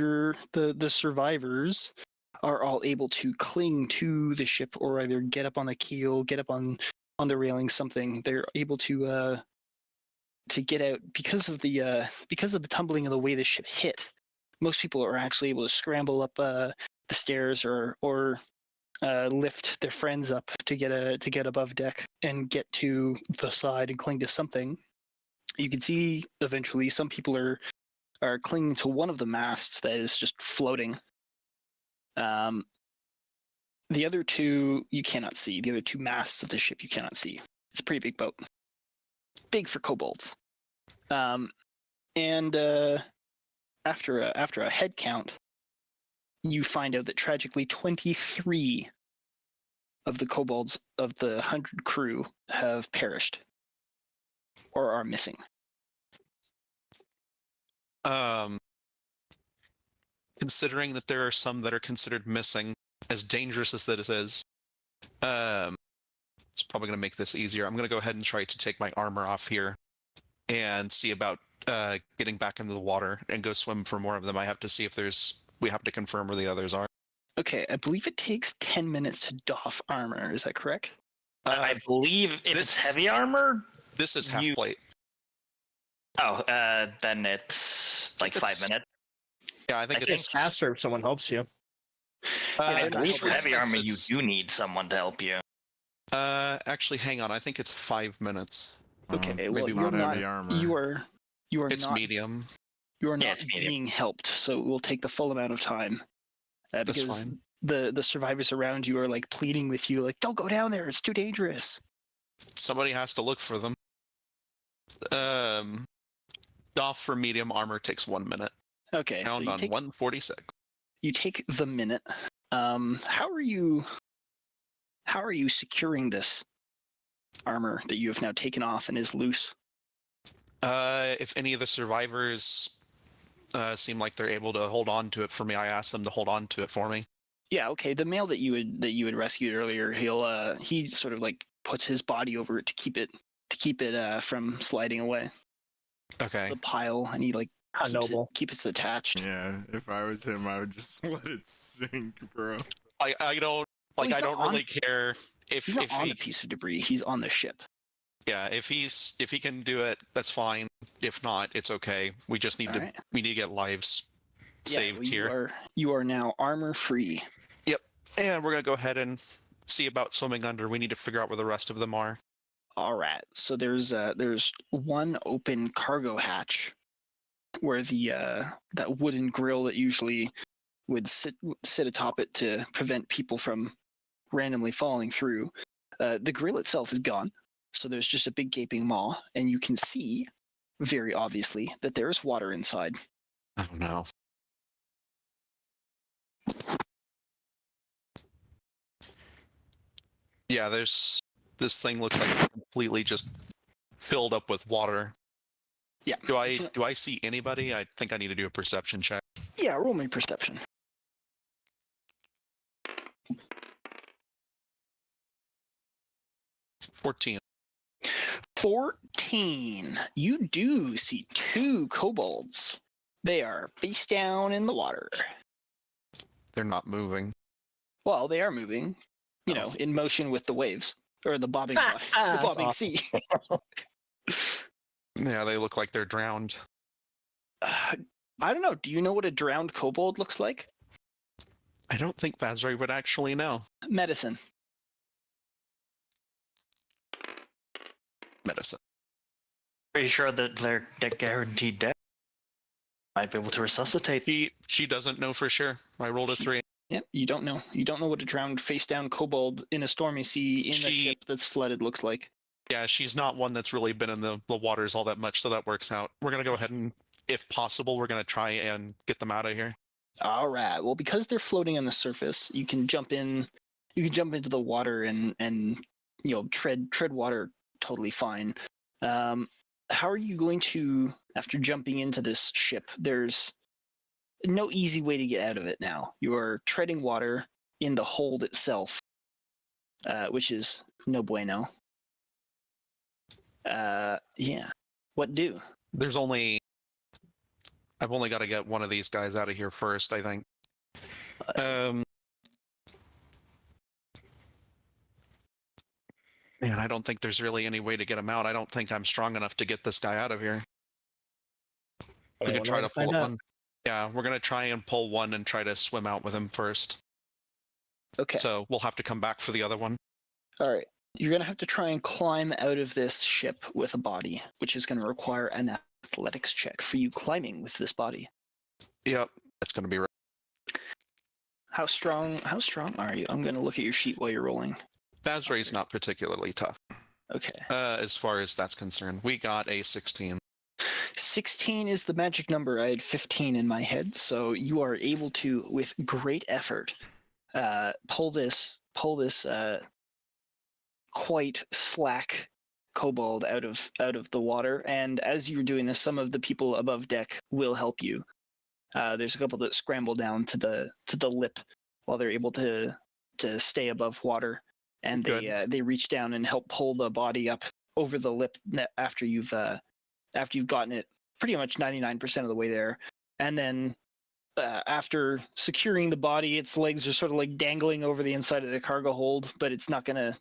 the survivors are all able to cling to the ship, or either get up on the keel, get up on the railing, something. They're able to get out because of the tumbling and the way the ship hit. Most people are actually able to scramble up the stairs or lift their friends up to get above deck and get to the side and cling to something. You can see eventually some people are are clinging to one of the masts that is just floating. The other two you cannot see. The other two masts of the ship you cannot see. It's a pretty big boat. Big for kobolds. And after a head count, you find out that tragically 23 of the kobolds of the 100 crew have perished or are missing. Considering that there are some that are considered missing, as dangerous as that is, it's probably going to make this easier. I'm going to go ahead and try to take my armor off here and see about getting back into the water and go swim for more of them. I have to see if we have to confirm where the others are. Okay, I believe it takes 10 minutes to doff armor. Is that correct? I believe if it's heavy armor. This is half plate. Oh, then it's like 5 minutes. Yeah, I think It's it's faster if someone helps you. I believe actually, for heavy armor, you it's- do need someone to help you. Actually, hang on. I think it's 5 minutes. Okay, well, maybe you're not heavy armor. You are It's not. medium. You are Yeah, not it's medium. being helped, so it will take the full amount of time. That's Because fine. the survivors around you are like pleading with you, like, "Don't go down there; it's too dangerous." Somebody has to look for them. Doff for medium armor takes 1 minute. Okay, so Pound you on take, 146. you take the minute. How are you securing this armor that you have now taken off and is loose? If any of the survivors seem like they're able to hold on to it for me, I ask them to hold on to it for me. Yeah, okay. The male that you had rescued earlier, he sort of like puts his body over it to keep it from sliding away. Okay. The pile, and he like How noble. keeps it attached. Yeah, if I was him, I would just let it sink, bro. I don't Well, he's I not don't on- really care if He's not on he the piece of debris. He's on the ship. yeah, if he can do it, that's fine. If not, it's okay. We just need All to right. we need to get lives saved well, here. You are now armor free. And we're gonna go ahead and see about swimming under. We need to figure out where the rest of them are. All right. So there's one open cargo hatch where that wooden grill that usually would sit atop it to prevent people from randomly falling through. The grill itself is gone, so there's just a big gaping maw, and you can see very obviously that there is water inside. Oh no. Yeah, this thing looks like it's completely just filled up with water. Yeah. Do I see anybody? I think I need to do a perception check. Yeah, roll me perception. 14. 14. You do see two kobolds. They are face down in the water. They're not moving. Well, they are moving, in motion with the waves or the bobbing, the That's bobbing awesome. sea. Yeah, they look like they're drowned. I don't know. Do you know what a drowned kobold looks like? I don't think Vazri would actually know. Medicine. Medicine. Pretty sure that they're guaranteed dead. Might be able to resuscitate. She doesn't know for sure. I rolled a 3. Yep, you don't know. You don't know what a drowned face down kobold in a stormy sea in a ship that's flooded looks like. Yeah, she's not one that's really been in the waters all that much, so that works out. We're gonna go ahead and, if possible, we're gonna try and get them out of here. All right. Well, because they're floating on the surface, you can jump in. You can jump into the water and tread water totally fine. How are you going to, after jumping into this ship? There's no easy way to get out of it now. You are treading water in the hold itself, which is no bueno. Yeah. What do? I've only got to get one of these guys out of here first, I think. Man, I don't think there's really any way to get him out. I don't think I'm strong enough to get this guy out of here. We could try to pull one. Yeah, we're gonna try and pull one and try to swim out with him first. Okay. So we'll have to come back for the other one. All right. You're going to have to try and climb out of this ship with a body, which is going to require an athletics check for you climbing with this body. Yep, that's going to be right. How strong are you? I'm going to look at your sheet while you're rolling. Bazray's not particularly tough. Okay. As far as that's concerned. We got a 16. 16 is the magic number. I had 15 in my head, so you are able to, with great effort, pull this quite slack kobold out of the water. And as you're doing this, some of the people above deck will help you. There's a couple that scramble down to the lip while they're able to stay above water, and they reach down and help pull the body up over the lip after you've gotten it pretty much 99% of the way there. And then after securing the body, its legs are sort of like dangling over the inside of the cargo hold, but it's not gonna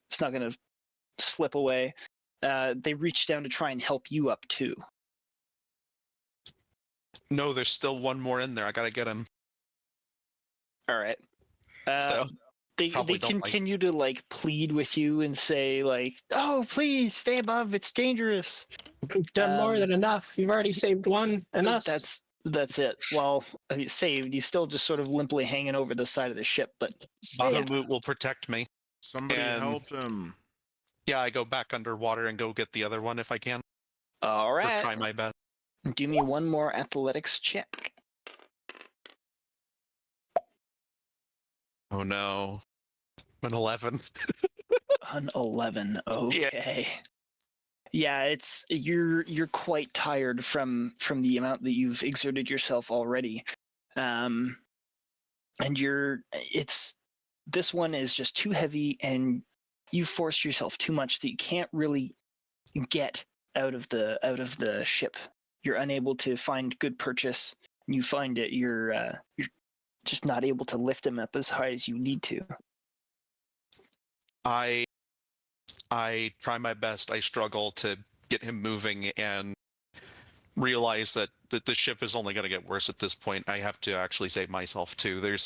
slip away. They reach down to try and help you up too. No, there's still one more in there. I gotta get him. All right. So, they probably don't continue to like plead with you and say like, "Oh, please stay above. It's dangerous." You've done more than enough. You've already saved one and us. That's it. Well, I mean, saved. He's still just sort of limply hanging over the side of the ship, but Bahamut will protect me. Somebody help him. Yeah, I go back underwater and go get the other one if I can. All Or right. try my best. Do me one more athletics check. Oh no. An 11. An 11. Okay. Yeah, it's you're quite tired from the amount that you've exerted yourself already. And this one is just too heavy, and you've forced yourself too much that you can't really get out of the ship. You're unable to find good purchase. You find it you're just not able to lift him up as high as you need to. I try my best. I struggle to get him moving and realize that the ship is only going to get worse at this point. I have to actually save myself too.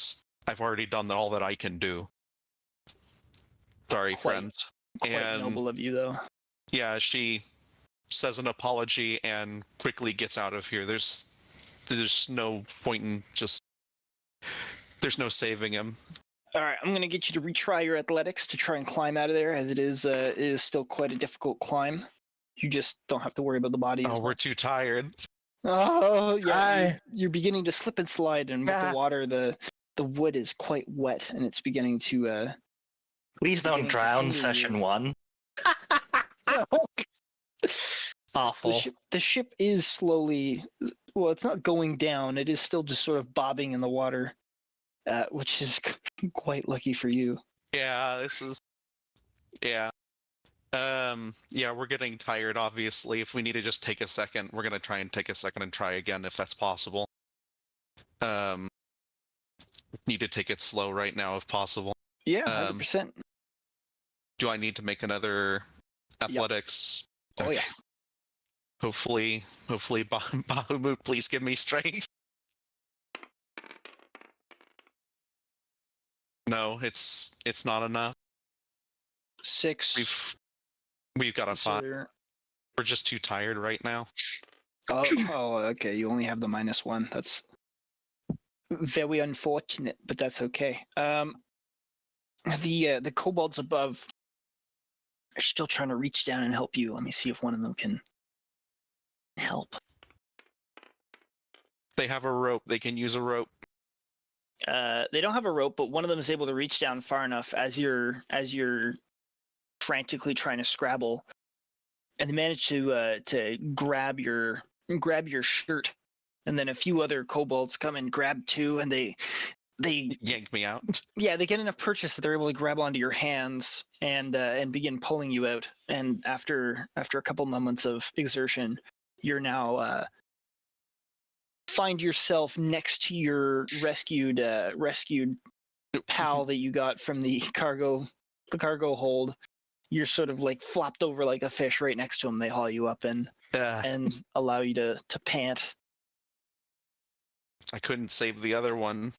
I've already done all that I can do. Sorry, friends. Quite noble of you, though. Yeah, she says an apology and quickly gets out of here. There's no point in there's no saving him. All right, I'm gonna get you to retry your athletics to try and climb out of there, as it is still quite a difficult climb. You just don't have to worry about the body. Oh, we're too tired. Oh yeah, you're beginning to slip and slide, and with the water, the wood is quite wet, and it's beginning to. Please don't drown, session 1. Awful. The ship is slowly. Well, it's not going down. It is still just sort of bobbing in the water, which is quite lucky for you. Yeah, this is. Yeah. Yeah, we're getting tired, obviously. If we need to just take a second, we're going to try and take a second and try again if that's possible. Need to take it slow right now if possible. Yeah, 100%. Do I need to make another athletics? Yep. Oh, yeah. Hopefully, Bahamut, please give me strength. No, it's not enough. 6. We've got a 5. We're just too tired right now. Oh, okay. You only have the -1. That's very unfortunate, but that's okay. The kobolds above are still trying to reach down and help you. Let me see if one of them can help. They have a rope. They can use a rope. They don't have a rope, but one of them is able to reach down far enough as you're frantically trying to scrabble, and they manage to grab your shirt, and then a few other kobolds come and grab too, and they yank me out. Yeah, they get enough purchase that they're able to grab onto your hands and begin pulling you out. And after a couple moments of exertion, you're now find yourself next to your rescued pal that you got from the cargo hold. You're sort of like flopped over like a fish right next to him. They haul you up and allow you to pant. I couldn't save the other one.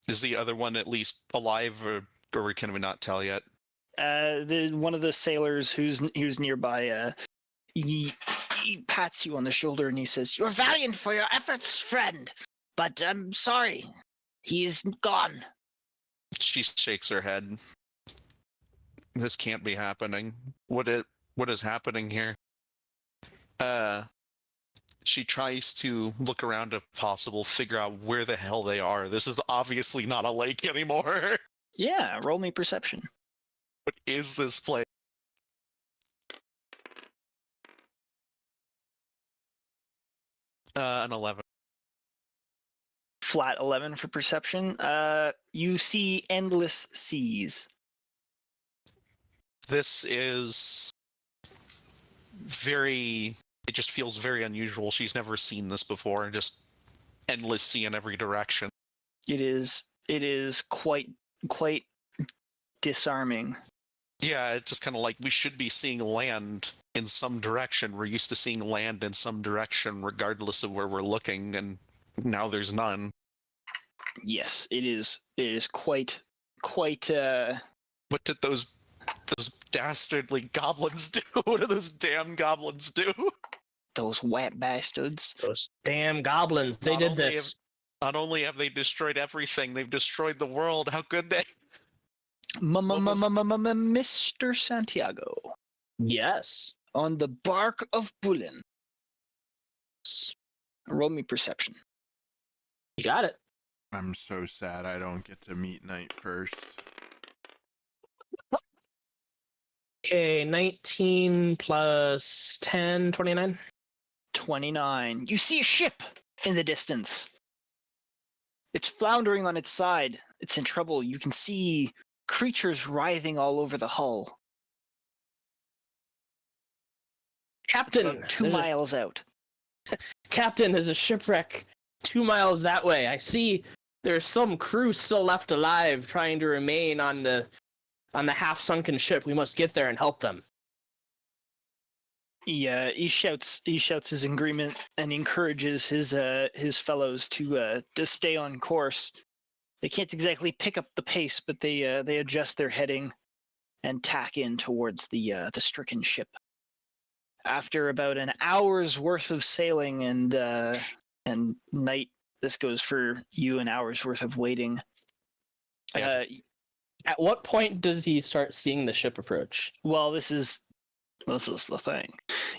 Is the other one at least alive, or can we not tell yet? One of the sailors who's nearby he pats you on the shoulder and he says, You're valiant for your efforts, friend, but I'm sorry. He is gone. She shakes her head. This can't be happening. What is happening here? She tries to look around if possible, figure out where the hell they are. This is obviously not a lake anymore. yeah, roll me perception. What is this place? An 11. Flat 11 for perception. You see endless seas. This is very... It just feels very unusual. She's never seen this before. Just endless sea in every direction. It is quite disarming. Yeah, it's just kind of like we should be seeing land in some direction. We're used to seeing land in some direction regardless of where we're looking, and now there's none. Yes, it is quite What did those dastardly goblins do? What do those damn goblins do? those wet bastards. Those damn goblins. They Not did only this. Not only have they destroyed everything, they've destroyed the world. How could they? Mr. Santiago, Yes. on the bark of Bullen. Roll me perception. You got it. I'm so sad I don't get to meet Knight first. Okay, 19 plus 10, 29. 29. You see a ship in the distance. It's floundering on its side. It's in trouble. You can see creatures writhing all over the hull. Captain, About 2 there's a- miles out. Captain, there's a shipwreck 2 miles that way. I see there's some crew still left alive trying to remain on the half-sunken ship. We must get there and help them. He shouts his agreement and encourages his fellows to stay on course. They can't exactly pick up the pace, but they adjust their heading and tack in towards the stricken ship. After about an hour's worth of sailing and night, this goes for you, an hour's worth of waiting. Yeah. At what point does he start seeing the ship approach? Well, this is the thing.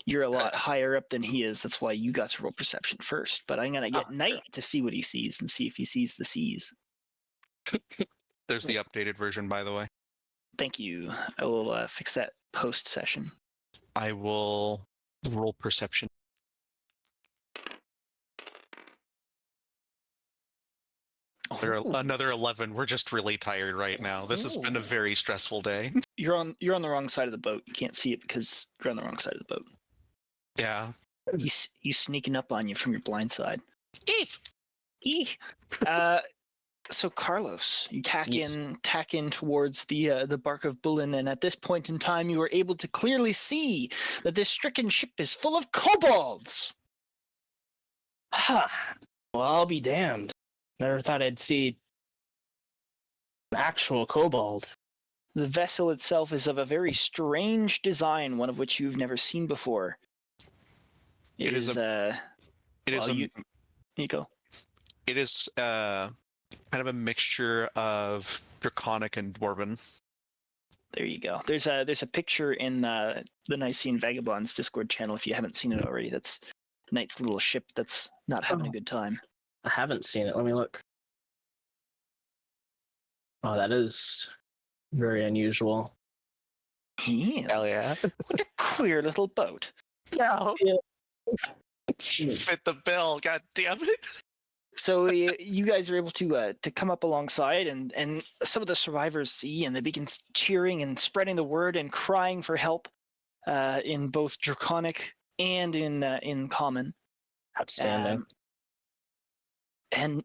You're a lot higher up than he is. That's why you got to roll perception first. But I'm gonna get Knight to see what he sees and see if he sees the seas. There's the updated version, by the way. Thank you. I will fix that post session. I will roll perception. Another 11. We're just really tired right now. This has been a very stressful day. You're on the wrong side of the boat. You can't see it because you're on the wrong side of the boat. Yeah. He's sneaking up on you from your blind side. Eef! Eek. So Carlos, you tack Yes. in towards the bark of Bullen, and at this point in time, you are able to clearly see that this stricken ship is full of kobolds. Huh. Well, I'll be damned. Never thought I'd see an actual kobold. The vessel itself is of a very strange design, one of which you've never seen before. It is Nico. It is kind of a mixture of draconic and dwarven. There you go. There's a picture in the Nicene Vagabonds Discord channel if you haven't seen it already. That's Knight's little ship that's not having a good time. I haven't seen it. Let me look. Oh, that is very unusual. Yeah, Hell yeah. what a queer little boat. Yeah. Fit the bill, god damn it. So you guys are able to come up alongside, and some of the survivors see, and they begin cheering and spreading the word and crying for help in both Draconic and in Common. Outstanding. And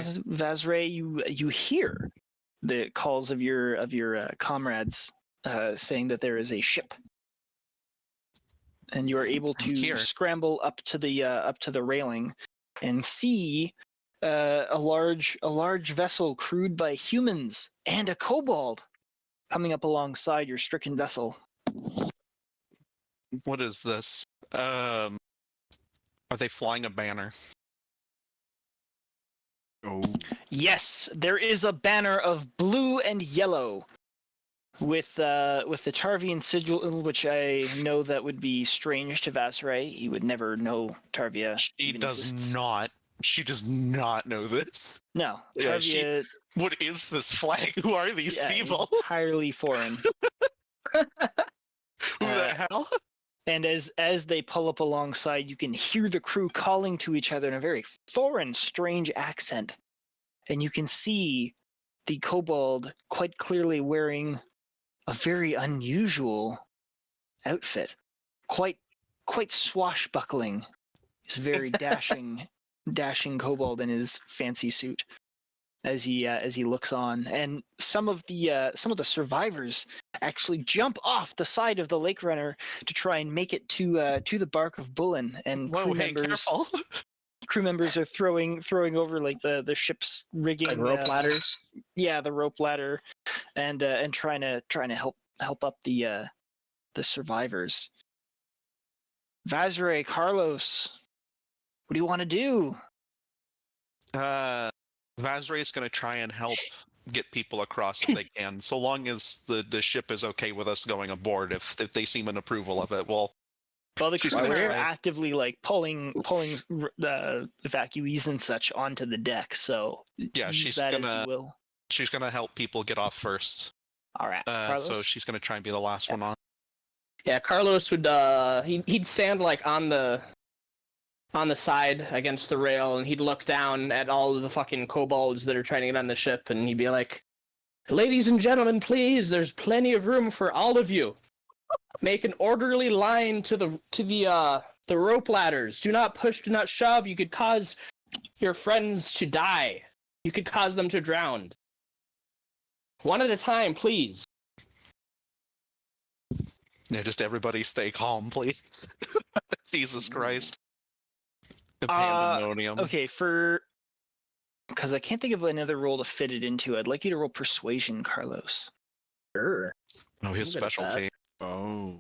Vazray, you hear the calls of your comrades saying that there is a ship, and you are able to scramble up to the railing and see a large vessel crewed by humans and a kobold coming up alongside your stricken vessel. What is this? Are they flying a banner? Oh, Yes, there is a banner of blue and yellow with the Tarvian sigil, which I know that would be strange to Vasray. He would never know Tarvia. She even does exists. not. She does not know this. No, Yeah, Tarvia. What is this flag? Who are these yeah, people? entirely foreign. Who the hell? And as they pull up alongside, you can hear the crew calling to each other in a very foreign, strange accent. And you can see the kobold quite clearly wearing a very unusual outfit. Quite swashbuckling. He's a very dashing kobold in his fancy suit as he looks on. And some of the survivors actually jump off the side of the lake runner to try and make it to the bark of Bullen. And Whoa, hey, careful. crew members are throwing over like the ship's rigging, Like rope ladders. Yeah, the rope ladder, and trying to help up the survivors. Vasray, Carlos, what do you want to do? Vasray is going to try and help get people across if they can, so long as the ship is okay with us going aboard. If they seem in approval of it, well, The She's crewmen gonna are try. actively like pulling the evacuees and such onto the deck. So yeah, use she's that as gonna you will. help people get off first. All right, So Carlos? she's gonna try and be the last one on. Yeah, Carlos would he'd stand like on the side against the rail, and he'd look down at all of the fucking kobolds that are trying to get on the ship, and he'd be like, "Ladies and gentlemen, please, there's plenty of room for all of you. Make an orderly line to the rope ladders. Do not push, do not shove. You could cause your friends to die. You could cause them to drown. One at a time, please." Yeah, just everybody stay calm, please. Jesus Christ. The pandemonium. Okay, because I can't think of another role to fit it into. I'd like you to roll persuasion, Carlos. Sure. Oh, his I'm good at specialty. oh.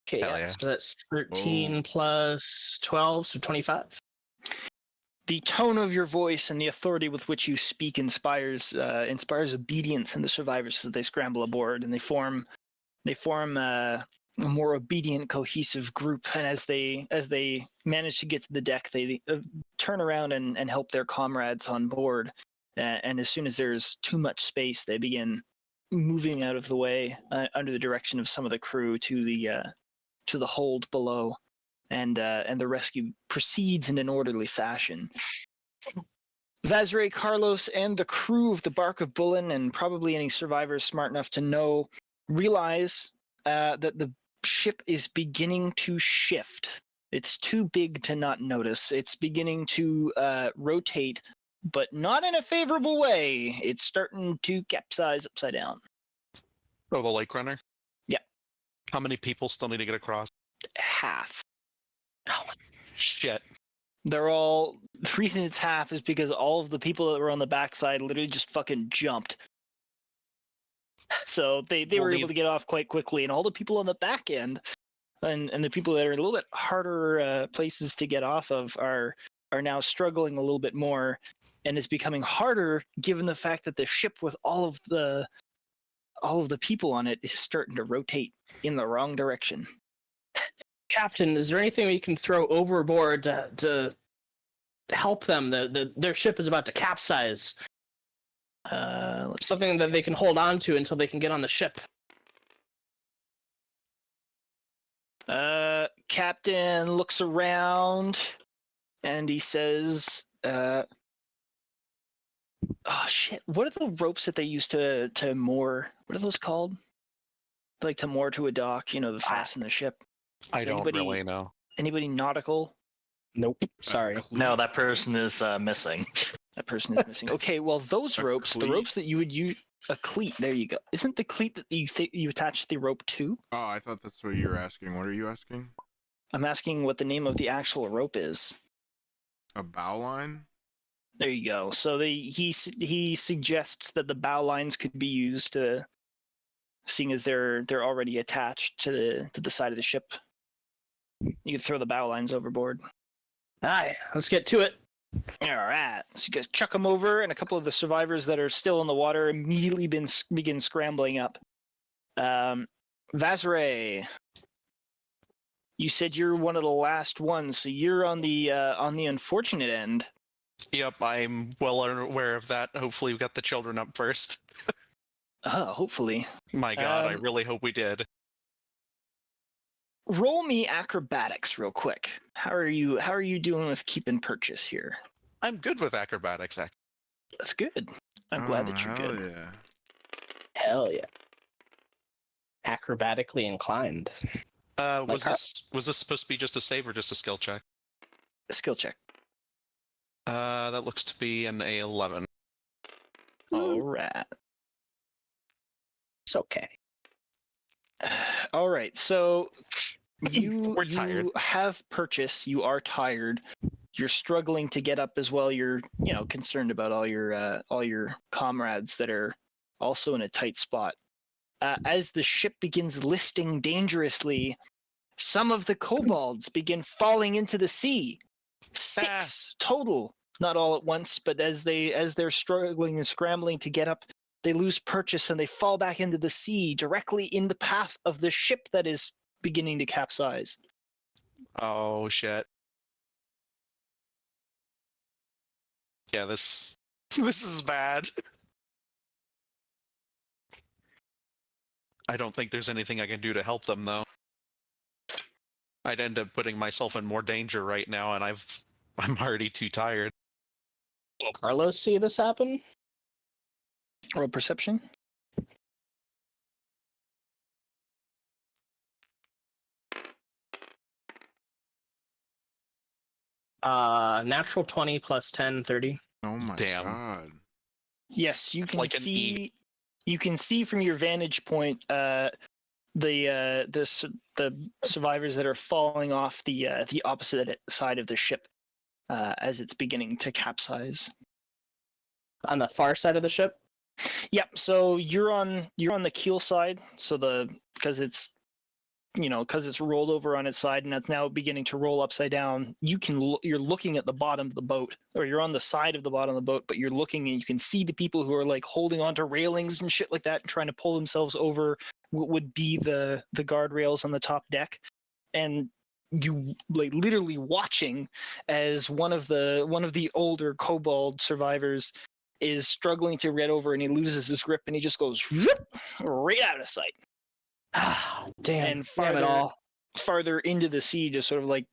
Okay, Hell yeah. so that's 13 plus 12, so 25. The tone of your voice and the authority with which you speak inspires obedience in the survivors as they scramble aboard, and they form a more obedient, cohesive group. And as they manage to get to the deck, they turn around and help their comrades on board. And as soon as there's too much space, they begin moving out of the way under the direction of some of the crew to the hold below. And the rescue proceeds in an orderly fashion. Vasray, Carlos, and the crew of the Bark of Bullen, and probably any survivors smart enough to realize that the ship is beginning to shift. It's too big to not notice. It's beginning to rotate, but not in a favorable way. It's starting to capsize upside down. Oh, the lake runner? Yeah. How many people still need to get across? Half. Oh, shit. The reason it's half is because all of the people that were on the backside literally just fucking jumped. So they were able to get off quite quickly, and all the people on the back end and the people that are a little bit harder places to get off of are now struggling a little bit more, and it's becoming harder given the fact that the ship with all of the people on it is starting to rotate in the wrong direction. Captain, is there anything we can throw overboard to help them? Their ship is about to capsize. Something that they can hold on to until they can get on the ship. Captain looks around and he says, "Oh shit! What are the ropes that they use to moor? What are those called? Like to moor to a dock, to fasten the ship." I don't Anybody- really know. Anybody nautical? Nope. Sorry. No, that person is missing. That person is missing. Okay, well those A ropes, the cleat? ropes that you would use, a cleat. There you go. Isn't the cleat that you attach the rope to? Oh, I thought that's what you were asking. What are you asking? I'm asking what the name of the actual rope is. A bow line? There you go. So he suggests that the bow lines could be used to, seeing as they're already attached to the side of the ship. You could throw the bow lines overboard. Aye, let's get to it. All right. So you guys chuck them over, and a couple of the survivors that are still in the water immediately begin scrambling up. Vazray, you said you're one of the last ones, so you're on the unfortunate end. Yep, I'm well aware of that. Hopefully we got the children up first. Hopefully. My god, I really hope we did. Roll me acrobatics real quick. How are you doing with keep and purchase here? I'm good with acrobatics. That's good. I'm glad that you're hell good. Yeah. Hell yeah. Acrobatically inclined. Was this supposed to be just a save or just a skill check? A skill check. That looks to be an A11. All right. It's okay. All right. So We're tired. You have purchase. You are tired. You're struggling to get up as well. You're concerned about all your comrades that are also in a tight spot. As the ship begins listing dangerously, some of the kobolds begin falling into the sea. 6 total, not all at once, but as they're struggling and scrambling to get up, they lose purchase and they fall back into the sea directly in the path of the ship that is beginning to capsize. Oh shit. Yeah, this is bad. I don't think there's anything I can do to help them though. I'd end up putting myself in more danger right now, and I'm already too tired. Can Carlos see this happen? Roll perception. Natural 20 plus 10, 30. Oh my Damn. god. Yes, you It's can like an see. You can see from your vantage point the survivors that are falling off the opposite side of the ship as it's beginning to capsize. On the far side of the ship? Yep. So you're on the keel side. So because it's rolled over on its side and it's now beginning to roll upside down. You're looking at the bottom of the boat, or you're on the side of the bottom of the boat, but you're looking and you can see the people who are like holding onto railings and shit like that and trying to pull themselves over what would be the guardrails on the top deck, and you like literally watching as one of the older kobold survivors is struggling to get over, and he loses his grip and he just goes whoop, right out of sight. Ah, damn. And Damn it all. farther into the sea, just sort of like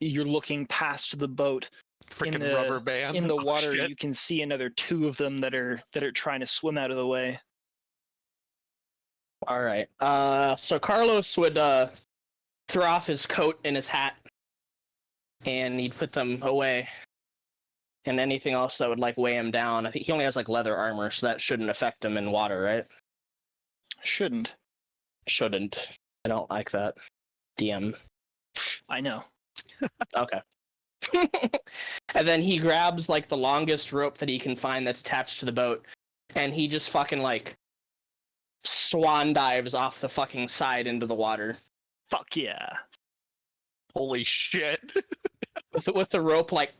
you're looking past the boat. Freaking rubber band. In the Oh, water, shit. you can see another 2 of them that are trying to swim out of the way. All right. So Carlos would throw off his coat and his hat, and he'd put them away. And anything else that would like weigh him down. I think he only has like leather armor, so that shouldn't affect him in water, right? Shouldn't. Shouldn't. I don't like that. DM. I know. Okay. And then he grabs like the longest rope that he can find that's attached to the boat, and he just fucking like swan dives off the fucking side into the water. Fuck yeah. Holy shit. With the rope like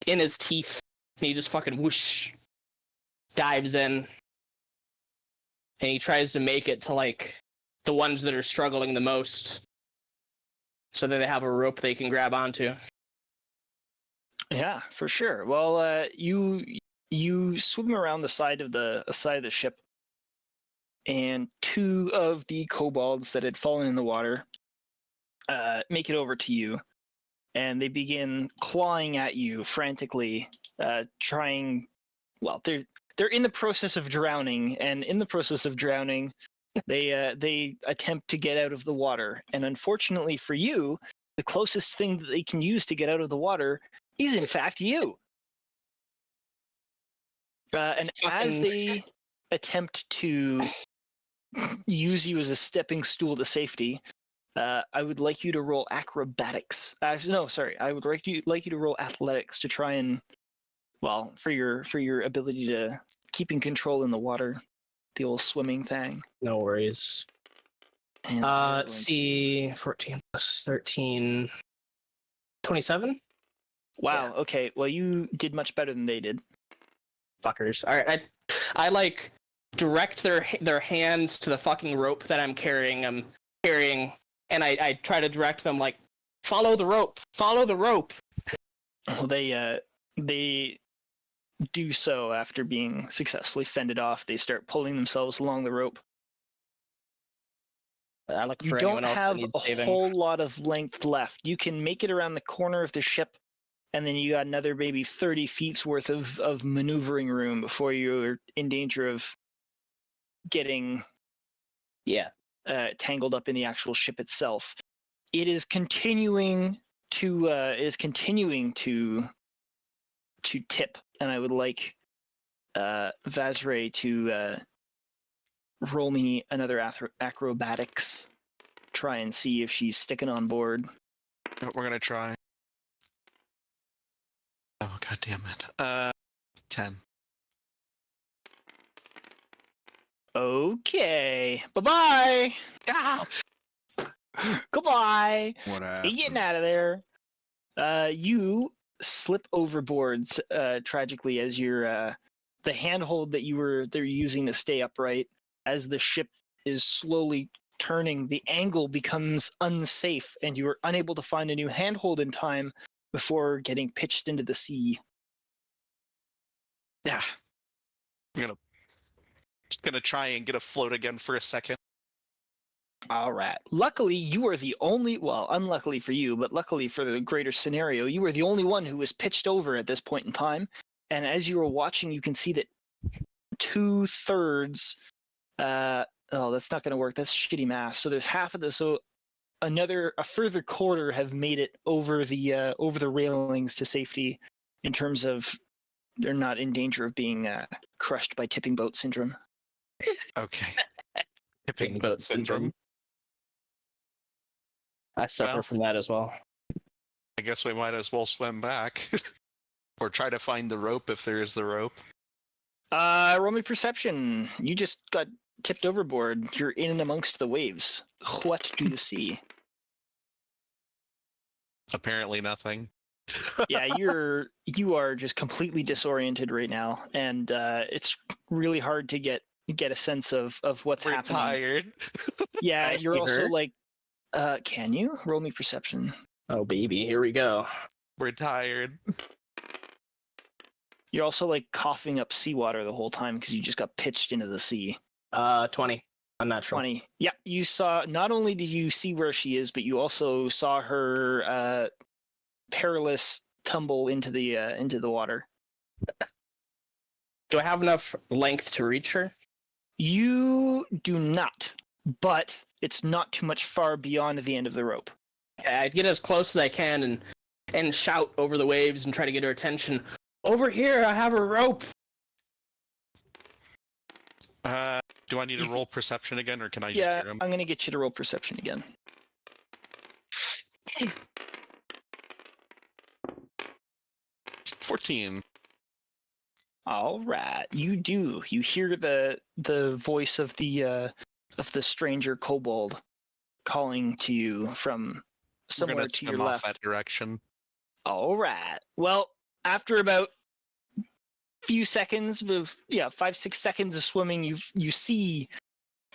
in his teeth, and he just fucking whoosh dives in, and he tries to make it to like the ones that are struggling the most, so that they have a rope they can grab onto. Yeah, for sure. Well, you swim around the side of the ship, and 2 of the kobolds that had fallen in the water make it over to you, and they begin clawing at you frantically, trying. Well, they're in the process of drowning, and in the process of drowning, they attempt to get out of the water. And unfortunately for you, the closest thing that they can use to get out of the water is in fact you. And as they attempt to use you as a stepping stool to safety, I would like you to roll acrobatics. No, sorry. I would like you to roll athletics to try and well, for your ability to keeping control in the water, the old swimming thing. No worries. And Let's see, 14 plus 13, 27? wow. Yeah. Okay. Well, you did much better than they did. Fuckers. All right, I like direct their hands to the fucking rope that I'm carrying, and I try to direct them like, follow the rope, follow the rope. Well, they do so after being successfully fended off. They start pulling themselves along the rope. I look You for don't anyone else that have needs a saving. whole lot of length left. You can make it around the corner of the ship, and then you got another maybe 30 feet worth of maneuvering room before you're in danger of getting tangled up in the actual ship itself. It is continuing to tip, and I would like Vazray to roll me another acrobatics. Try and see if she's sticking on board. We're gonna try. Oh god damn it. 10. Okay. Bye-bye. Ah! Goodbye. What You're happened? getting out of there. You slip overboard tragically as your the handhold that they're using to stay upright. As the ship is slowly turning, the angle becomes unsafe, and you are unable to find a new handhold in time before getting pitched into the sea. Yeah. I'm gonna try and get afloat again for a second. All right. Luckily, you are the only, well, unluckily for you, but luckily for the greater scenario, you are the only one who was pitched over at this point in time. And as you are watching, you can see that 2/3, oh, that's not going to work. That's shitty math. So there's half of this. So a further quarter have made it over the railings to safety, in terms of they're not in danger of being crushed by tipping boat syndrome. Okay. Tipping boat syndrome. I suffer Well, from that as well. I guess we might as well swim back. Or try to find the rope if there is the rope. Roll me perception. You just got tipped overboard. You're in and amongst the waves. What do you see? Apparently nothing. Yeah, you are just completely disoriented right now, and it's really hard to get a sense of what's We're happening. tired. Yeah, I you're see also her. like, can you roll me perception? Oh baby, here we go. We're tired. You're also like coughing up seawater the whole time because you just got pitched into the sea. 20. Unnatural. 20. Yeah, you saw. Not only did you see where she is, but you also saw her perilous tumble into the water. Do I have enough length to reach her? You do not, but it's not too much far beyond the end of the rope. I get as close as I can and shout over the waves and try to get her attention. Over here, I have a rope. Do I need to roll perception again, or can I just Yeah, hear him? I'm gonna get you to roll perception again. 14. All right, you do. You hear the voice of the stranger kobold calling to you from We're somewhere gonna to swim your off left. that direction. All right. Well, after about few seconds of 5-6 seconds of swimming, you see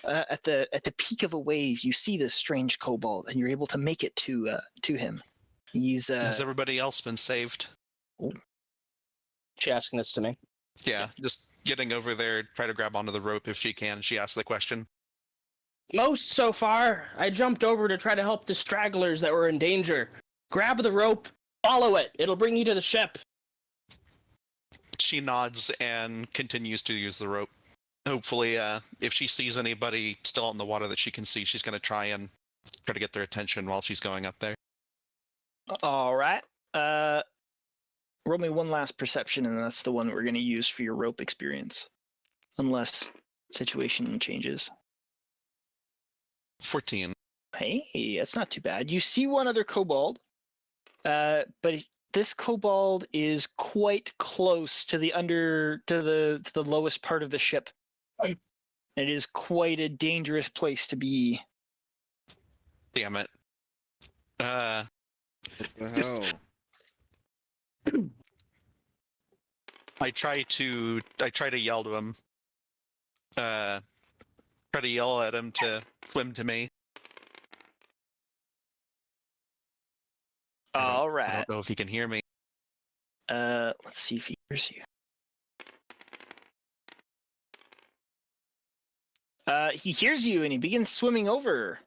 at the peak of a wave, you see this strange kobold, and you're able to make it to him. He's Has everybody else been saved? She asking this to me. Yeah, just getting over there, try to grab onto the rope if she can. She asks the question. Most so far. I jumped over to try to help the stragglers that were in danger. Grab the rope, follow it. It'll bring you to the ship. She nods and continues to use the rope. Hopefully, if she sees anybody still in the water that she can see, she's going to try to get their attention while she's going up there. all right. Roll me one last perception, and that's the one we're going to use for your rope experience, unless situation changes. 14. Hey, that's not too bad. You see one other kobold, but This kobold is quite close to the lowest part of the ship. It is quite a dangerous place to be. Damn it. What the Just- hell? I try to yell to him. Try to yell at him to swim to me. All I right. don't know if he can hear me. Let's see if he hears you. He hears you and he begins swimming over.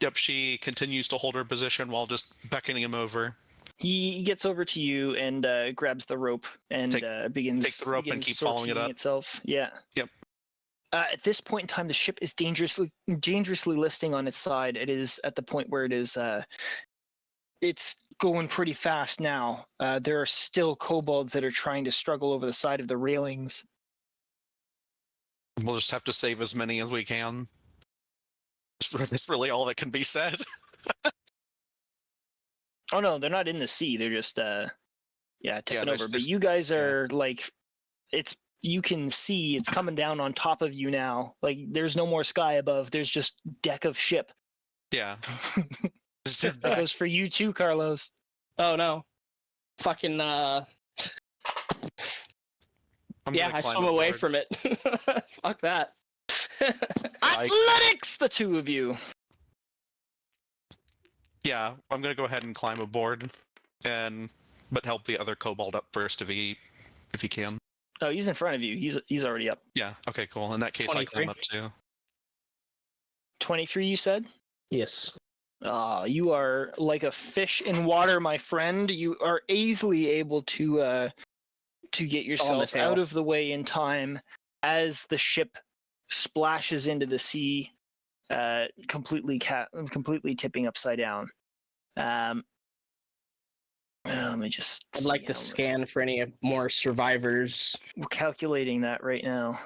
Yep, she continues to hold her position while just beckoning him over. He gets over to you and grabs the rope and begins. take the rope and begins keep following it sortieing up. Itself. Yeah. Yep. At this point in time, the ship is dangerously listing on its side. It is at the point where it is. It's going pretty fast now. There are still kobolds that are trying to struggle over the side of the railings. We'll just have to save as many as we can. That's really all that can be said. Oh no, they're not in the sea. They're just tipping there's- over. But there's- you guys are like, you can see it's coming down on top of you now. Like there's no more sky above. There's just deck of ship. Yeah. It's just That goes for you too, Carlos. Oh no. Fucking I'm yeah, gonna I climb swim away aboard. from it. Fuck that. Athletics, the two of you. Yeah, I'm gonna go ahead and climb aboard, but help the other kobold up first if he can. Oh, he's in front of you. He's already up. Yeah. Okay. Cool. In that case, I 23. climb up too. 23, you said? Yes. You are like a fish in water, my friend. You are easily able to get yourself tail. out of the way in time as the ship splashes into the sea, completely tipping upside down. Let me just. I'd like see to how scan for any more survivors. We're calculating that right now.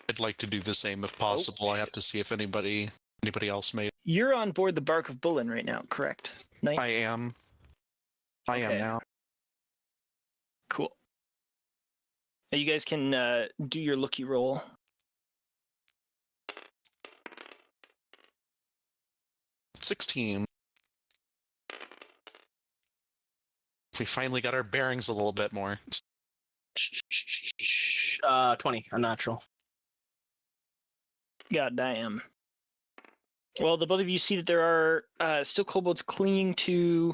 I'd like to do the same if possible. I have to see if anybody else made. You're on board the Bark of Bullen right now, correct? Knight? I am Okay. now. Cool. You guys can do your looky roll. $16. We finally got our bearings a little bit more. 20, unnatural. God damn. Well, the both of you see that there are still kobolds clinging to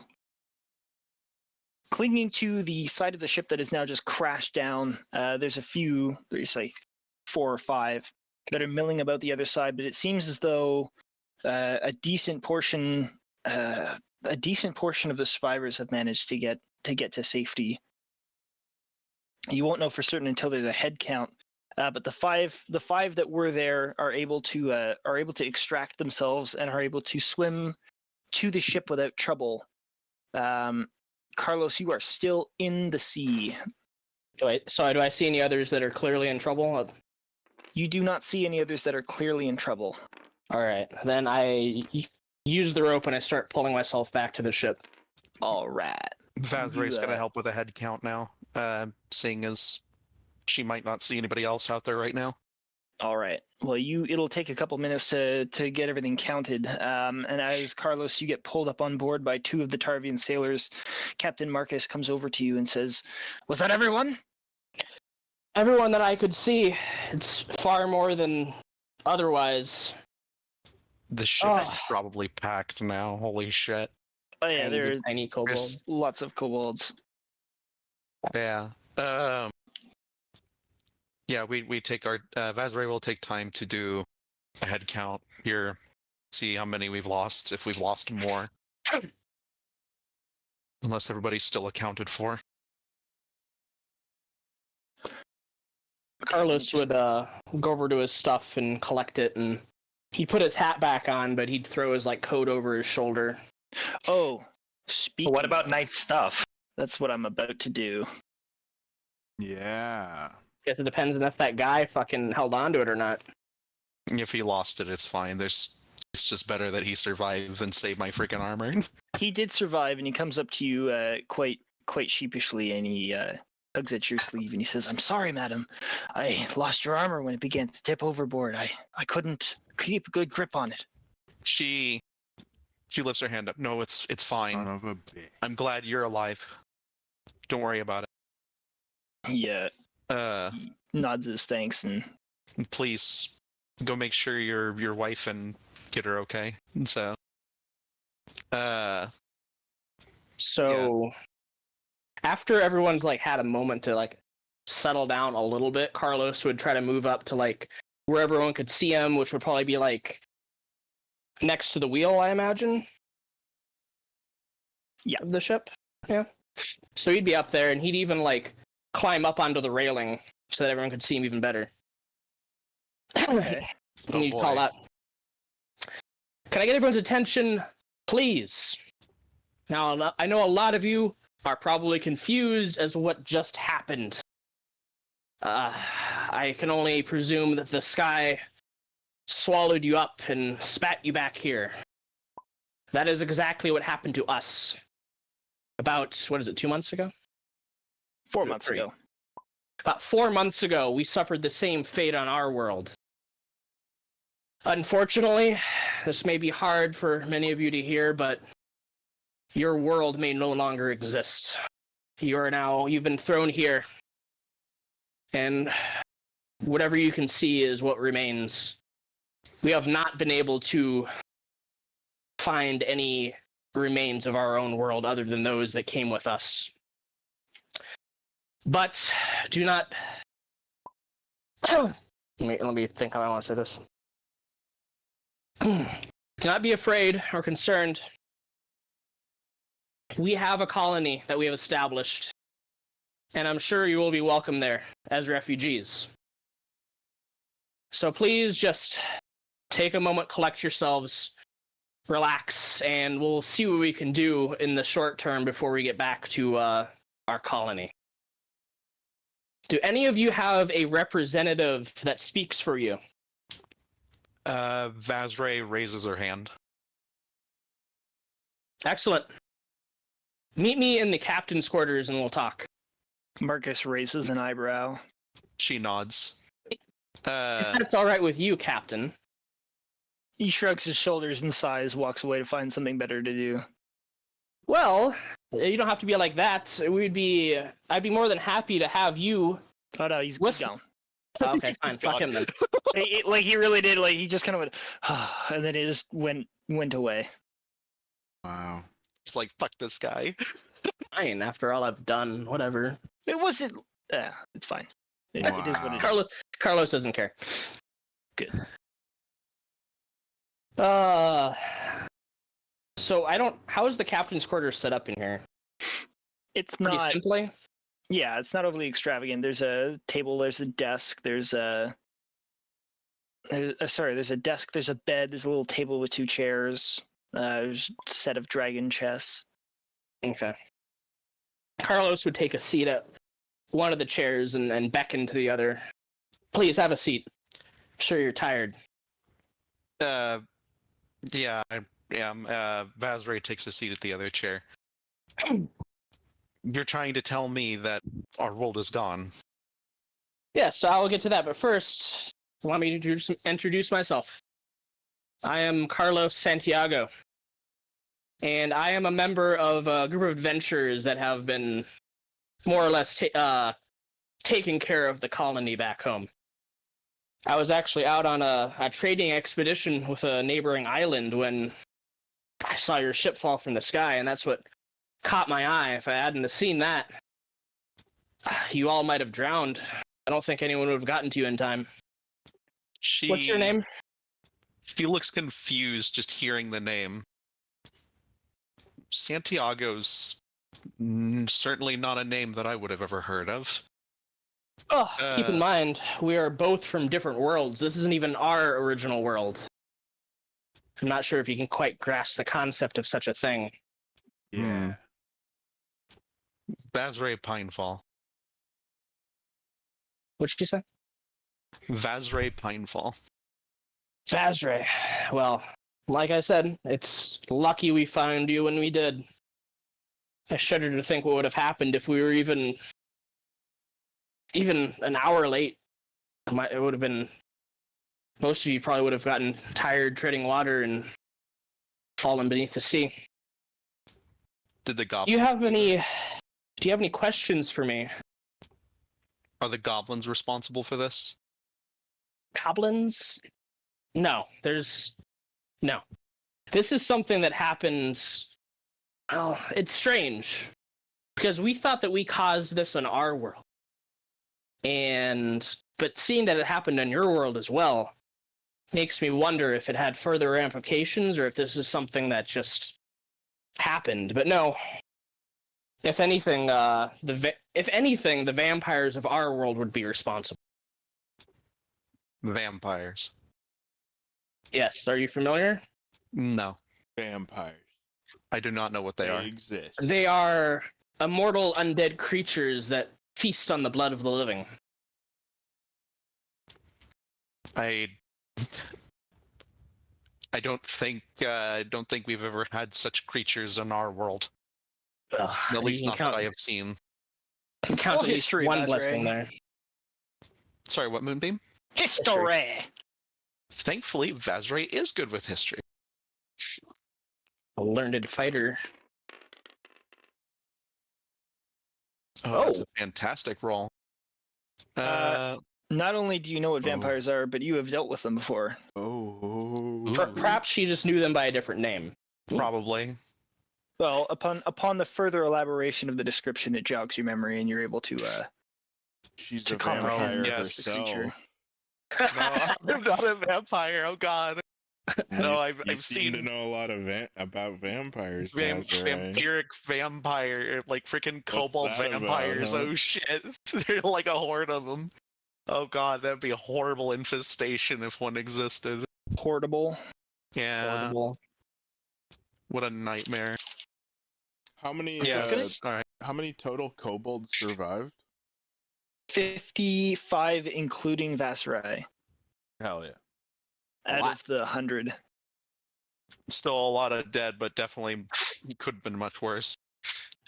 the side of the ship that is now just crashed down. There's like 4 or 5 that are milling about the other side, but it seems as though a decent portion of the survivors have managed to get to safety. You won't know for certain until there's a head count. But the five that were there are able to extract themselves and are able to swim to the ship without trouble. Carlos, you are still in the sea. Do I see any others that are clearly in trouble? You do not see any others that are clearly in trouble. All right, then I use the rope and I start pulling myself back to the ship. All right. Vazray's You, gonna help with a head count now, seeing as she might not see anybody else out there right now. All right. Well, it'll take a couple minutes to get everything counted. And as Carlos, you get pulled up on board by 2 of the Tarvian sailors. Captain Marcus comes over to you and says, "Was that everyone?" Everyone that I could see. It's far more than otherwise. The ship Oh. is probably packed now. Holy shit. Oh yeah, there are Tiny kobold. There's- lots of kobolds. Yeah. Yeah, we take our Vazray will take time to do a head count here, see how many we've lost, if we've lost more. Unless everybody's still accounted for. Carlos would go over to his stuff and collect it, and he'd put his hat back on, but he'd throw his coat over his shoulder. Oh, speaking. What about of, night stuff? That's what I'm about to do. Yeah. Guess it depends on if that guy fucking held on to it or not. If he lost it, it's fine. There's It's just better that he survived than save my freaking armor. He did survive, and he comes up to you quite sheepishly, and he tugs at your sleeve, and he says, "I'm sorry, madam. I lost your armor when it began to tip overboard. I couldn't keep a good grip on it." She lifts her hand up. No, it's fine. Son of a bitch. I'm glad you're alive. Don't worry about it. He Uh, nods his thanks, and please go make sure your wife and kid are okay. So, So, after everyone's like had a moment to like settle down a little bit, Carlos would try to move up to like where everyone could see him, which would probably be like next to the wheel, I imagine. Yeah. Of the ship. Yeah. So he'd be up there, and he'd even like climb up onto the railing so that everyone could see him even better. okay. And you'd call out, "Can I get everyone's attention, please?" Now, I know a lot of you are probably confused as to what just happened. I can only presume that the sky swallowed you up and spat you back here. That is exactly what happened to us. About, 2 months ago? 4 months ago. About 4 months ago, we suffered the same fate on our world. Unfortunately, this may be hard for many of you to hear, but your world may no longer exist. You've been thrown here, and whatever you can see is what remains. We have not been able to find any remains of our own world other than those that came with us. But do not... let me think how I want to say this. Do not be afraid or concerned. We have a colony that we have established, and I'm sure you will be welcome there as refugees. So please just take a moment, collect yourselves, relax, and we'll see what we can do in the short term before we get back to our colony. Do any of you have a representative that speaks for you? Vazray raises her hand. Excellent. Meet me in the captain's quarters and we'll talk. Marcus raises an eyebrow. She nods. If that's all right with you, Captain. He shrugs his shoulders and sighs, walks away to find something better to do. Well, you don't have to be like that. I'd be more than happy to have you. Oh no, he's gone. Oh, okay, fine. Fuck him then. He really did. Like, he just kind of went, and then he just went away. Wow. It's like, fuck this guy. Fine, after all I've done, whatever. It wasn't. It's fine. It is what it is. Carlos doesn't care. Good. So how is the captain's quarters set up in here? It's Pretty not. simply? Yeah, it's not overly extravagant. There's a table, there's a desk, there's a desk, there's a bed, there's a little table with 2 chairs, there's a set of dragon chests. Okay. Carlos would take a seat at one of the chairs and beckon to the other. Please have a seat. I'm sure you're tired. Yeah, I am. Vazray takes a seat at the other chair. You're trying to tell me that our world is gone. Yes, so I'll get to that, but first, allow me to introduce myself. I am Carlos Santiago, and I am a member of a group of adventurers that have been more or less taking care of the colony back home. I was actually out on a trading expedition with a neighboring island when I saw your ship fall from the sky, and that's what caught my eye. If I hadn't seen that, you all might have drowned. I don't think anyone would have gotten to you in time. What's your name? She looks confused just hearing the name. Santiago's certainly not a name that I would have ever heard of. Oh, keep in mind, we are both from different worlds. This isn't even our original world. I'm not sure if you can quite grasp the concept of such a thing. Yeah. Vazray Pinefall. What'd you say? Vazray Pinefall. Vazray. Well, like I said, it's lucky we found you when we did. I shudder to think what would have happened if we were even an hour late. It would have been... Most of you probably would have gotten tired treading water and fallen beneath the sea. Did the goblins... Do you have any questions for me? Are the goblins responsible for this? Goblins? No, no. This is something that happens... Well, it's strange. Because we thought that we caused this in our world. But seeing that it happened in your world as well, makes me wonder if it had further ramifications or if this is something that just happened. But no. If anything, the vampires of our world would be responsible. Vampires. Yes, are you familiar? No, Vampires. I do not know what they are. Exist. They are immortal undead creatures that feast on the blood of the living. I don't think we've ever had such creatures in our world. At least not that I have seen. Count at least one blessing there. Sorry, what, Moonbeam? History. Thankfully, Vazray is good with history. A learned fighter. Oh, that's a fantastic roll. Not only do you know what vampires are, but you have dealt with them before. Perhaps she just knew them by a different name. Probably. Well, upon the further elaboration of the description, it jogs your memory, and you're able to She's to a comprehend vampire yes. the creature. No, I'm not a vampire. Oh God. No, I've seem seen to know a lot of about vampires. vampiric vampire, like freaking kobold that about, vampires. huh? Oh shit, they're like a horde of them. Oh God, that'd be a horrible infestation if one existed. Portable. Yeah. Horrible. What a nightmare. How many? Yes. All right. How many total kobolds survived? 55, including Vasrai, Hell yeah. out of the 100. Still a lot of dead, but definitely could have been much worse.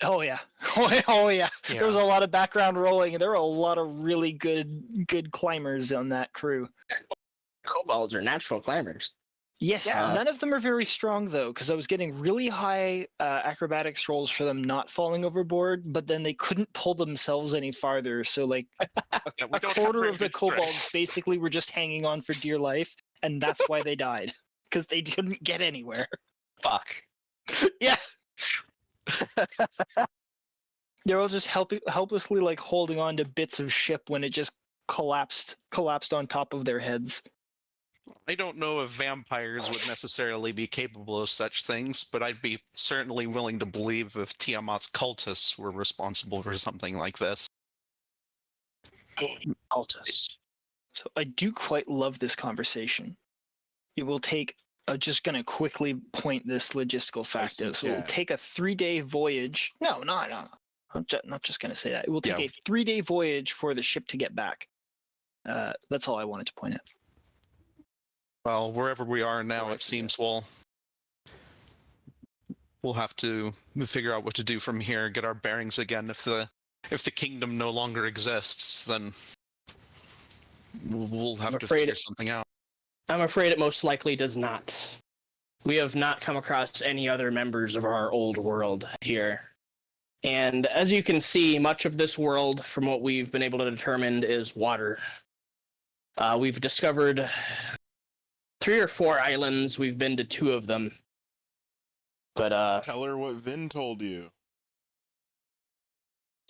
Oh yeah, oh yeah. There was a lot of background rolling, and there were a lot of really good climbers on that crew. Kobolds are natural climbers. Yes, Yeah. none of them are very strong though, because I was getting really high acrobatics rolls for them not falling overboard, but then they couldn't pull themselves any farther. So like Yeah, we a don't have quarter very of the good strength. kobolds basically were just hanging on for dear life, and that's why they died, because they couldn't get anywhere. Fuck. Yeah. They're all just helplessly like holding on to bits of ship when it just collapsed on top of their heads. I don't know if vampires would necessarily be capable of such things, but I'd be certainly willing to believe if Tiamat's cultists were responsible for something like this. Altus. So I do quite love this conversation. It will take. I'm just gonna quickly point this logistical fact out. So it will take a 3-day voyage. No. I'm not just gonna say that. It will take a 3-day voyage for the ship to get back. That's all I wanted to point out. Well, wherever we are now, it seems we'll have to figure out what to do from here, get our bearings again. If the kingdom no longer exists, then we'll have to figure something out. I'm afraid it most likely does not. We have not come across any other members of our old world here. And as you can see, much of this world, from what we've been able to determine, is water. We've discovered 3 or 4 islands. We've been to 2 of them. But Tell her what Vin told you.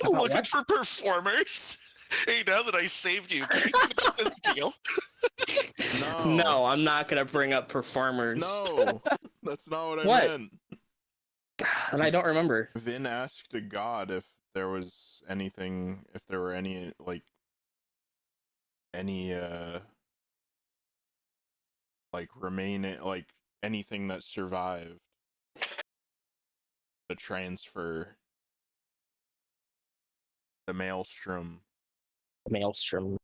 Looking for performers? Hey, now that I saved you, can you make this deal? No, I'm not gonna bring up performers. No, that's not what I What? meant. And I don't remember. Vin asked a god if there was anything, if there were any remaining, like anything that survived the transfer, the maelstrom. Maelstrom.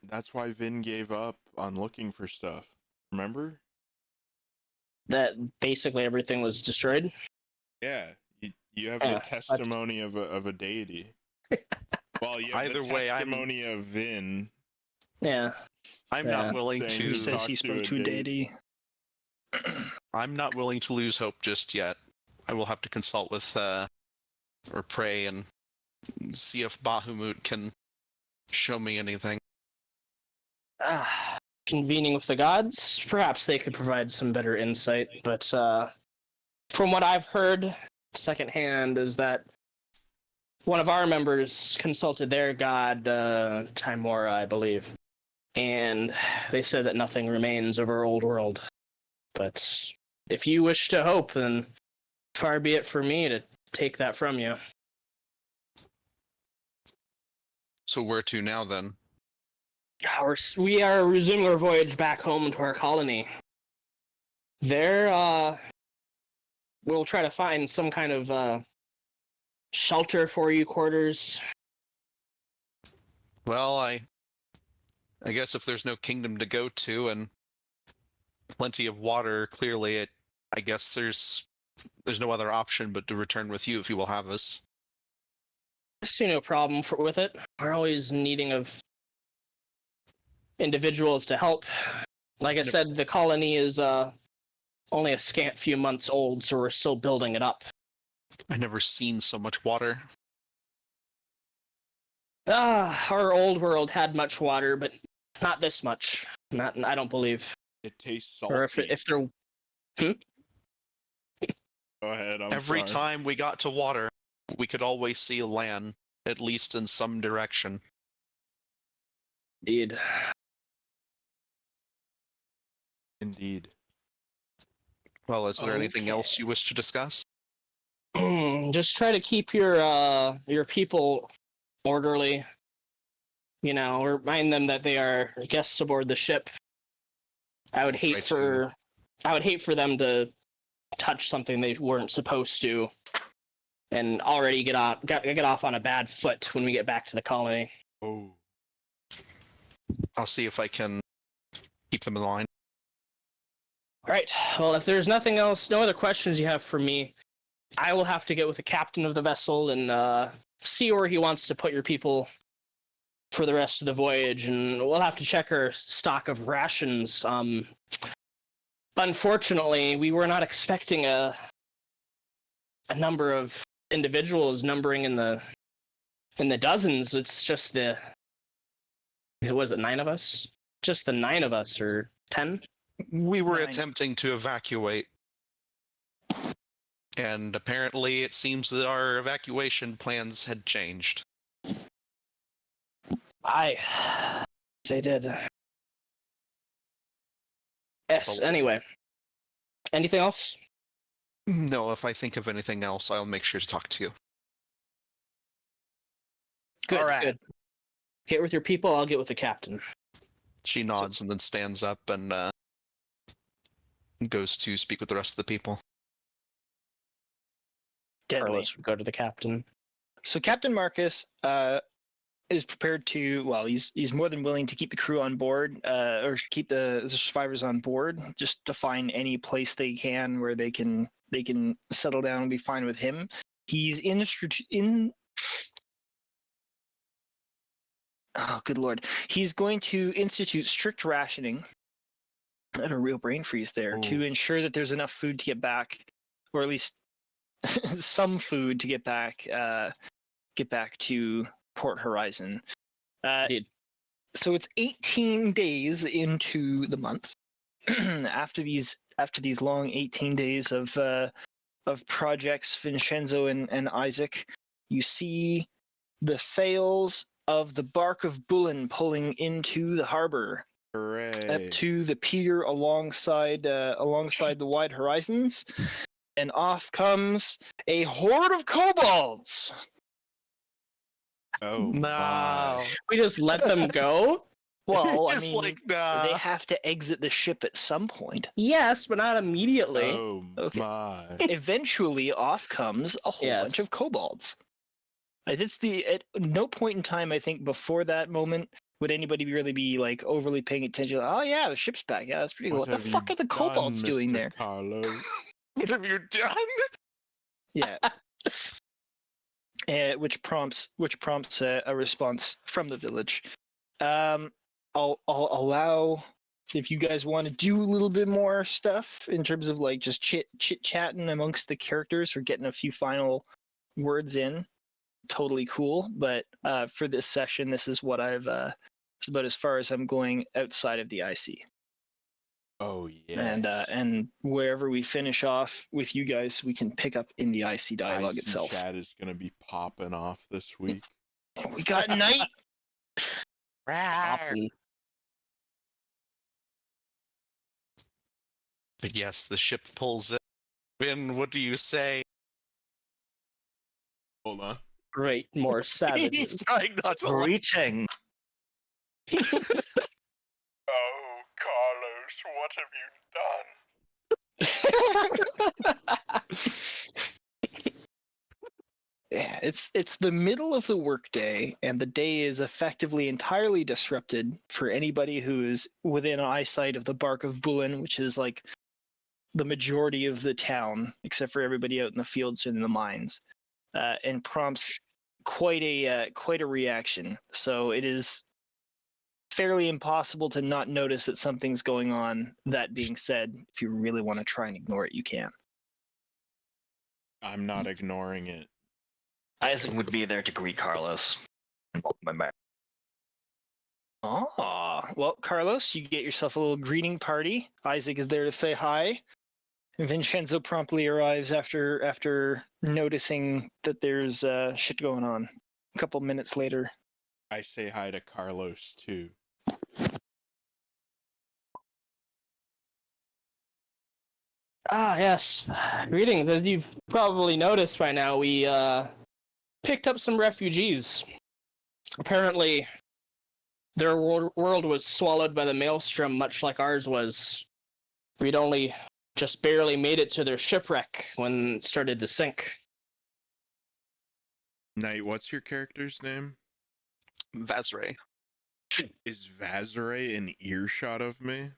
That's why Vin gave up on looking for stuff. Remember? that basically everything was destroyed. Yeah, you have Yeah, the testimony of a deity. Well, you have Either the way, testimony of Vin. Yeah. I'm Yeah. not willing Saying Who You to. says talk he to spoke a to a deity? I'm not willing to lose hope just yet. I will have to consult with or pray and see if Bahamut can show me anything. Convening with the gods, perhaps they could provide some better insight, but from what I've heard secondhand is that one of our members consulted their god, Timora, I believe, and they said that nothing remains of our old world. But if you wish to hope, then far be it for me to take that from you. So where to now then? We are resuming our voyage back home to our colony. There, we'll try to find some kind of shelter for you, quarters. Well, I guess if there's no kingdom to go to and plenty of water, clearly I guess there's no other option but to return with you if you will have us. I see no problem with it. We're always needing of individuals to help. Like I said, the colony is only a scant few months old, so we're still building it up. I've never seen so much water. Our old world had much water, but not this much. Not, I don't believe. It tastes salty. Or if there. Go ahead. Every sorry. time we got to water, we could always see land, at least in some direction. Indeed. Indeed. Well, is there anything Okay. else you wish to discuss? Just try to keep your people orderly. You know, remind them that they are guests aboard the ship. I would hate for them to touch something they weren't supposed to, and already get off on a bad foot when we get back to the colony. Oh. I'll see if I can keep them in line. All right. Well, if there's nothing else, no other questions you have for me, I will have to get with the captain of the vessel and see where he wants to put your people for the rest of the voyage, and we'll have to check our stock of rations. Unfortunately, we were not expecting a number of individuals numbering in the dozens. It's just was it 9 of us? Just the 9 of us, or 10? We were 9. attempting to evacuate, and apparently it seems that our evacuation plans had changed. They did. Yes, anyway. Anything else? No, if I think of anything else, I'll make sure to talk to you. Good, All right. good. Get with your people, I'll get with the captain. She nods and then stands up and goes to speak with the rest of the people. Deadly. Carlos would go to the captain. So Captain Marcus is prepared to. Well, he's more than willing to keep the crew on board, or keep the survivors on board, just to find any place they can where they can settle down and be fine with him. He's oh, good lord. He's going to institute strict rationing. I had a real brain freeze there, to ensure that there's enough food to get back, or at least some food to get back to Port Horizon. So it's 18 days into the month. after these long 18 days of projects, Vinshenzo and Isaac, you see the sails of the Bark of Bullen pulling into the harbor. Hooray. Up to the pier alongside the wide horizons, and off comes a horde of kobolds. Oh, No. my. We just let them go? Well, I Just mean, like, nah. they have to exit the ship at some point. Yes, but not immediately. Oh, Okay. my. Eventually, off comes a whole bunch of kobolds. At no point in time, I think, before that moment, would anybody really be like overly paying attention? Oh yeah, the ship's back. Yeah, that's pretty cool. What the have fuck you are the done, kobolds doing Mr. there? Carlos? What have you done? Yeah. Which prompts a response from the village. I'll allow if you guys want to do a little bit more stuff in terms of like just chit chatting amongst the characters or getting a few final words in. Totally cool, but for this session, this is what I've. It's about as far as I'm going outside of the IC. Oh yes. And wherever we finish off with you guys, we can pick up in the IC dialogue IC itself. chat is gonna be popping off this week. We got night. Copy. But yes, the ship pulls in. Vin, what do you say? Hold on. Great, more savage. He's trying not to laugh. Reaching. Oh, Carlos, what have you done? Yeah, it's the middle of the workday, and the day is effectively entirely disrupted for anybody who is within eyesight of the Bark of Bullen, which is like the majority of the town, except for everybody out in the fields and in the mines, and prompts quite a reaction. So it is fairly impossible to not notice that something's going on. That being said, if you really want to try and ignore it, you can. I'm not ignoring it. Isaac would be there to greet Carlos. And welcome him back. Ah, well, Carlos, you get yourself a little greeting party. Isaac is there to say hi. Vinshenzo promptly arrives after noticing that there's shit going on. A couple minutes later. I say hi to Carlos too. Ah, yes. Greetings. As you've probably noticed by now, we picked up some refugees. Apparently, their world was swallowed by the maelstrom, much like ours was. We'd only just barely made it to their shipwreck when it started to sink. Knight, what's your character's name? Vazray. Is Vazray in earshot of me?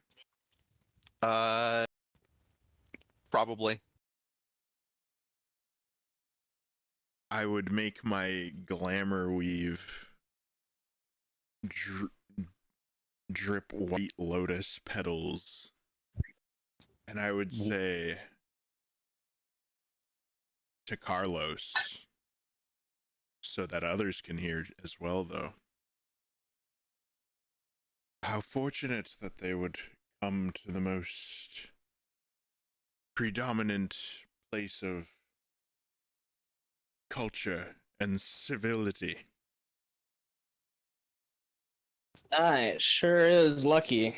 Probably. I would make my glamour weave drip white lotus petals. And I would say to Carlos, so that others can hear as well, though. How fortunate that they would come to the most predominant place of culture and civility. It sure is lucky.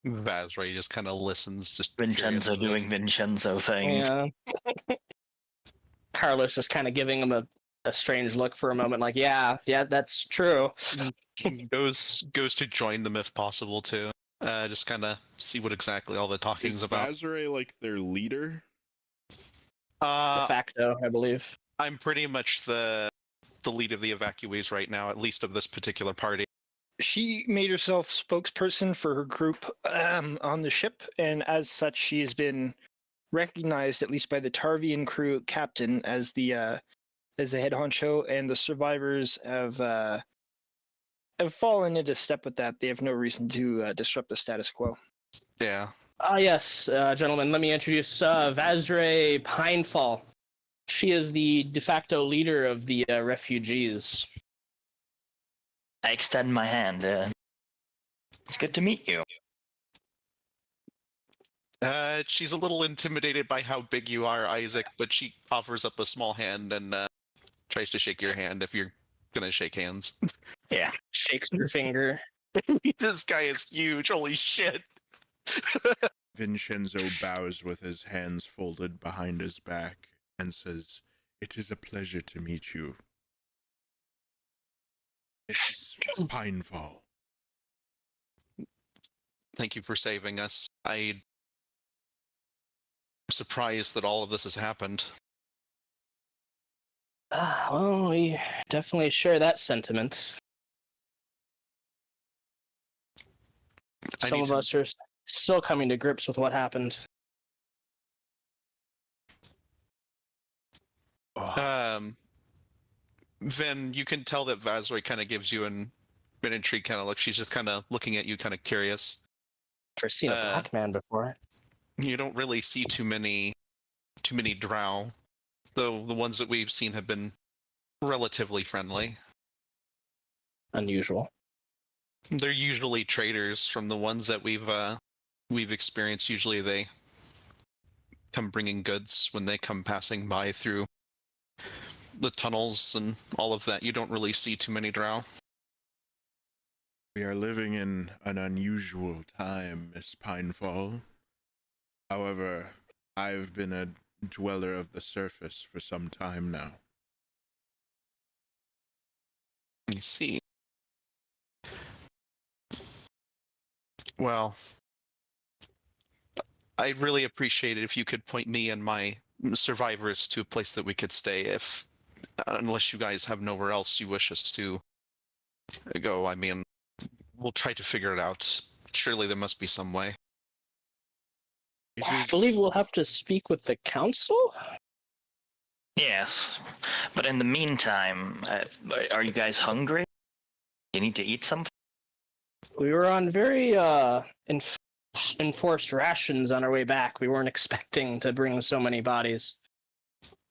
Vazray just kind of listens. Just Vinshenzo doing Vinshenzo things. Yeah. Carlos just kind of giving him a strange look for a moment, like, yeah, that's true. goes to join them if possible too. Just kind of see what exactly all the talking's Is about. Vazray like their leader? De facto, I believe. I'm pretty much the lead of the evacuees right now, at least of this particular party. She made herself spokesperson for her group on the ship, and as such, she has been recognized, at least by the Tarvian crew captain, as the head honcho, and the survivors have fallen into step with that. They have no reason to disrupt the status quo. Yeah. Yes, gentlemen, let me introduce Vazray Pinefall. She is the de facto leader of the refugees. I extend my hand. It's good to meet you. She's a little intimidated by how big you are, Isaac, but she offers up a small hand and tries to shake your hand if you're gonna shake hands. Yeah. Shakes her finger. This guy is huge, holy shit. Vinshenzo bows with his hands folded behind his back and says, "It is a pleasure to meet you. It's Pinefall." Thank you for saving us. I'm surprised that all of this has happened. Well, we definitely share that sentiment. Some of us are still coming to grips with what happened. Vin, you can tell that Vazroy kind of gives you an intrigued kind of look. She's just kind of looking at you, kind of curious. Never seen a black man before. You don't really see too many Drow, though the ones that we've seen have been relatively friendly. Unusual. They're usually traders. From the ones that we've experienced. Usually they come bringing goods when they come passing by through the tunnels and all of that. You don't really see too many Drow. We are living in an unusual time, Miss Pinefall. However, I've been a dweller of the surface for some time now. I see. Well, I'd really appreciate it if you could point me and my survivors to a place that we could stay, unless you guys have nowhere else you wish us to go. I mean, we'll try to figure it out. Surely there must be some way. I believe we'll have to speak with the council? Yes, but in the meantime, are you guys hungry? You need to eat something? We were on very enforced rations on our way back. We weren't expecting to bring so many bodies.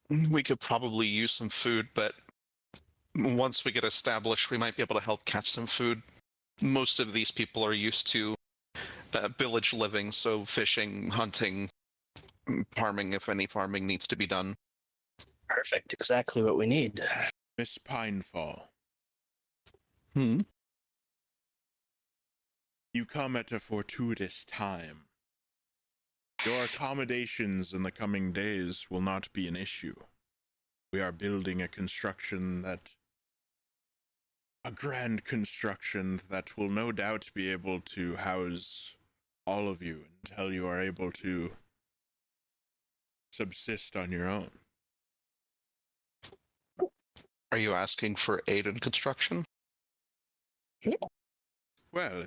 We could probably use some food, but once we get established, we might be able to help catch some food. Most of these people are used to village living, so fishing, hunting, farming, if any farming needs to be done. Perfect. Exactly what we need. Miss Pinefall. Hmm? You come at a fortuitous time. Your accommodations in the coming days will not be an issue. We are building a grand construction that will no doubt be able to house all of you until you are able to subsist on your own. Are you asking for aid in construction? Well,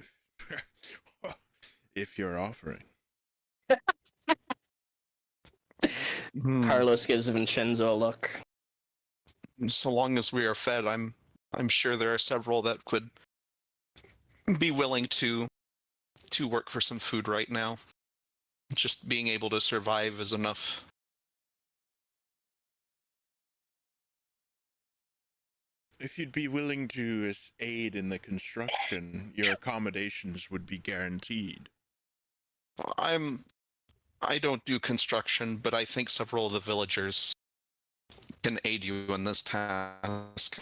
if you're offering. Carlos gives Vinshenzo a look. So long as we are fed, I'm sure there are several that could be willing to work for some food right now. Just being able to survive is enough. If you'd be willing to aid in the construction, your accommodations would be guaranteed. I don't do construction, but I think several of the villagers can aid you in this task.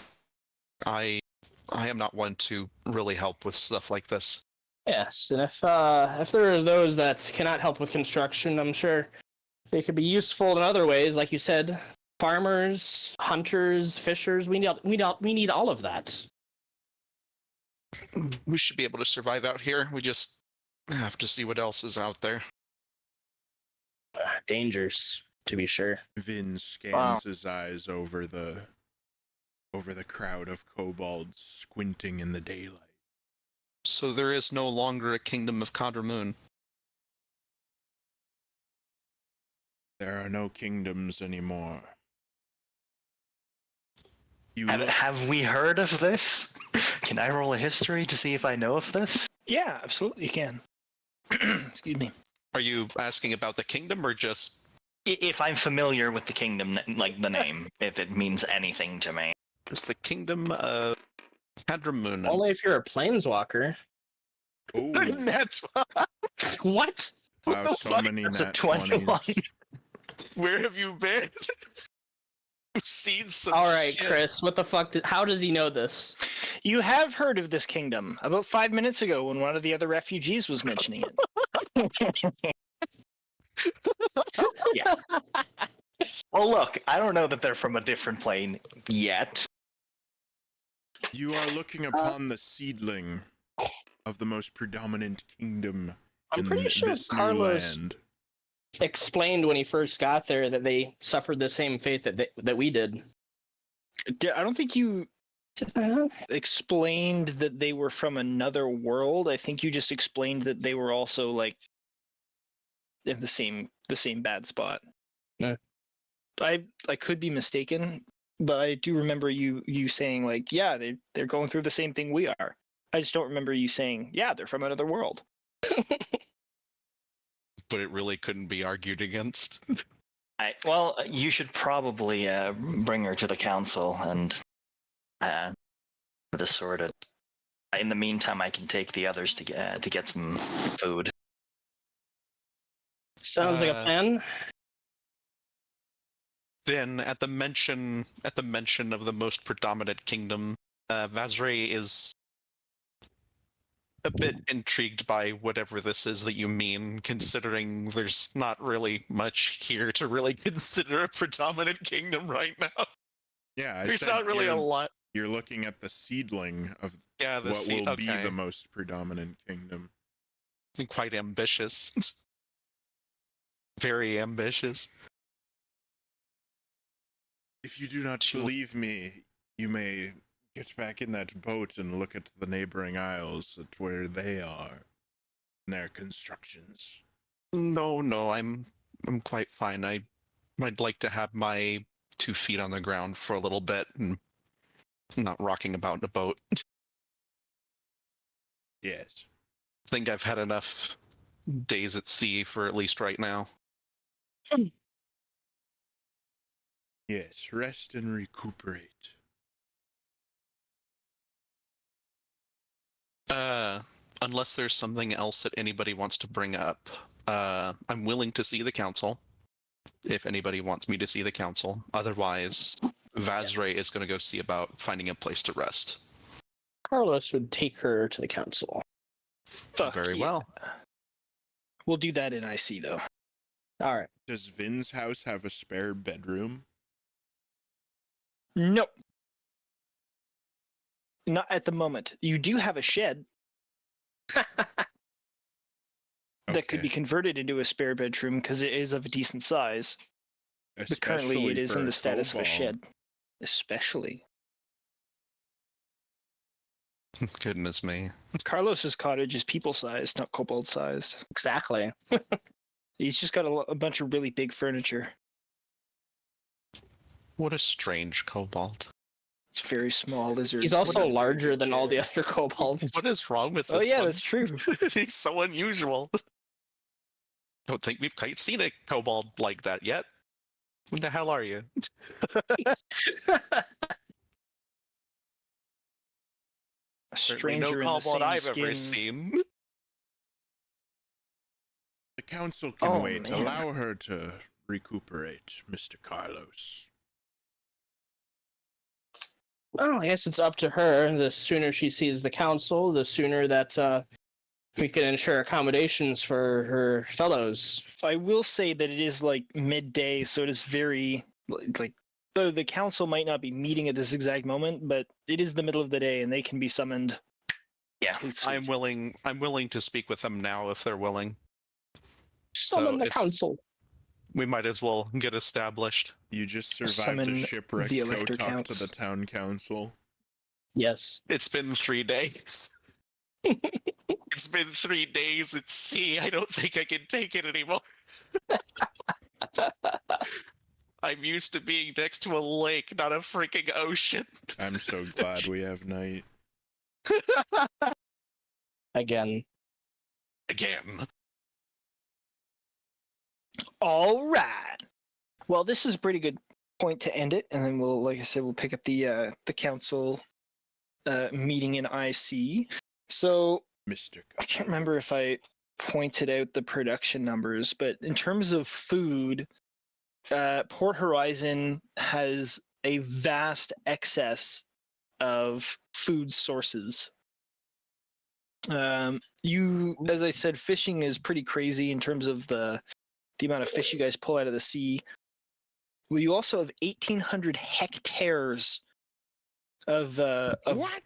I am not one to really help with stuff like this. Yes, and if there are those that cannot help with construction, I'm sure they could be useful in other ways, like you said. Farmers, hunters, fishers, we need all of that. We should be able to survive out here. We just have to see what else is out there. Dangers, to be sure. Vin scans his eyes over the crowd of kobolds squinting in the daylight. So there is no longer a kingdom of Kadramoon. There are no kingdoms anymore. Have we heard of this? Can I roll a history to see if I know of this? Yeah, absolutely, you can. Excuse me. Are you asking about the kingdom or just... If I'm familiar with the kingdom, like the name, if it means anything to me. It's the kingdom of Kadramoon. Only if you're a planeswalker. Ooh, That's What? wow, so many That's a nat 21. 20s. Where have you been? You've seen some All right, shit. Chris, what the fuck? How does he know this? You have heard of this kingdom about 5 minutes ago when one of the other refugees was mentioning it. Yeah. Well, look, I don't know that they're from a different plane yet. You are looking upon the seedling of the most predominant kingdom I'm in pretty sure this new Carlos land. explained when he first got there that they suffered the same fate that we did. I don't think you explained that they were from another world. I think you just explained that they were also like in the same bad spot. No. I could be mistaken, but I do remember you saying like, yeah, they're going through the same thing we are. I just don't remember you saying, yeah, they're from another world. But it really couldn't be argued against. Well, you should probably bring her to the council and this sorted. In the meantime, I can take the others to get some food. Sounds like a plan. Then, at the mention of the most predominant kingdom, Vazray is a bit intrigued by whatever this is that you mean, considering there's not really much here to really consider a predominant kingdom right now. Yeah, There's not really a lot. You're looking at the seedling of Yeah, what will be the most predominant kingdom. Quite ambitious. Very ambitious. If you do not believe me, you may get back in that boat and look at the neighboring isles at where they are and their constructions. No, I'm quite fine. I'd like to have my 2 feet on the ground for a little bit and not rocking about in a boat. Yes. I think I've had enough days at sea for at least right now. Yes, rest and recuperate. Unless there's something else that anybody wants to bring up, I'm willing to see the council. If anybody wants me to see the council. Otherwise, Vazray is going to go see about finding a place to rest. Carlos would take her to the council. Fuck Very yeah. well. We'll do that in IC though. All right. Does Vin's house have a spare bedroom? No. Not at the moment. You do have a shed that could be converted into a spare bedroom because it is of a decent size. But currently it is in the status of a shed. Especially. Goodness me. Carlos's cottage is people-sized, not kobold-sized. Exactly. He's just got a bunch of really big furniture. What a strange kobold. It's very small lizard. He's also larger than all the other kobolds. What is wrong with this Oh yeah, one? that's true. He's so unusual. Don't think we've quite seen a kobold like that yet. What the hell are you? A Certainly no stranger in the kobold same I've skin. ever seen. The council can Oh, wait. man. Allow her to recuperate, Mr. Carlos. Well, I guess it's up to her. The sooner she sees the council, the sooner that we can ensure accommodations for her fellows. I will say that it is like midday, so it is very like the council might not be meeting at this exact moment, but it is the middle of the day and they can be summoned. Yeah. I'm willing to speak with them now if they're willing. Summon the it's- council. We might as well get established. You just survived Summon a shipwreck. the Go elector talk counts. to the town council. Yes. It's been 3 days. It's been 3 days at sea. I don't think I can take it anymore. I'm used to being next to a lake, not a freaking ocean. I'm so glad we have night. Again. Again. All right. Well, this is a pretty good point to end it, and then we'll, like I said, we'll pick up the council meeting in IC. So Mr. I can't remember if I pointed out the production numbers, but in terms of food, Port Horizon has a vast excess of food sources. As I said, fishing is pretty crazy in terms of the amount of fish you guys pull out of the sea. Well, you also have 1,800 hectares of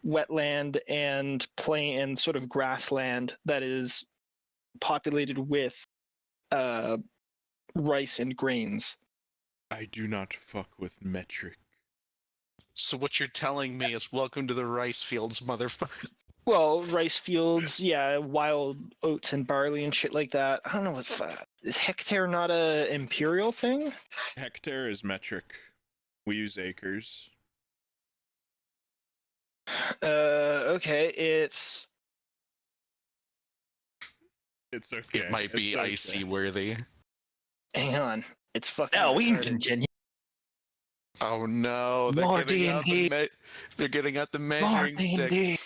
wetland and plain and sort of grassland that is populated with rice and grains. I do not fuck with metric. So what you're telling me is welcome to the rice fields, motherfucker. Well, rice fields, yeah, wild oats and barley and shit like that. I don't know if is hectare not a imperial thing? Hectare is metric. We use acres. Okay, it's okay. It might be It's okay. icy worthy. hang on, it's fucking. No, we can retarded. continue. Oh no, they're More getting out D&D. they're getting out the More measuring stick. D&D.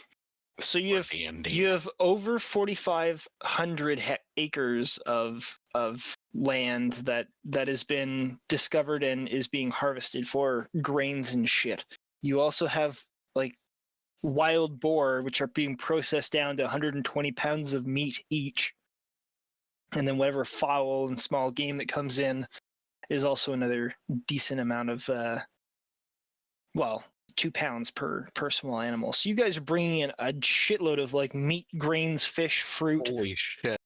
So you have over 4,500 acres of land that has been discovered and is being harvested for grains and shit. You also have like wild boar, which are being processed down to 120 pounds of meat each, and then whatever fowl and small game that comes in is also another decent amount of 2 pounds per small animal. So you guys are bringing in a shitload of like meat, grains, fish, fruit. Holy shit.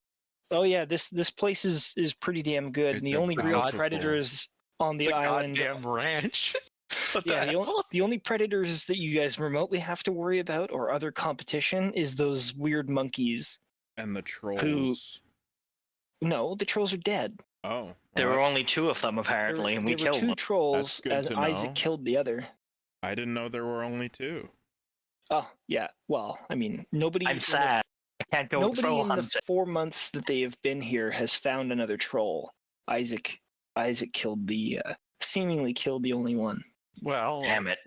Oh yeah, this place is pretty damn good. It's And the a only real bountiful- predators on It's the a island. goddamn ranch. What the Yeah, hell? the only predators that you guys remotely have to worry about or other competition is those weird monkeys. And the trolls. No, the trolls are dead. Oh. There well, were only 2 of them apparently, and we there were killed 2 them. trolls, good and to Isaac know. killed the other. I didn't know there were only 2. Oh yeah, well, I mean, nobody. I'm sad. I can't go Nobody troll in the hunting. 4 months that they have been here has found another troll. Isaac killed seemingly killed the only one. Well, Damn it.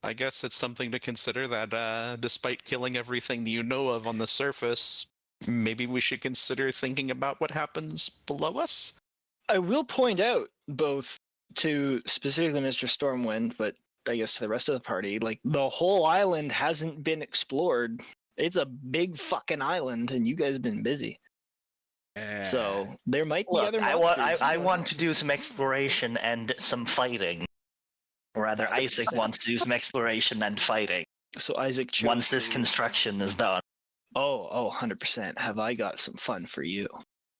I guess it's something to consider that despite killing everything that you know of on the surface, maybe we should consider thinking about what happens below us. I will point out, both to specifically Mr. Stormwind, but I guess to the rest of the party, like the whole island hasn't been explored. It's a big fucking island, and you guys have been busy. So there might be Look, other I monsters. I want to do some exploration and some fighting. Or rather, Isaac wants to do some exploration and fighting. So Isaac chose Once this to- construction is done. Oh, 100%. Have I got some fun for you?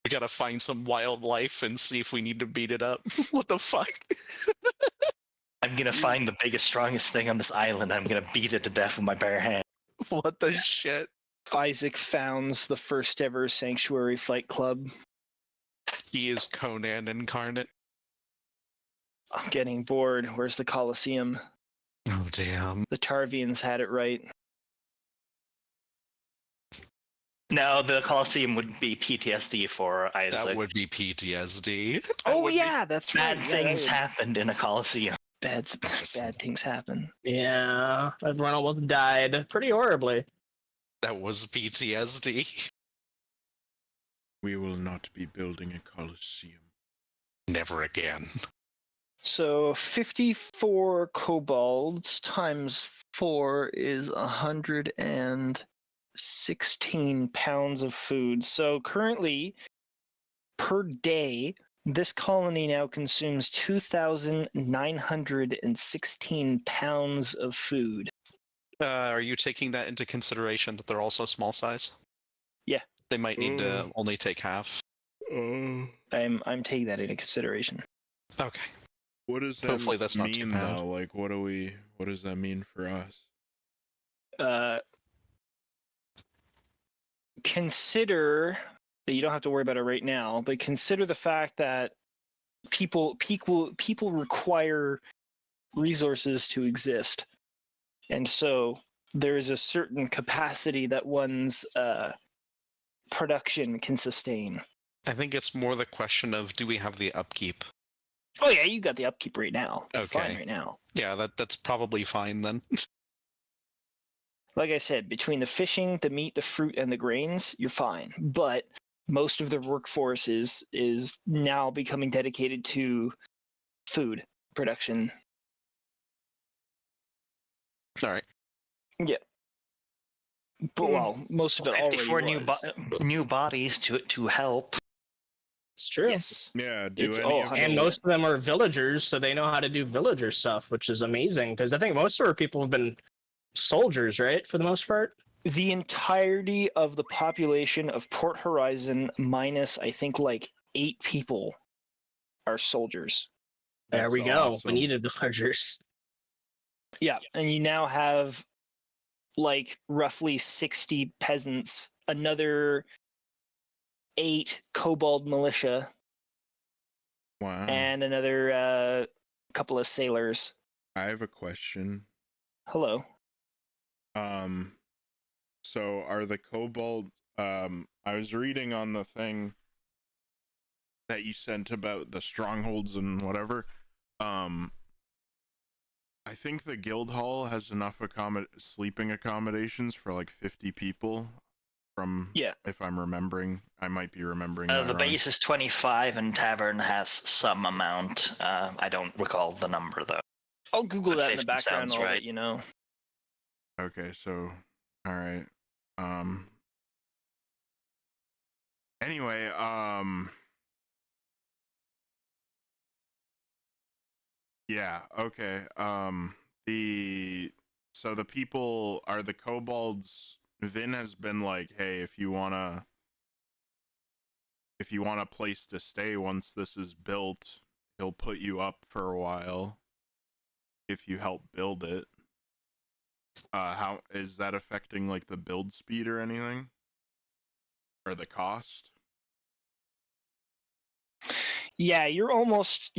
We gotta find some wildlife and see if we need to beat it up. What the fuck? I'm gonna find the biggest, strongest thing on this island. I'm gonna beat it to death with my bare hand. What the shit? Isaac founds the first ever Sanctuary Fight Club. He is Conan incarnate. I'm getting bored. Where's the Colosseum? Oh damn. The Tarvians had it right. No, the Colosseum would be PTSD for Isaac. That would be PTSD. That Oh would be- yeah, that's right. Bad Yeah, that things would- happened in a Colosseum. Bad things happen. Yeah, everyone almost died pretty horribly. That was PTSD. We will not be building a coliseum. Never again. So 54 kobolds times 4 is 116 pounds of food. So currently, per day, this colony now consumes 2,916 pounds of food. Are you taking that into consideration that they're also small size? Yeah. They might need to only take half. I'm taking that into consideration. Okay. What does that Hopefully that's not too mean, bad. though? Like, what does that mean for us? Consider that you don't have to worry about it right now, but consider the fact that people require resources to exist, and so there is a certain capacity that one's production can sustain. I think it's more the question of do we have the upkeep? Oh yeah, you got the upkeep right now. You're fine Okay. right now. Yeah, that's probably fine then. Like I said, between the fishing, the meat, the fruit, and the grains, you're fine. But most of the workforce is now becoming dedicated to food production. All right. Yeah. But well, most of it already 54 was. new bodies to help. It's true. Yes. Yeah, do It's- any oh, of honey. And those- most of them are villagers, so they know how to do villager stuff, which is amazing. Because I think most of our people have been soldiers, right, for the most part. The entirety of the population of Port Horizon, minus I think like 8 people, are soldiers. There That's we go. awesome. We needed villagers. Yeah, and you now have like roughly 60 peasants, another 8 kobold militia, Wow. and another couple of sailors. I have a question. Hello. So are the kobolds? I was reading on the thing that you sent about the strongholds and whatever. I think the guild hall has enough sleeping accommodations for like 50 people. If I'm remembering, I might be remembering. The base is 25, and tavern has some amount. I don't recall the number though. I'll Google But that in the 50 background. sounds I'll let right. you know. Okay, so all right. Anyway, yeah, okay. The people are the kobolds. Vin has been like, hey, if you want a place to stay once this is built, he'll put you up for a while if you help build it. How is that affecting like the build speed or anything? Or the cost? Yeah, you're almost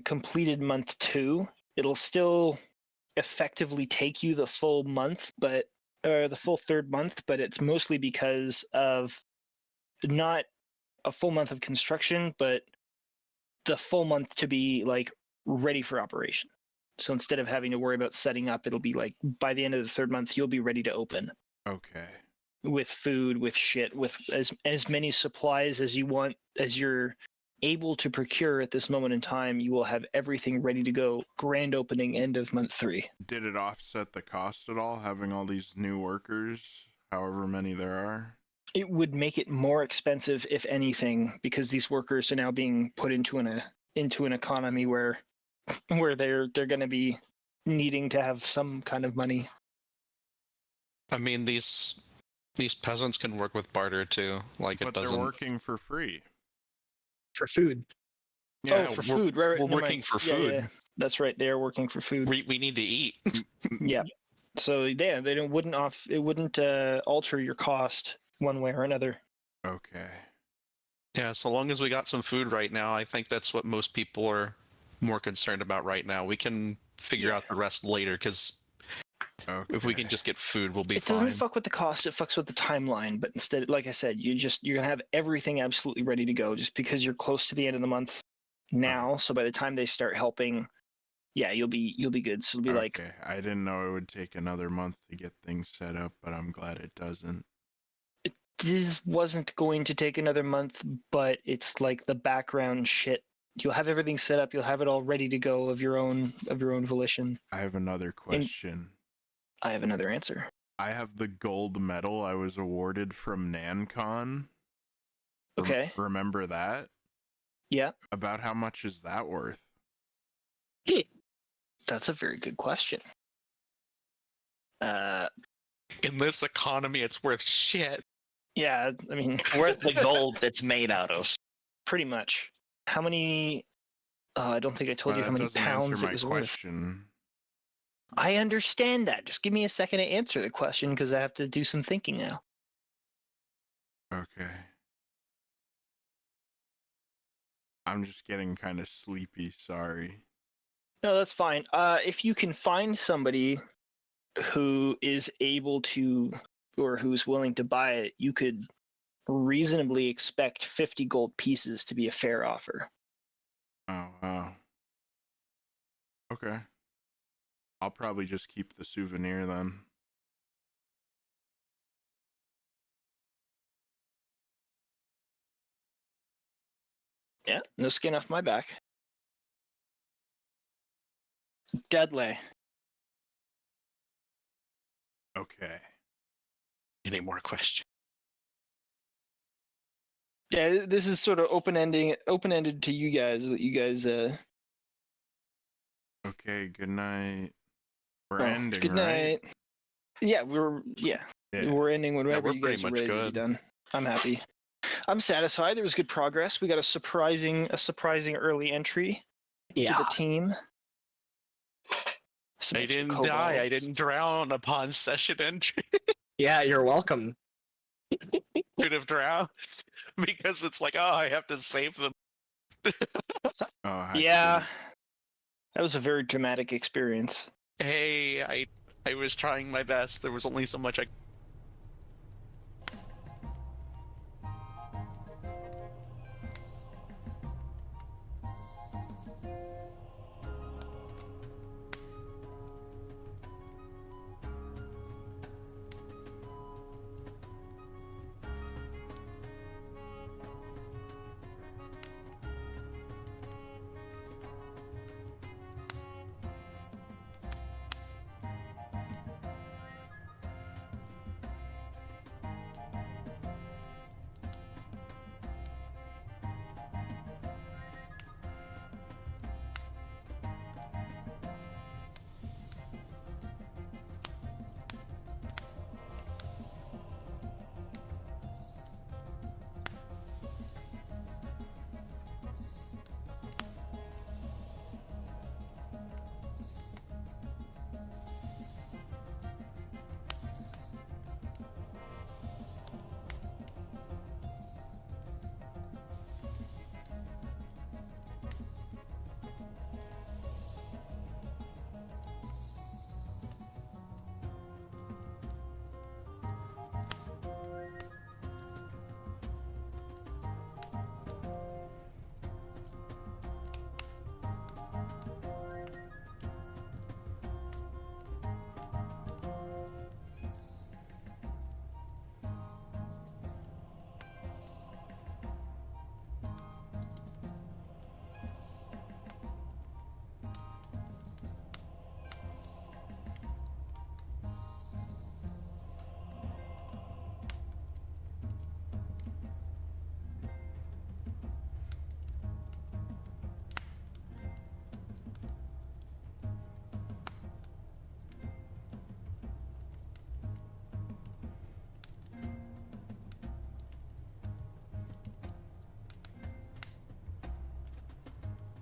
completed month 2. It'll still effectively take you the full month, but the full 3rd month, but it's mostly because of not a full month of construction, but the full month to be like ready for operation. So instead of having to worry about setting up, it'll be like by the end of the 3rd month, you'll be ready to open. Okay. With food, with shit, with as many supplies as you want, as you're able to procure at this moment in time. You will have everything ready to go. Grand opening end of month 3. Did it offset the cost at all, having all these new workers, however many there are? It would make it more expensive, if anything, because these workers are now being put into an economy where they're going to be needing to have some kind of money. I mean, these peasants can work with barter too. Like, But it doesn't. they're working for free. For food. Yeah, for food. Right, we're never working mind. for Yeah, food. yeah. That's right. They are working for food. We need to eat. Yeah. So yeah, it wouldn't alter your cost one way or another. Okay. Yeah, so long as we got some food right now, I think that's what most people are more concerned about right now. We can figure out the rest later, because if we can just get food, we'll be fine. It doesn't fuck with the cost, it fucks with the timeline. But instead, like I said, you're gonna have everything absolutely ready to go just because you're close to the end of the month now. So by the time they start helping, yeah, you'll be good. So it'll be like, Okay, I didn't know it would take another month to get things set up, but I'm glad it doesn't. this wasn't going to take another month, but it's like the background shit. You'll have everything set up. You'll have it all ready to go of your own volition. I have another question. I have another answer. I have the gold medal I was awarded from NanCon. Okay. Remember that? Yeah. About how much is that worth? That's a very good question. In this economy, it's worth shit. Yeah, I mean, Worth the gold it's made out of. pretty much. How many? I don't think I told you how many pounds it was worth. I understand that. Just give me a second to answer the question because I have to do some thinking now. Okay. I'm just getting kind of sleepy, sorry. No, that's fine. If you can find somebody who is able to, or who's willing to buy it, you could reasonably expect 50 gold pieces to be a fair offer. Oh, wow. Okay. I'll probably just keep the souvenir then. Yeah, no skin off my back. Deadly. Okay. Any more questions? Yeah, this is sort of open-ended to you guys. That you guys. Okay. Good night. We're Oh, ending. good night. Right? Yeah, we're ending whenever we're you guys pretty are much ready to be good. done. I'm happy. I'm satisfied. There was good progress. We got a surprising early entry to the team. Some I extra didn't die. I kobolds. didn't drown upon session entry. Yeah, you're welcome. Could have drowned because it's like, oh, I have to save them. Oh, Yeah, that was a very dramatic experience. Hey, I was trying my best. There was only so much I.